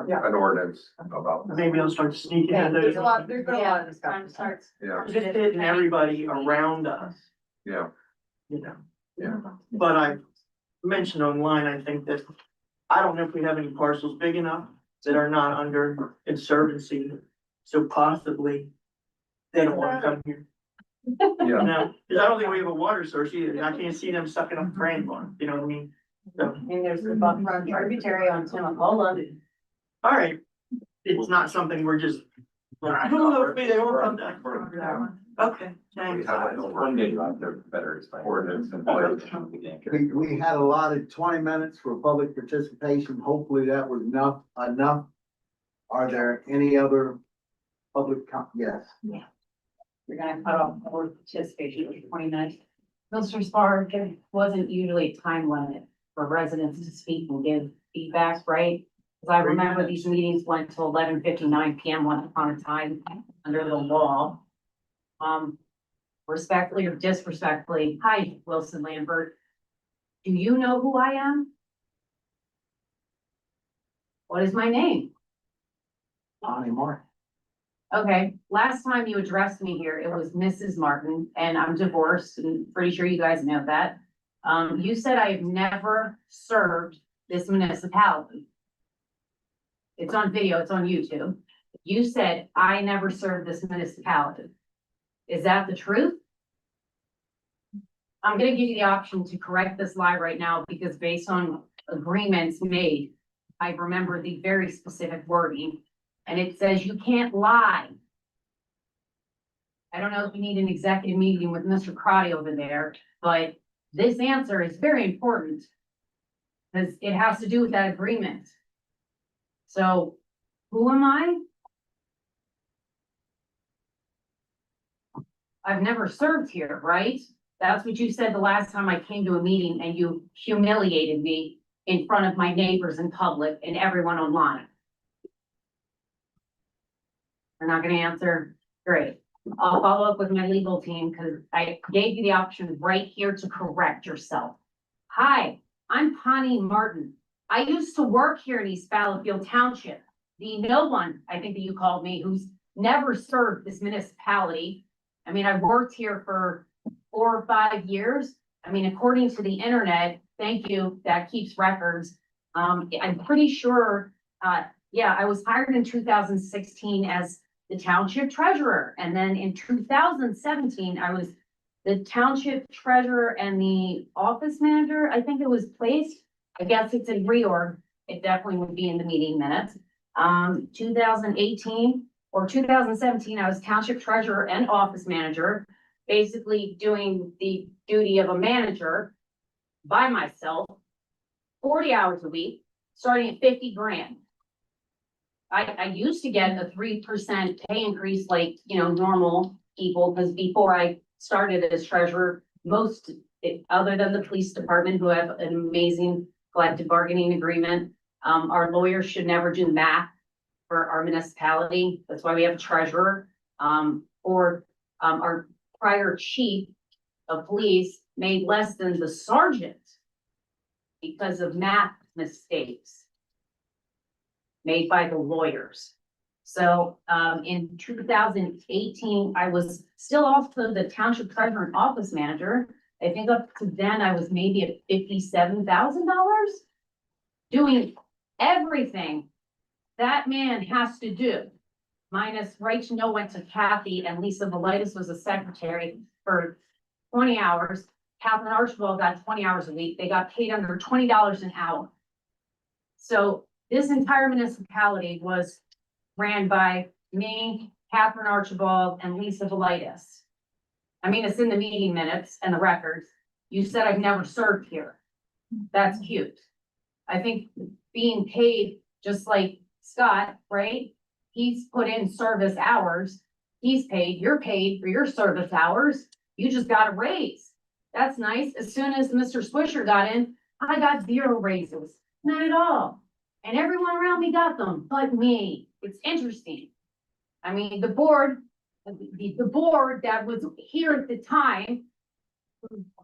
Yeah. an ordinance about that. Maybe I'll start sneaking Yeah, in there's those. a lot, there's been a lot of Time discussion. starts. Yeah, Just hitting everybody around us, yeah, you know. yeah. But I mentioned online, I think that, I don't know if we have any parcels big enough that are not under conservancy. So possibly they don't wanna come here, you Yeah, know, cause I don't think we have a water source either. I can't see them sucking up rainwater, you know what I mean? So, And there's the buffer tributary on Tamacola. all right, it's not something we're just. I don't know if they will come down. Okay, We thanks. have an ordinance in place. We had allotted 20 minutes for public participation. Hopefully that was enough. Are there any other yes? We're gonna cut off public participation for 20 minutes. Mr. Spar, there wasn't usually a time limit for residents to speak and give feedback, right? Because I remember these meetings went till 11:59 PM once upon a time under the law. Respectfully or disrespectfully, hi, Wilson Lambert. Do you know who I am? What is my name? Bonnie Martin. Okay, last time you addressed me here, it was Mrs. Martin, and I'm divorced, and pretty sure you guys know that. You said I have never served this municipality. It's on video, it's on YouTube. You said I never served this municipality. Is that the truth? I'm gonna give you the option to correct this lie right now, because based on agreements made, I remember the very specific wording. And it says you can't lie. I don't know if you need an executive meeting with Mr. Crotty over there, but this answer is very important. Because it has to do with that agreement. So, who am I? I've never served here, right? That's what you said the last time I came to a meeting and you humiliated me in front of my neighbors in public and everyone online. We're not gonna answer? Great. I'll follow up with my legal team because I gave you the option right here to correct yourself. Hi, I'm Connie Martin. I used to work here in East Fallowfield Township. The no one, I think that you called me, who's never served this municipality. I mean, I've worked here for 4 or 5 years. I mean, according to the internet, thank you, that keeps records. I'm pretty sure, yeah, I was hired in 2016 as the township treasurer. And then in 2017, I was the township treasurer and the office manager. I think it was placed. I guess it's a reorg. It definitely would be in the meeting minutes. 2018 or 2017, I was township treasurer and office manager, basically doing the duty of a manager by myself, 40 hours a week, starting at 50 grand. I used to get a 3% pay increase like, normal people, because before I started as treasurer, most, other than the police department, who have an amazing collective bargaining agreement, our lawyers should never do math for our municipality. That's why we have a treasurer. Or our prior chief of police made less than the sergeant because of math mistakes made by the lawyers. So, in 2018, I was still also the township treasurer and office manager. I think up to then I was maybe at $57,000 doing everything that man has to do. Minus right to know went to Kathy, and Lisa Velitis was a secretary for 20 hours. Catherine Archibald got 20 hours a week. They got paid under $20 an hour. So this entire municipality was ran by me, Catherine Archibald, and Lisa Velitis. I mean, it's in the meeting minutes and the records. You said I've never served here. That's cute. I think being paid just like Scott, right? He's put in service hours, he's paid, you're paid for your service hours, you just got a raise. That's nice. As soon as Mr. Swisher got in, I got 0 raises, none at all. And everyone around me got them, but me. It's interesting. I mean, the board that was here at the time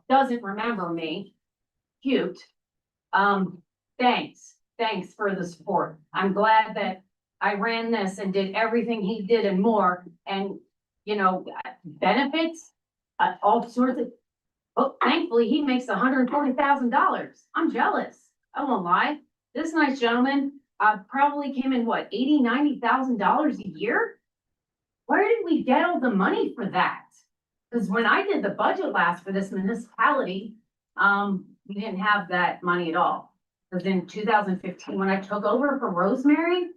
doesn't remember me. Cute. Thanks for the support. I'm glad that I ran this and did everything he did and more, and, you know, benefits, all sorts of, oh, thankfully, he makes $140,000. I'm jealous. I won't lie. This nice gentleman, probably came in, what, $90,000 a year? Where did we get all the money for that? Because when I did the budget last for this municipality, we didn't have that money at all. Because in 2015, when I took over for Rosemary,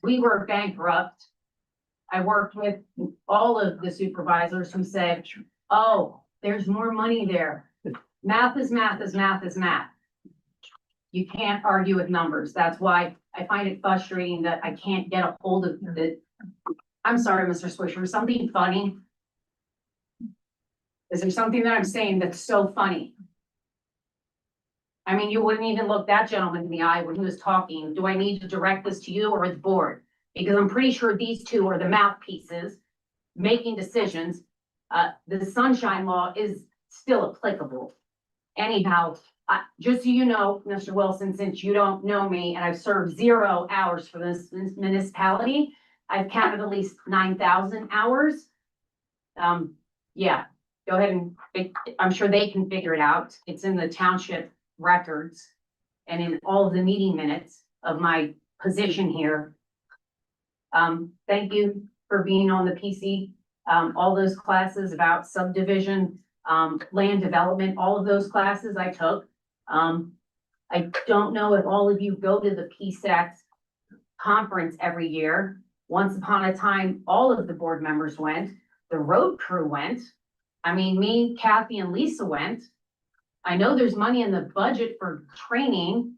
we were bankrupt. I worked with all of the supervisors who said, oh, there's more money there. Math is math is math is math. You can't argue with numbers. That's why I find it frustrating that I can't get a hold of it. I'm sorry, Mr. Swisher, something funny? Is there something that I'm saying that's so funny? I mean, you wouldn't even look that gentleman in the eye when he was talking. Do I need to direct this to you or the board? Because I'm pretty sure these two are the mouthpieces making decisions. The sunshine law is still applicable. Anyhow, just so you know, Mr. Wilson, since you don't know me and I've served 0 hours for this municipality, I've counted at least 9,000 hours. Yeah, go ahead and, I'm sure they can figure it out. It's in the township records and in all of the meeting minutes of my position here. Thank you for being on the PC. All those classes about subdivision, land development, all of those classes I took. I don't know if all of you go to the PSAC conference every year. Once upon a time, all of the board members went, the road crew went. I mean, me, Kathy, and Lisa went. I know there's money in the budget for training.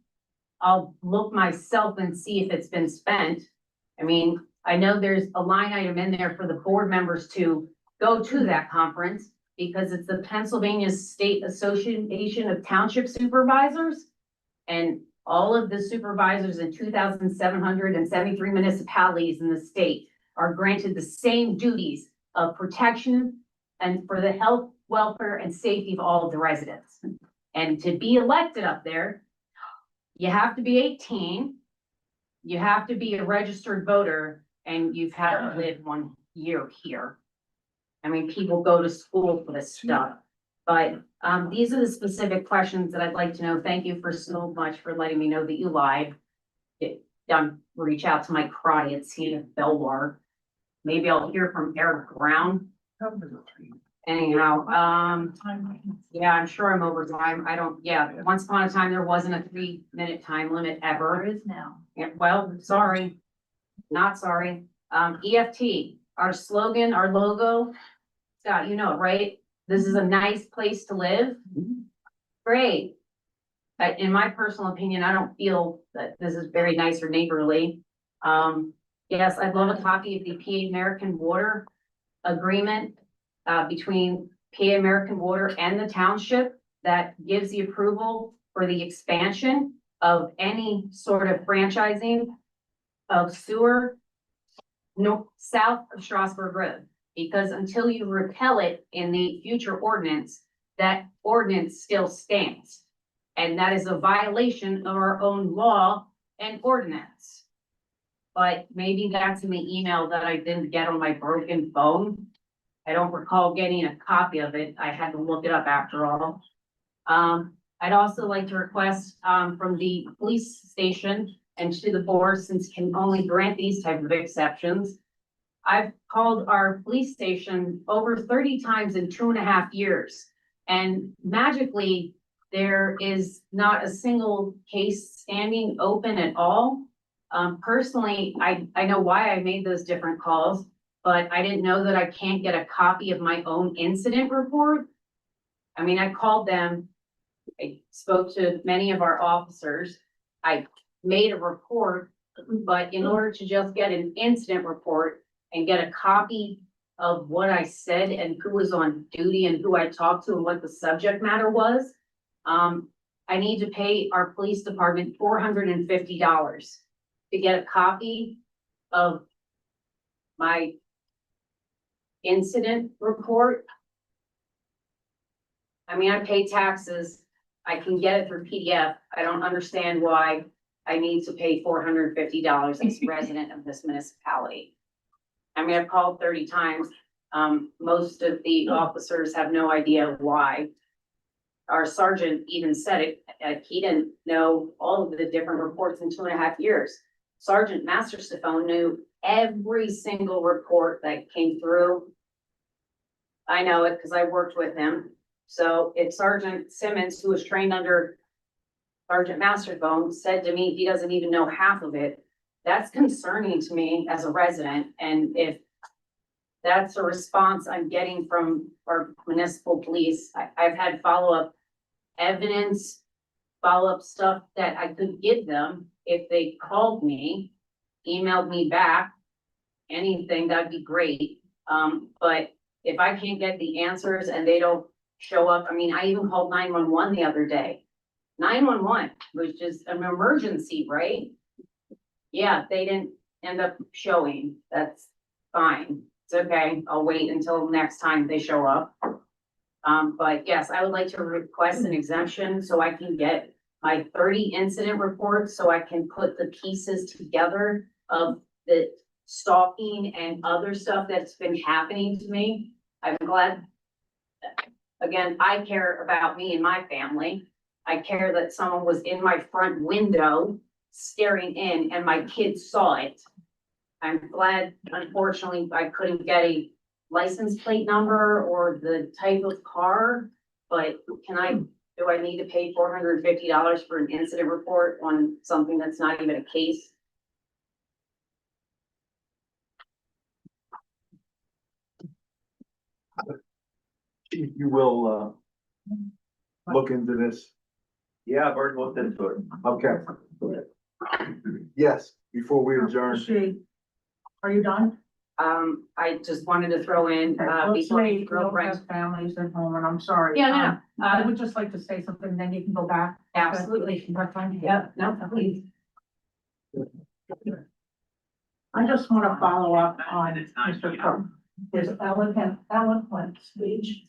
I'll look myself and see if it's been spent. I mean, I know there's a line item in there for the board members to go to that conference because it's the Pennsylvania State Association of Township Supervisors. And all of the supervisors in 2,773 municipalities in the state are granted the same duties of protection and for the health, welfare, and safety of all of the residents. And to be elected up there, you have to be 18, you have to be a registered voter, and you've had to live 1 year here. I mean, people go to school for this stuff. But these are the specific questions that I'd like to know. Thank you for so much for letting me know that you lied. Reach out to my karate at Cena Belwar. Maybe I'll hear from Eric Brown. Anyhow, yeah, I'm sure I'm over time. Once upon a time, there wasn't a 3-minute time limit ever. There is now. Yeah, well, sorry, not sorry. EFT, our slogan, our logo, Scott, you know it, right? This is a nice place to live. Great. But in my personal opinion, I don't feel that this is very nice or neighborly. Yes, I'd love a copy of the PA American Water agreement between PA American Water and the township that gives the approval for the expansion of any sort of franchising of sewer south of Strasburg Road. Because until you repeal it in the future ordinance, that ordinance still stands. And that is a violation of our own law and ordinance. But maybe that's in the email that I didn't get on my broken phone. I don't recall getting a copy of it. I had to look it up after all. I'd also like to request from the police station and to the board, since can only grant these type of exceptions. I've called our police station over 30 times in 2.5 years. And magically, there is not a single case standing open at all. Personally, I know why I made those different calls, but I didn't know that I can't get a copy of my own incident report. I mean, I called them, I spoke to many of our officers. I made a report But in order to just get an incident report and get a copy of what I said and who was on duty and who I talked to and what the subject matter was, I need to pay our police department $450 to get a copy of my incident report. I mean, I pay taxes. I can get it through PDF. I don't understand why I need to pay $450 as a resident of this municipality. I mean, I've called 30 times. Most of the officers have no idea why. Our sergeant even said it, he didn't know all of the different reports in 2.5 years. Sergeant Masterstone knew every single report that came through. I know it because I worked with him. So if Sergeant Simmons, who was trained under Sergeant Masterstone, said to me he doesn't even know half of it, that's concerning to me as a resident. And if that's a response I'm getting from our municipal police, I've had follow-up evidence, follow-up stuff that I could give them if they called me, emailed me back, anything, that'd be great. But if I can't get the answers and they don't show up, I mean, I even called 911 the other day. 911, which is an emergency, right? Yeah, they didn't end up showing. That's fine. It's okay. I'll wait until next time they show up. But yes, I would like to request an exemption so I can get my 30 incident reports, so I can put the pieces together of the stalking and other stuff that's been happening to me. I'm glad. Again, I care about me and my family. I care that someone was in my front window staring in and my kids saw it. I'm glad, unfortunately, I couldn't get a license plate number or the type of car, but do I need to pay $450 for an incident report on something that's not even a case? You will, look into this. Yeah, I've already looked into it. Okay. Yes, before we adjourn. Are you done? I just wanted to throw in, Let's before say you go, we have families at home, and I'm sorry. Yeah, no, I would just like to say something, then you can go back. absolutely. Yeah, no, please. I just want to follow up on Mr. Cook, his eloquent speech.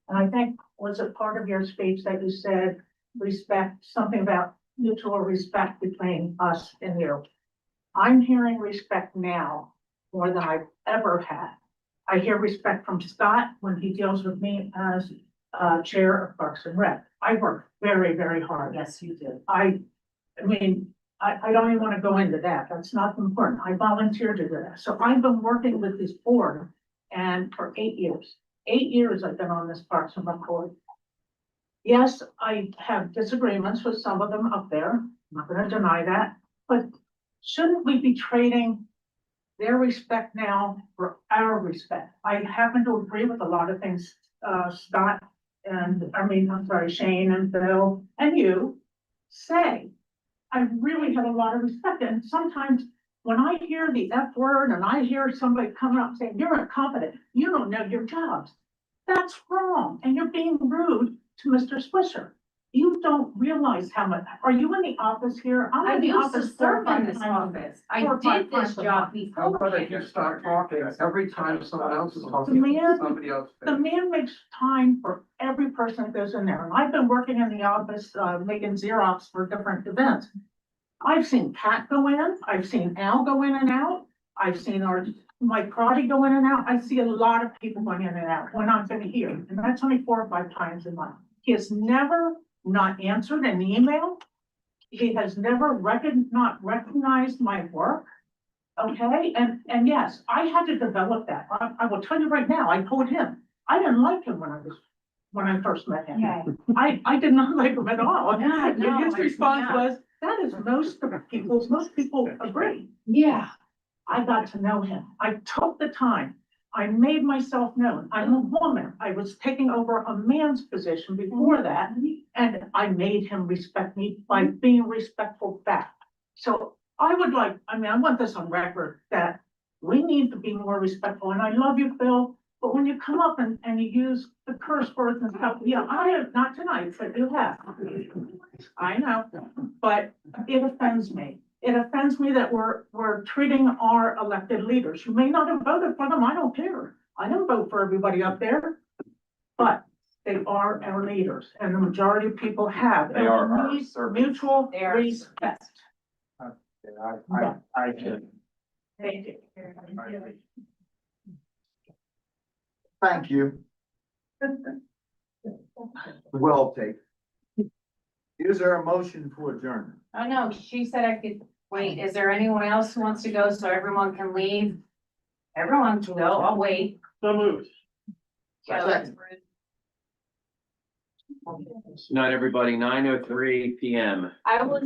And I think, was it part of your speech that you said respect, something about mutual respect between us and you? I'm hearing respect now more than I've ever had. I hear respect from Scott when he deals with me as chair of Parks and Rec. I work very, very hard. Yes, you do. I mean, I don't even want to go into that. That's not important. I volunteered to do that. So I've been working with this board and for 8 years. 8 years I've been on this Parks and Rec board. Yes, I have disagreements with some of them up there. I'm not going to deny that. But shouldn't we be trading their respect now for our respect? I happen to agree with a lot of things, Scott and, Shane and Bill and you say. I really have a lot of respect, and sometimes when I hear the F word and I hear somebody coming up saying, you're incompetent, you don't know your jobs, that's wrong, and you're being rude to Mr. Swisher. You don't realize how much, are you in the office here? I'm I in the used to office 4 or serve 5 in this times. office. 4 I or 5 did this times a job month. before. But if you start talking, every time someone else is The talking, man- somebody else. The man makes time for every person that goes in there, and I've been working in the office, making Xerox for different events. I've seen Pat go in, I've seen Al go in and out, I've seen Mike Crotty go in and out. I see a lot of people going in and out when I'm here, and that's only 4 or 5 times a month. He has never not answered an email. He has never not recognized my work. Okay, and yes, I had to develop that. I will tell you right now, I told him, I didn't like him when I first met him. Okay. I did not like him at all. Yeah, And no, his response yeah. was, that is most people agree. Yeah. I got to know him. I took the time. I made myself known. I'm a woman. I was taking over a man's position before that, and I made him respect me by being respectful back. So I would like, I mean, I want this on record, that we need to be more respectful, and I love you, Phil, but when you come up and you use the curse words and stuff, yeah, I have, not tonight, but you have. I know, but it offends me. It offends me that we're treating our elected leaders. You may not have voted for them, I don't care. I don't vote for everybody up there, but they are our leaders, and the majority of people have. They are And we our need servants. mutual They are- respect. I did. Thank you. Thank you. Well taken. Is there a motion for adjournment? Oh, no, she said I could wait. Is there anyone else who wants to go so everyone can leave? Everyone can go. I'll wait. So moved. Second. Not everybody, 9:03 PM. I was